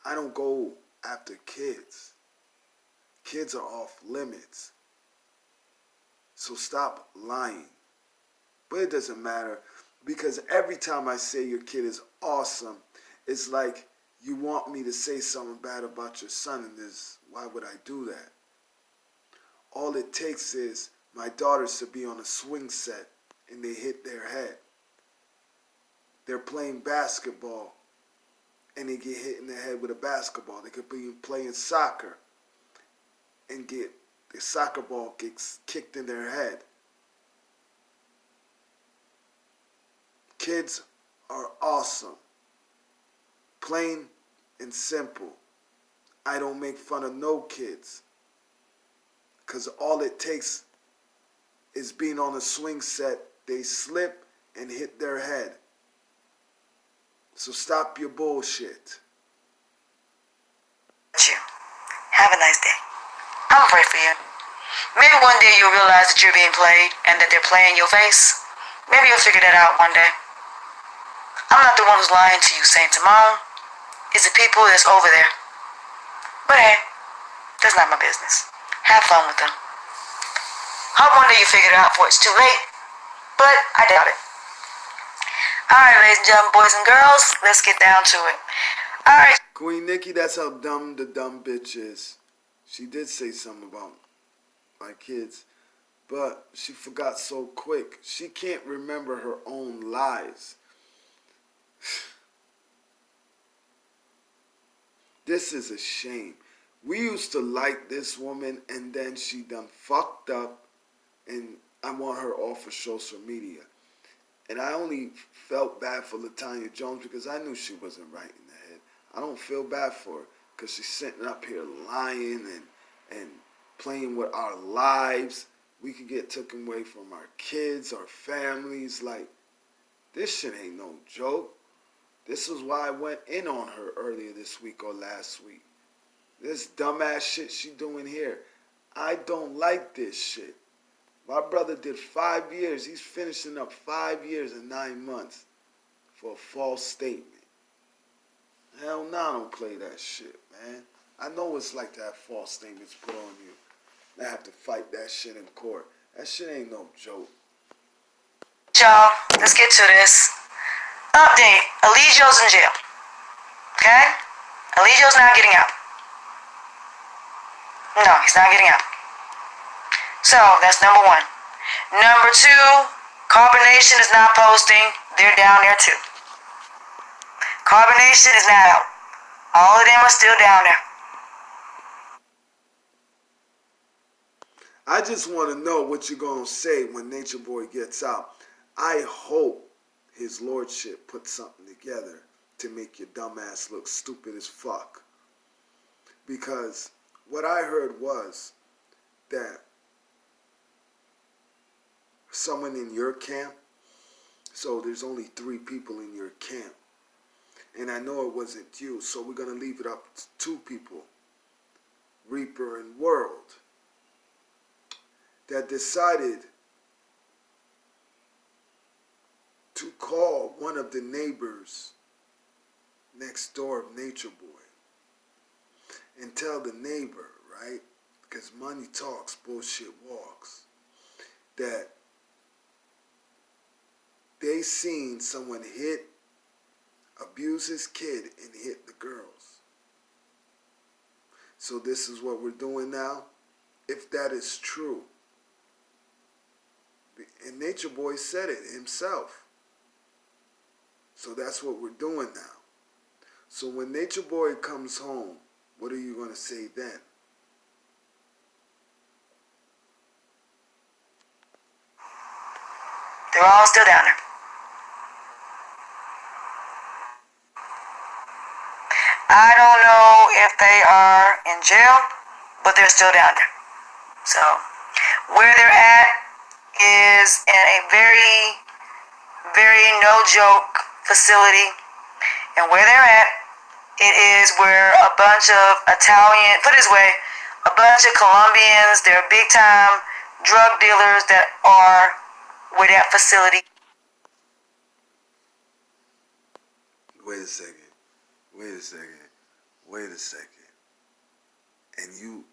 I don't go after kids. Kids are off limits. So stop lying. But it doesn't matter. Because every time I say your kid is awesome, it's like you want me to say something bad about your son, and why would I do that? All it takes is my daughters to be on a swing set and they hit their head. They're playing basketball and they get hit in the head with a basketball. They could be playing soccer and the soccer ball gets kicked in their head. Kids are awesome. Plain and simple. I don't make fun of no kids. Because all it takes is being on a swing set. They slip and hit their head. So stop your bullshit. you. Have a nice day. I'm afraid for you. Maybe one day you'll realize that you're being played and that they're playing your face. Maybe you'll figure that out one day. I'm not the one who's lying to you, Saint Simone. It's the people that's over there. But hey, that's not my business. Have fun with them. Hope one day you figure it out before it's too late. But I doubt it. Alright, ladies and gentlemen, boys and girls, let's get down to it. Alright. Queen Nikki, that's how dumb the dumb bitch is. She did say something about my kids, but she forgot so quick. She can't remember her own lies. This is a shame. We used to like this woman, and then she done fucked up, and I want her off of social media. And I only felt bad for Latonya Jones because I knew she wasn't right in the head. I don't feel bad for her because she's sitting up here lying and playing with our lives. We could get taken away from our kids, our families. Like, this shit ain't no joke. This is why I went in on her earlier this week or last week. This dumbass shit she doing here. I don't like this shit. My brother did 5 years. He's finishing up 5 years and 9 months for a false statement. Hell no, I don't play that shit, man. I know what it's like to have false statements put on you. I have to fight that shit in court. That shit ain't no joke. Y'all, let's get to this. Update. Eligio's in jail. Okay? Eligio's not getting out. No, he's not getting out. So, that's number one. Number two, Carbonation is not posting. They're down there too. Carbonation is not out. All of them are still down there. I just want to know what you're going to say when Nature Boy gets out. I hope his lordship puts something together to make your dumb ass look stupid as fuck. Because what I heard was that someone in your camp, so there's only 3 people in your camp, and I know it wasn't you, so we're going to leave it up to 2 people, Reaper and World, that decided to call one of the neighbors next door of Nature Boy and tell the neighbor, right, because money talks, bullshit walks, that they seen someone abuse his kid and hit the girls. So this is what we're doing now. If that is true, and Nature Boy said it himself. So that's what we're doing now. So when Nature Boy comes home, what are you going to say then? They're all still down there. I don't know if they are in jail, but they're still down there. So, where they're at is in a very, very no-joke facility. And where they're at, it is where a bunch of Italian, put it this way, a bunch of Colombians, they're big-time drug dealers that are with that facility. Wait a second. And you,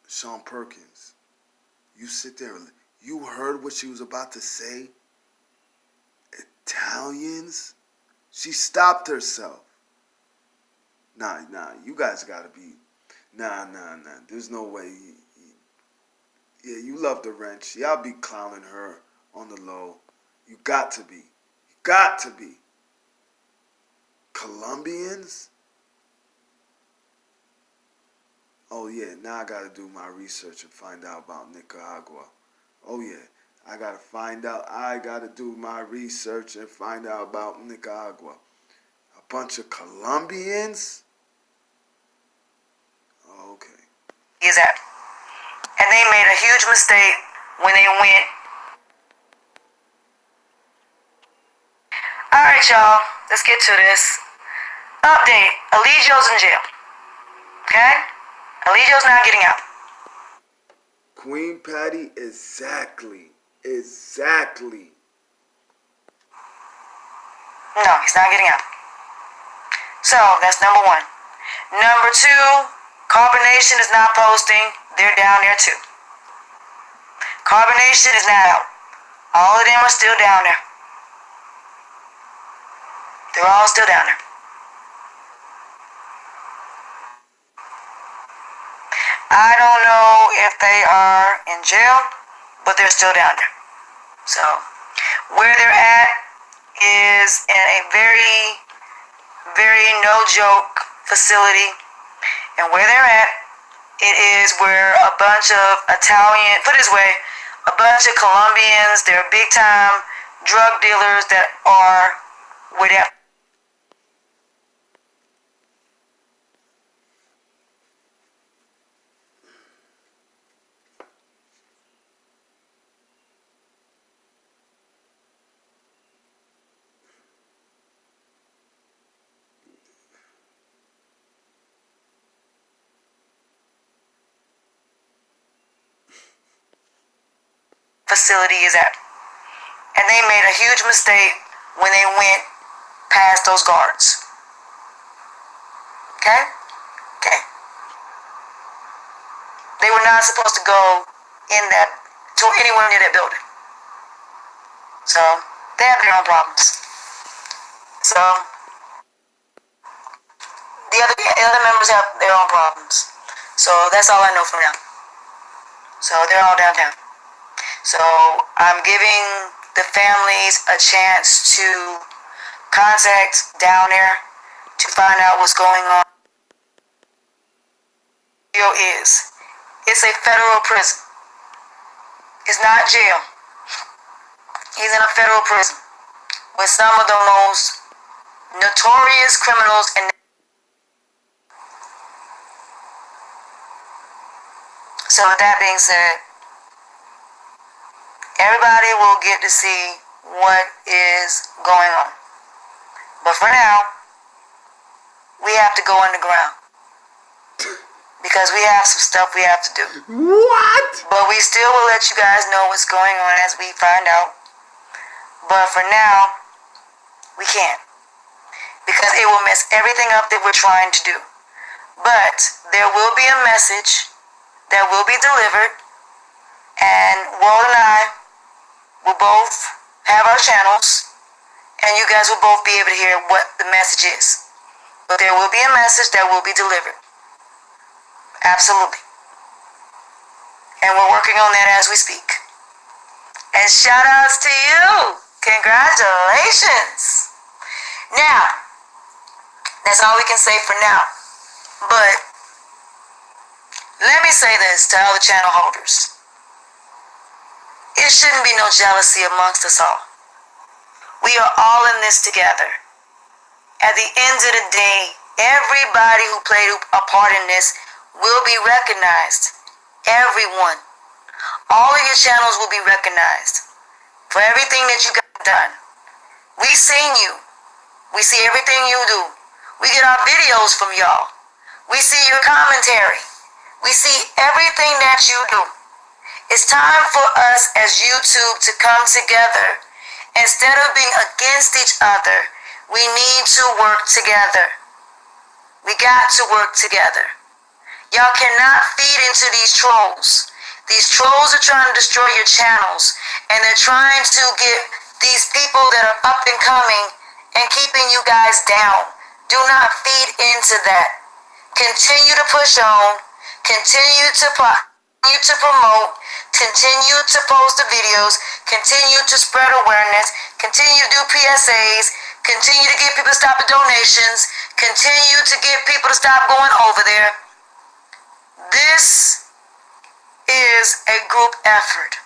Sean Perkins, you sit there, you heard what she was about to say? Italians? She stopped herself. Nah, you guys gotta be, nah, there's no way. Yeah, you love the wrench. Y'all be clowning her on the low. You got to be. Colombians? Oh yeah, now I gotta do my research and find out about Nicaragua. Oh yeah, I gotta do my research and find out about Nicaragua. A bunch of Colombians? Oh, okay. Is that? And they made a huge mistake when they went. Alright, y'all, let's get to this. Update. Eligio's in jail. Okay? Eligio's not getting out. Queen Patty, exactly. No, he's not getting out. So, that's number one. Number two, Carbonation is not posting. They're down there too. Carbonation is not out. All of them are still down there. They're all still down there. I don't know if they are in jail, but they're still down there. So, where they're at is in a very, very no-joke facility. And where they're at, it is where a bunch of Italian, put it this way, a bunch of Colombians, they're big-time drug dealers that are where that facility is at. And they made a huge mistake when they went past those guards. Okay? Okay. They were not supposed to go to anywhere near that building. So, they have their own problems. So, the other members have their own problems. So, that's all I know for now. So, they're all downtown. So I'm giving the families a chance to contact down there to find out what's going on. It's a federal prison. It's not jail. He's in a federal prison with some of the most notorious criminals in. So with that being said, everybody will get to see what is going on. But for now, we have to go underground. Because we have some stuff we have to do. What? But we still will let you guys know what's going on as we find out. But for now, we can't. Because it will mess everything up that we're trying to do. But there will be a message that will be delivered. And Walt and I will both have our channels, and you guys will both be able to hear what the message is. But there will be a message that will be delivered. Absolutely. And we're working on that as we speak. And shout outs to you. Congratulations. Now, that's all we can say for now. But let me say this to all the channel holders. It shouldn't be no jealousy amongst us all. We are all in this together. At the end of the day, everybody who played a part in this will be recognized. Everyone. All of your channels will be recognized for everything that you got done. We seen you. We see everything you do. We get our videos from y'all. We see your commentary. We see everything that you do. It's time for us as YouTube to come together. Instead of being against each other, we need to work together. We got to work together. Y'all cannot feed into these trolls. These trolls are trying to destroy your channels, and they're trying to get these people that are up and coming and keeping you guys down. Do not feed into that. Continue to push on. Continue to promote. Continue to post the videos. Continue to spread awareness. Continue to do PSAs. Continue to get people to stop the donations. Continue to get people to stop going over there. This is a group effort.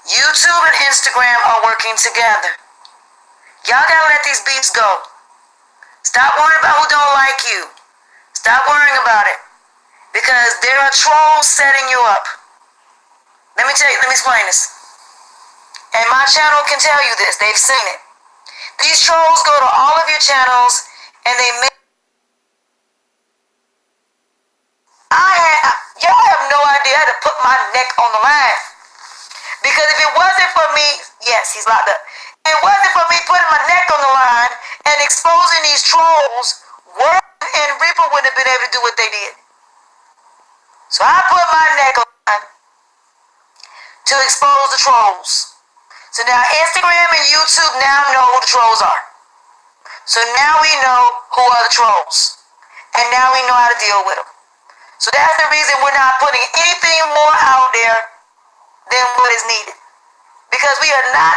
YouTube and Instagram are working together. Y'all gotta let these beats go. Stop worrying about who don't like you. Stop worrying about it. Because there are trolls setting you up. Let me explain this. And my channel can tell you this. They've seen it. These trolls go to all of your channels and they make. Y'all have no idea how to put my neck on the line. Because if it wasn't for me, yes, he's locked up. If it wasn't for me putting my neck on the line and exposing these trolls, Word and Reaper wouldn't have been able to do what they did. So I put my neck on the line to expose the trolls. So now Instagram and YouTube now know who the trolls are. So now we know who are the trolls. And now we know how to deal with them. So that's the reason we're not putting anything more out there than what is needed. Because we are not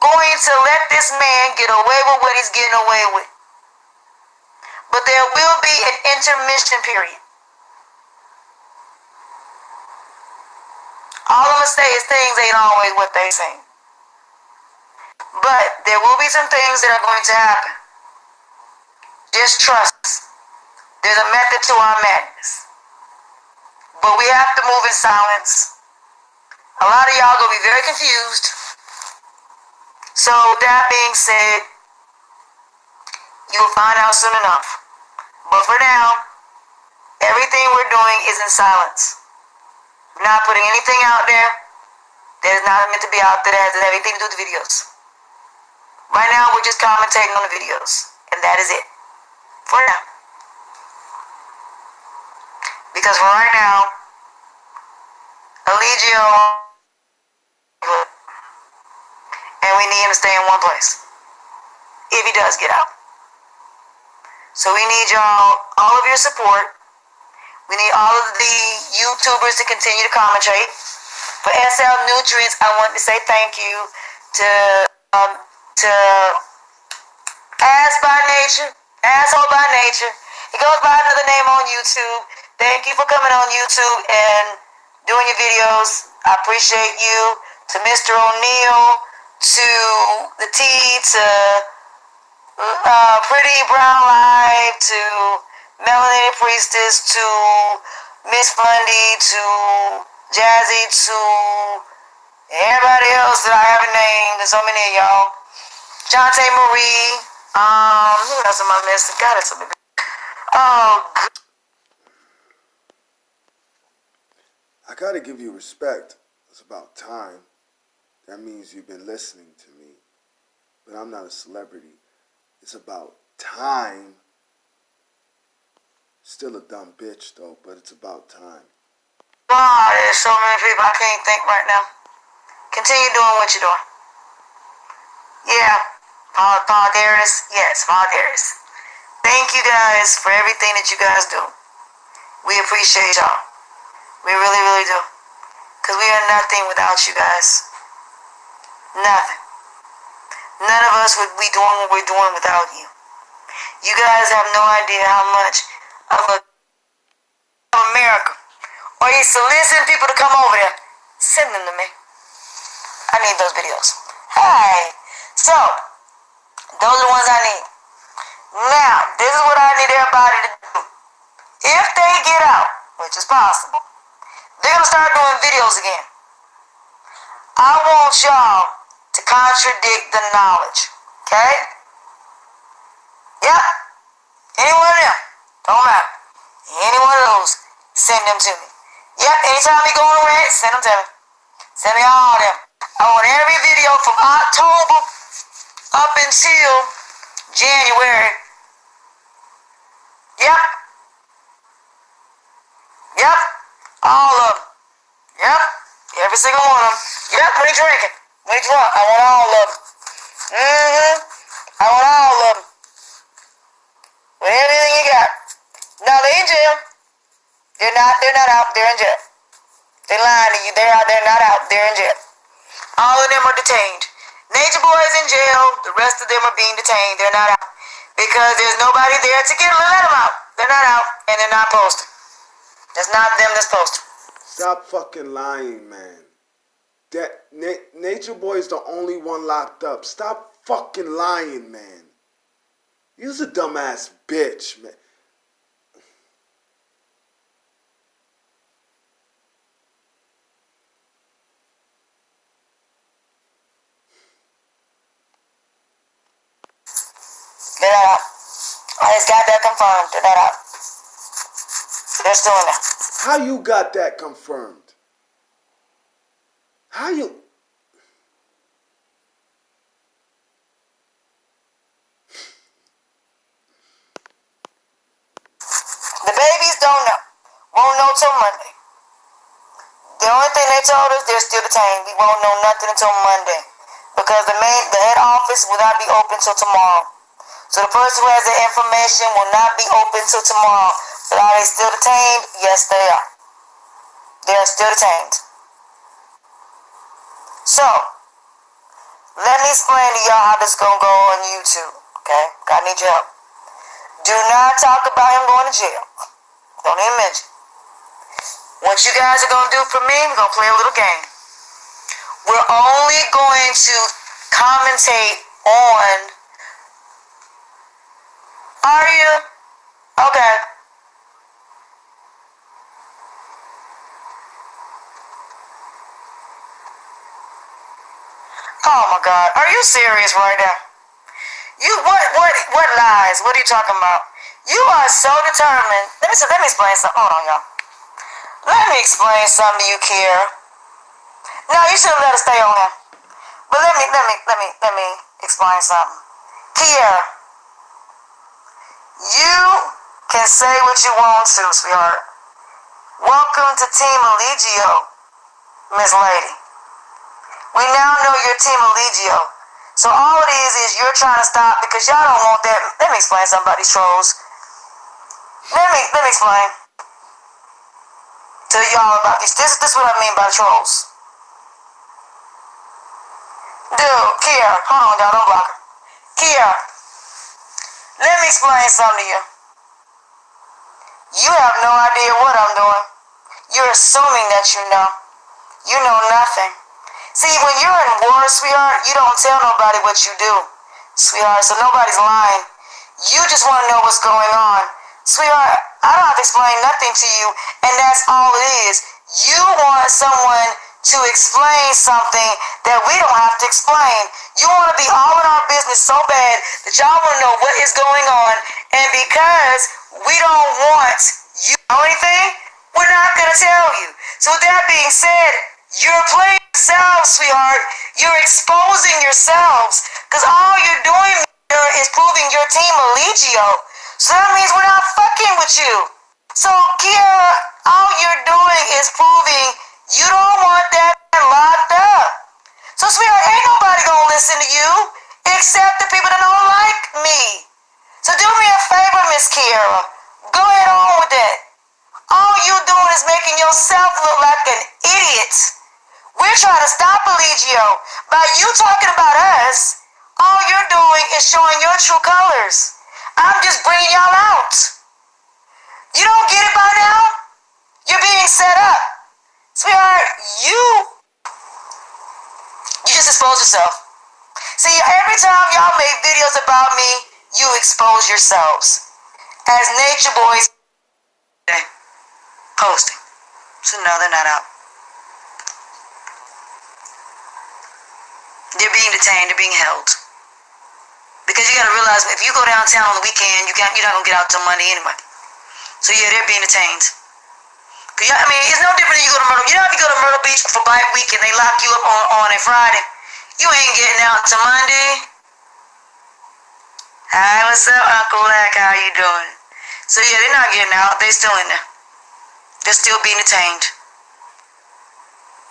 going to let this man get away with what he's getting away with. But there will be an intermission period. All I'm going to say is things ain't always what they say. But there will be some things that are going to happen. Just trust us. There's a method to our madness. But we have to move in silence. A lot of y'all going to be very confused. So with that being said, you will find out soon enough. But for now, everything we're doing is in silence. We're not putting anything out there that is not meant to be out there that has anything to do with the videos. Right now, we're just commentating on the videos. And that is it. For now. Because for right now, Eligio, and we need him to stay in one place. If he does get out. So we need y'all, all of your support. We need all of the YouTubers to continue to commentate. For SL Nutrients, I want to say thank you to Asshole by Nature. He goes by another name on YouTube. Thank you for coming on YouTube and doing your videos. I appreciate you. To Mr. O'Neil, to the T, to Pretty Brown Live, to Melanated Priestess, to Miss Fundy, to Jazzy, to everybody else that I haven't named. There's so many of y'all. Jonte Marie. Who else am I missing? God, it's so big. Oh, I gotta give you respect. It's about time. That means you've been listening to me. But I'm not a celebrity. It's about time. Still a dumb bitch though, but it's about time. God, there's so many people I can't think right now. Continue doing what you're doing. Yeah. Paul Darius. Yes, Paul Darius. Thank you guys for everything that you guys do. We appreciate y'all. We really, really do. Because we are nothing without you guys. Nothing. None of us would be doing what we're doing without you. You guys have no idea how much of America. Or you soliciting people to come over there. Send them to me. I need those videos. Hey. So, those are the ones I need. Now, this is what I need everybody to do. If they get out, which is possible, they're going to start doing videos again. I want y'all to contradict the knowledge. Okay? Yep. Any one of them. Don't matter. Any one of those. Send them to me. Yep. Anytime you go on a rant, send them to me. Send me all of them. I want every video from October up until January. Yep. Yep. All of them. Yep. Every single one of them. Yep. When you drinking. When you drunk. I want all of them. I want all of them. With everything you got. Now they in jail. They're not out. They're in jail. They're lying to you. They're not out. They're in jail. All of them are detained. Nature Boy is in jail. The rest of them are being detained. They're not out. Because there's nobody there to get them and let them out. They're not out. And they're not posting. That's not them that's posting. Stop fucking lying, man. That Nature Boy is the only one locked up. Stop fucking lying, man. You's a dumbass bitch, man. They're not out. I just got that confirmed. They're not out. They're still in there. How you got that confirmed? How you... The babies don't know. Won't know till Monday. The only thing they told us, they're still detained. We won't know nothing until Monday. Because the head office will not be open till tomorrow. So the person who has the information will not be open till tomorrow. But are they still detained? Yes, they are. They are still detained. So, let me explain to y'all how this is going to go on YouTube. Okay? I need your help. Do not talk about him going to jail. Don't even mention. What you guys are going to do for me, we're going to play a little game. We're only going to commentate on... Are you? Okay. Oh my God. Are you serious right now? You what lies? What are you talking about? You are so determined. Let me explain something. Hold on, y'all. Let me explain something to you, Kiera. No, you should have let us stay on here. But let me explain something. Kiera, you can say what you want to, sweetheart. Welcome to Team Allegio, Miss Lady. We now know you're Team Allegio. So all it is you're trying to stop because y'all don't want that. Let me explain something about these trolls. Let me explain to y'all about these. This is what I mean by trolls. Dude, Kiera, hold on, y'all, don't block her. Kiera, let me explain something to you. You have no idea what I'm doing. You're assuming that you know. You know nothing. See, when you're in war, sweetheart, you don't tell nobody what you do, sweetheart, so nobody's lying. You just want to know what's going on. Sweetheart, I don't have to explain nothing to you, and that's all it is. You want someone to explain something that we don't have to explain. You want to be all in our business so bad that y'all want to know what is going on, and because we don't want you to know anything, we're not going to tell you. So with that being said, you're playing yourselves, sweetheart. You're exposing yourselves. Because all you're doing here is proving your Team Allegio. So that means we're not fucking with you. So, Kiera, all you're doing is proving you don't want that man locked up. So, sweetheart, ain't nobody gonna listen to you except the people that don't like me. So do me a favor, Miss Kiera. Go ahead on with that. All you doing is making yourself look like an idiot. We're trying to stop Allegio. By you talking about us, all you're doing is showing your true colors. I'm just bringing y'all out. You don't get it by now? You're being set up. Sweetheart, you just expose yourself. See, every time y'all make videos about me, you expose yourselves. As Nature Boys posting. So no, they're not out. They're being detained, they're being held. Because you gotta realize, if you go downtown on the weekend, you're not gonna get out till Monday anyway. So yeah, they're being detained. Cause I mean, it's no different than you go to Myrtle. You know if you go to Myrtle Beach for Bike Week and they lock you up on a Friday, you ain't getting out till Monday. Hi, what's up, Uncle Black? How you doing? So yeah, they're not getting out. They're still in there. They're still being detained.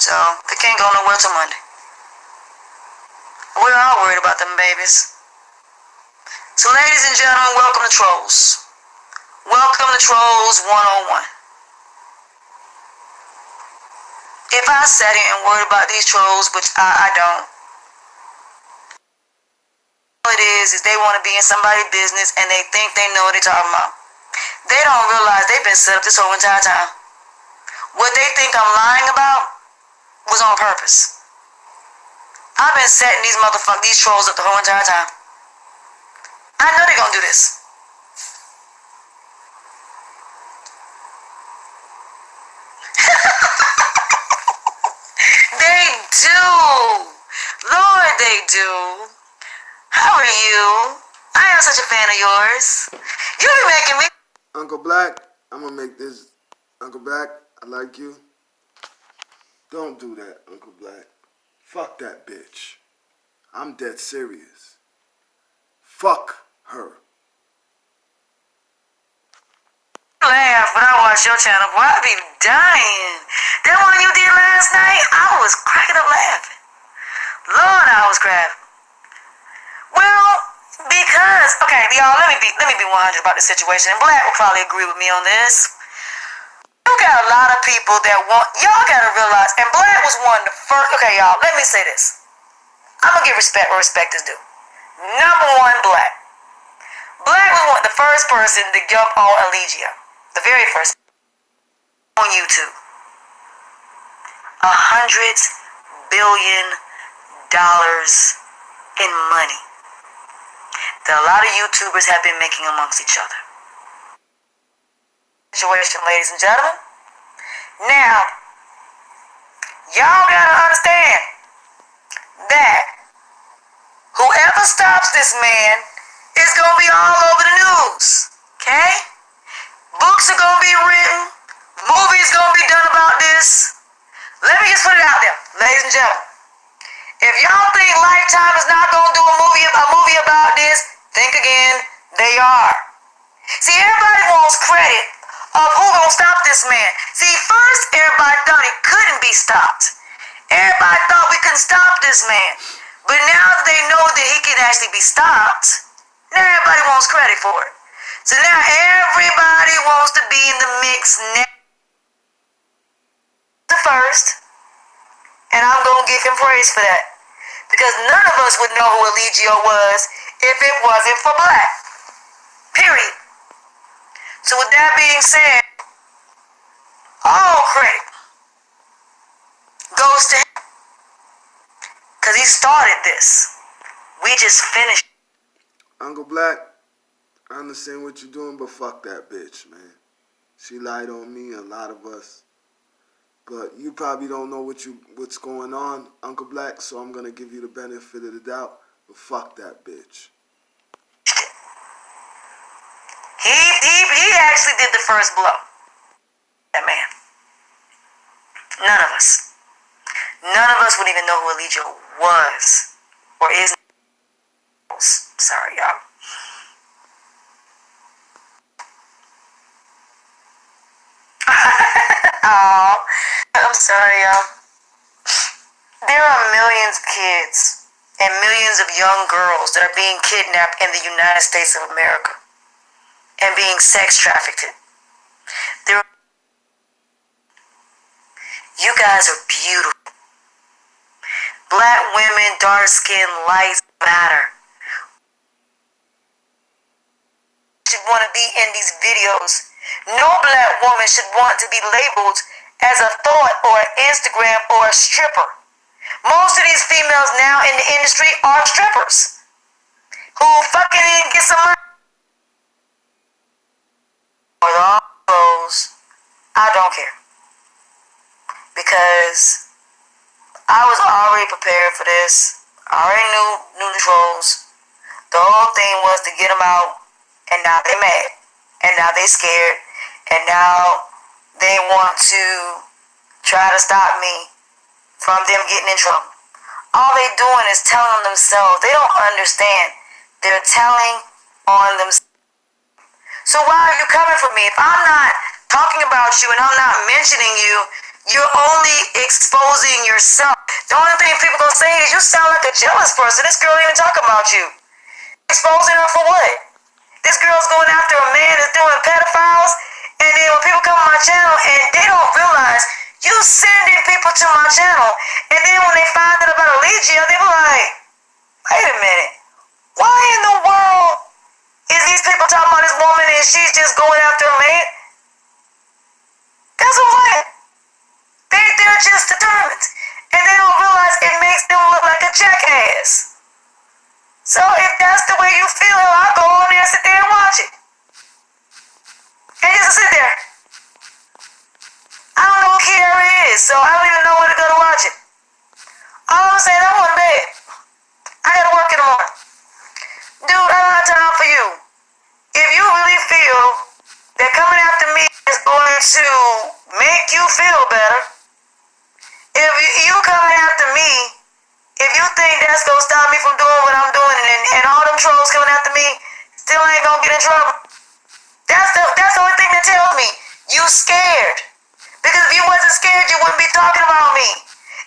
So they can't go nowhere till Monday. We're all worried about them babies. So ladies and gentlemen, welcome to Trolls. Welcome to Trolls 101. If I sat here and worried about these trolls, which I don't, all it is they want to be in somebody's business and they think they know what they're talking about. They don't realize they've been set up this whole entire time. What they think I'm lying about was on purpose. I've been setting these trolls up the whole entire time. I know they're gonna do this. They do. Lord, they do. How are you? I am such a fan of yours. You be making me. Uncle Black, I'm gonna make this. Uncle Black, I like you. Don't do that, Uncle Black. Fuck that bitch. I'm dead serious. Fuck her. Laugh when I watch your channel, boy. I be dying. That one you did last night, I was cracking up laughing. Lord, I was cracking. Well, Because, okay, y'all, let me be 100 about this situation, and Black will probably agree with me on this. You got a lot of people that want, y'all gotta realize, and Black was one of the first, okay, y'all, let me say this. I'm gonna give respect where respect is due. Number one, Black. Black was one of the first person to jump on Allegia. The very first on YouTube. $100 billion in money that a lot of YouTubers have been making amongst each other. Situation, ladies and gentlemen. Now, y'all gotta understand that whoever stops this man is gonna be all over the news. Okay? Books are gonna be written. Movies gonna be done about this. Let me just put it out there, ladies and gentlemen. If y'all think Lifetime is not gonna do a movie about this, think again. They are. See, everybody wants credit of who gonna stop this man. See, first everybody thought he couldn't be stopped. Everybody thought we couldn't stop this man. But now that they know that he can actually be stopped, now everybody wants credit for it. So now everybody wants to be in the mix next. The first, and I'm gonna give him praise for that, because none of us would know who Eligio was if it wasn't for Black. Period. So with that being said, all credit goes to him, because he started this. We just finished. Uncle Black, I understand what you're doing, but fuck that bitch, man. She lied on me, a lot of us. But you probably don't know what's going on, Uncle Black, so I'm gonna give you the benefit of the doubt. But fuck that bitch. He actually did the first blow. That man. None of us would even know who Eligio was or is. Sorry, y'all. Oh, I'm sorry, y'all. There are millions of kids and millions of young girls that are being kidnapped in the United States of America and being sex trafficked. You guys are beautiful. Black women, dark skin, light matter. Should want to be in these videos. No Black woman should want to be labeled as a thought or an Instagram or a stripper. Most of these females now in the industry are strippers who fucking get some money. With all those, I don't care, because I was already prepared for this. I already knew the trolls. The whole thing was to get them out, and now they mad, and now they scared, and now they want to try to stop me from them getting in trouble. All they doing is telling themselves. They don't understand. They're telling on themselves. So why are you coming for me? If I'm not talking about you and I'm not mentioning you, you're only exposing yourself. The only thing people gonna say is you sound like a jealous person. This girl ain't even talking about you. Exposing her for what? This girl's going after a man that's doing pedophiles, and then when people come on my channel and they don't realize you sending people to my channel, and then when they find out about Eligio, they be like, wait a minute, why in the world is these people talking about this woman and she's just going after a man? That's what I'm saying. They're just determined. And they don't realize it makes them look like a jackass. So if that's the way you feel, I'll go on there and sit there and watch it. And just sit there. I don't know who Kiara is, so I don't even know where to go to watch it. All I'm saying, I'm going to bed. I got to work in the morning. Dude, I don't have time for you. If you really feel that coming after me is going to make you feel better, if you coming after me, if you think that's going to stop me from doing what I'm doing, and all them trolls coming after me still ain't going to get in trouble, that's the only thing that tells me you scared. Because if you wasn't scared, you wouldn't be talking about me.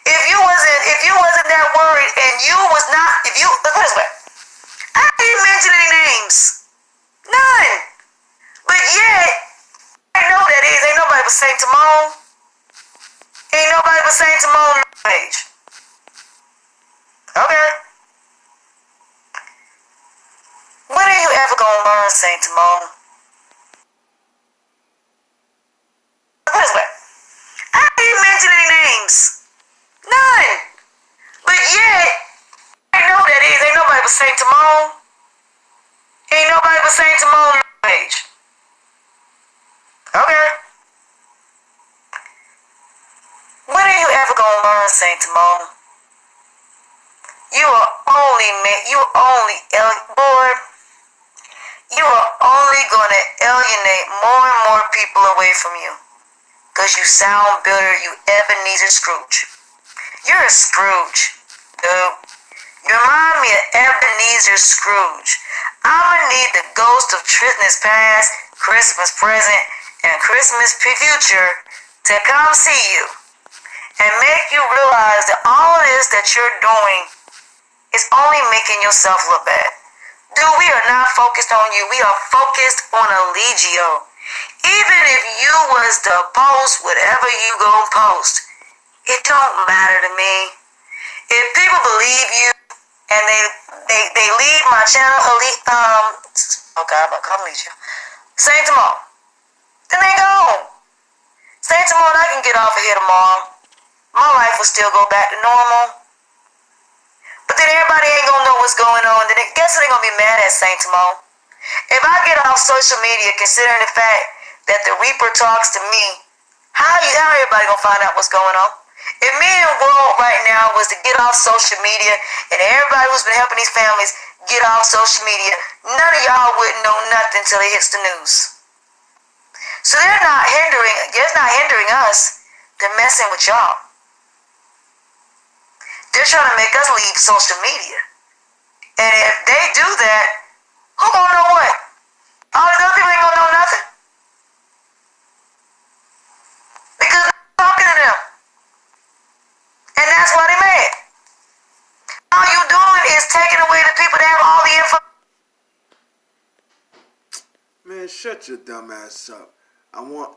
If you wasn't that worried, and you was not, let's put it this way, I ain't mentioning any Saint Timon page. Okay. When are you ever gonna learn, Saint Timon? Put it this way. I ain't mention any names. None. But yet, I know that is. Ain't nobody but Saint Timon. Ain't nobody but Saint Timon page. Okay. When are you ever gonna learn, Saint Timon? You are only gonna alienate more and more people away from you. Cause you sound bitter, you Ebenezer Scrooge. You're a Scrooge, dude. You remind me of Ebenezer Scrooge. I'ma need the ghost of Christmas past, Christmas present, and Christmas future to come see you and make you realize that all of this that you're doing is only making yourself look bad. Dude, we are not focused on you. We are focused on Allegio. Even if you was to post whatever you gon' post, it don't matter to me. If people believe you and they leave my channel, oh God, I'm gonna leave you. Saint Timon, then they go. Saint Timon, I can get off of here tomorrow. My life will still go back to normal. But then everybody ain't gonna know what's going on. Then guess what they gonna be mad at, Saint Timon? If I get off social media, considering the fact that the Reaper talks to me, how everybody gonna find out what's going on? If me and World right now was to get off social media and everybody who's been helping these families get off social media, none of y'all wouldn't know nothing until it hits the news. So it's not hindering us. They're messing with y'all. They're trying to make us leave social media. And if they do that, who gonna know what? All these other people ain't gonna know nothing. Because I'm talking to them. And that's why they mad. All you doing is taking away the people that have all the info. Man, shut your dumb ass up.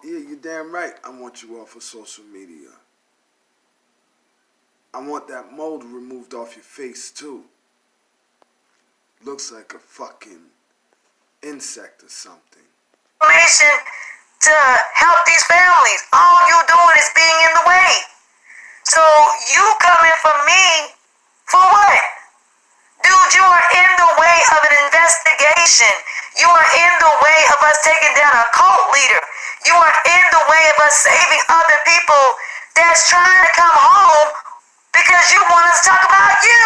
You're damn right. I want you off of social media. I want that mold removed off your face too. Looks like a fucking insect or something. Information to help these families. All you doing is being in the way. So you coming for me for what? Dude, you are in the way of an investigation. You are in the way of us taking down a cult leader. You are in the way of us saving other people that's trying to come home because you want us to talk about you.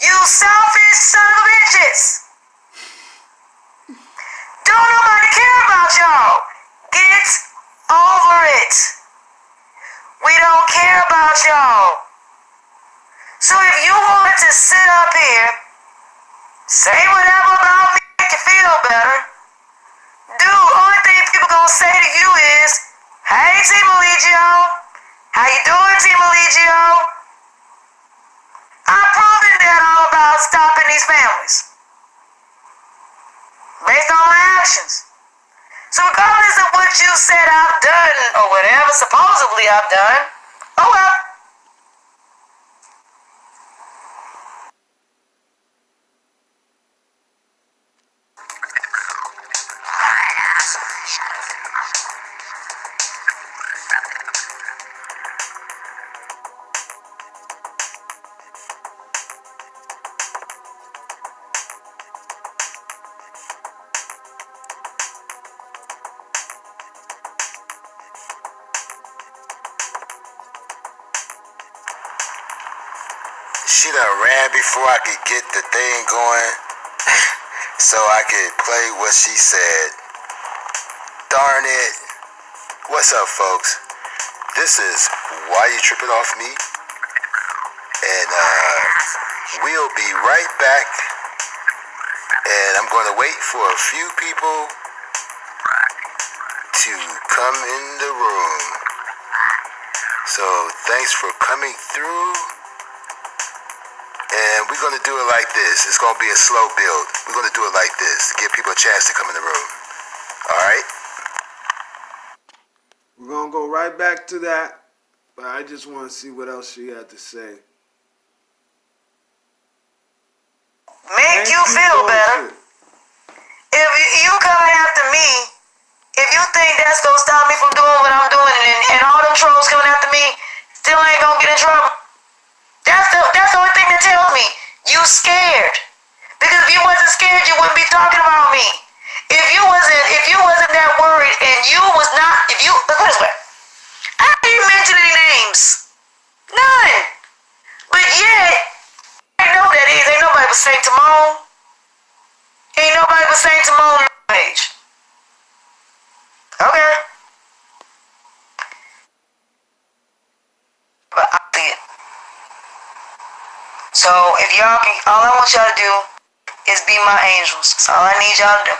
You selfish son of bitches. Don't nobody care about y'all. Get over it. We don't care about y'all. So if you want to sit up here, say whatever about me to make you feel better, dude, only thing people gonna say to you is, hey, Team Allegio. How you doing, Team Allegio? I'm proving that I'm about stopping these families. Based on my actions. So regardless of what you said I've done, or whatever supposedly I've done, oh well. She done ran before I could get the thing going so I could play what she said. Darn it. What's up, folks? This is Why You Tripping Off Me? And we'll be right back. And I'm going to wait for a few people to come in the room. So thanks for coming through. And we're going to do it like this. It's going to be a slow build. We're going to do it like this to give people a chance to come in the room. All right? We're going to go right back to that. But I just want to see what else she had to say. Make you feel better. If you coming after me, if you think that's gonna stop me from doing what I'm doing, and all them trolls coming after me still ain't gonna get in trouble, that's the only thing that tells me you scared. Because if you wasn't scared, you wouldn't be talking about me. If you wasn't that worried, and you was not, if you look this way, I ain't mention any names, none. But yet, I know that is. Ain't nobody but Saint Timon. Ain't nobody but Saint Timon on the page. Okay. But I see it. So if y'all can, all I want y'all to do is be my angels. That's all I need y'all to do.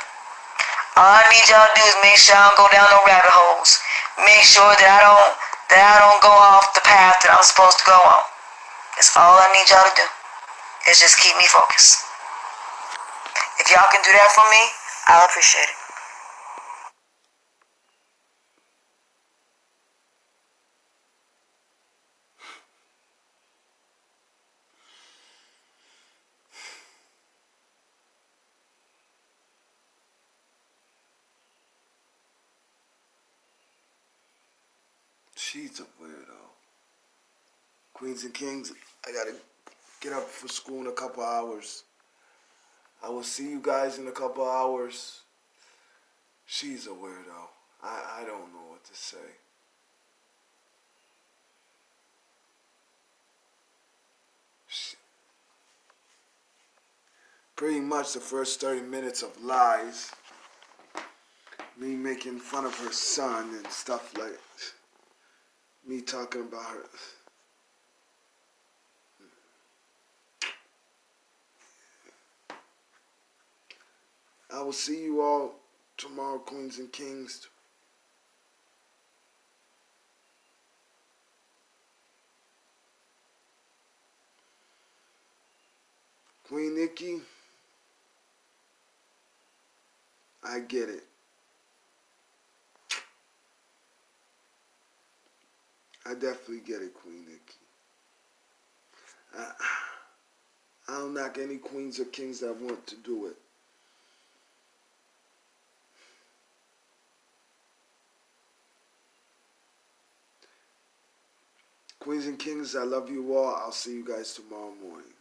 All I need y'all to do is make sure I don't go down no rabbit holes. Make sure that I don't go off the path that I'm supposed to go on. That's all I need y'all to do. Is just keep me focused. If y'all can do that for me, I'll appreciate it. She's a weirdo. Queens and Kings, I gotta get up for school in a couple hours. I will see you guys in a couple hours. She's a weirdo. I don't know what to say. Pretty much the first 30 minutes of lies. Me making fun of her son and stuff like me talking about her. I will see you all tomorrow, Queens and Kings. Queen Nikki, I get it. I definitely get it, Queen Nikki. I don't knock any queens or kings that want to do it. Queens and Kings, I love you all. I'll see you guys tomorrow morning.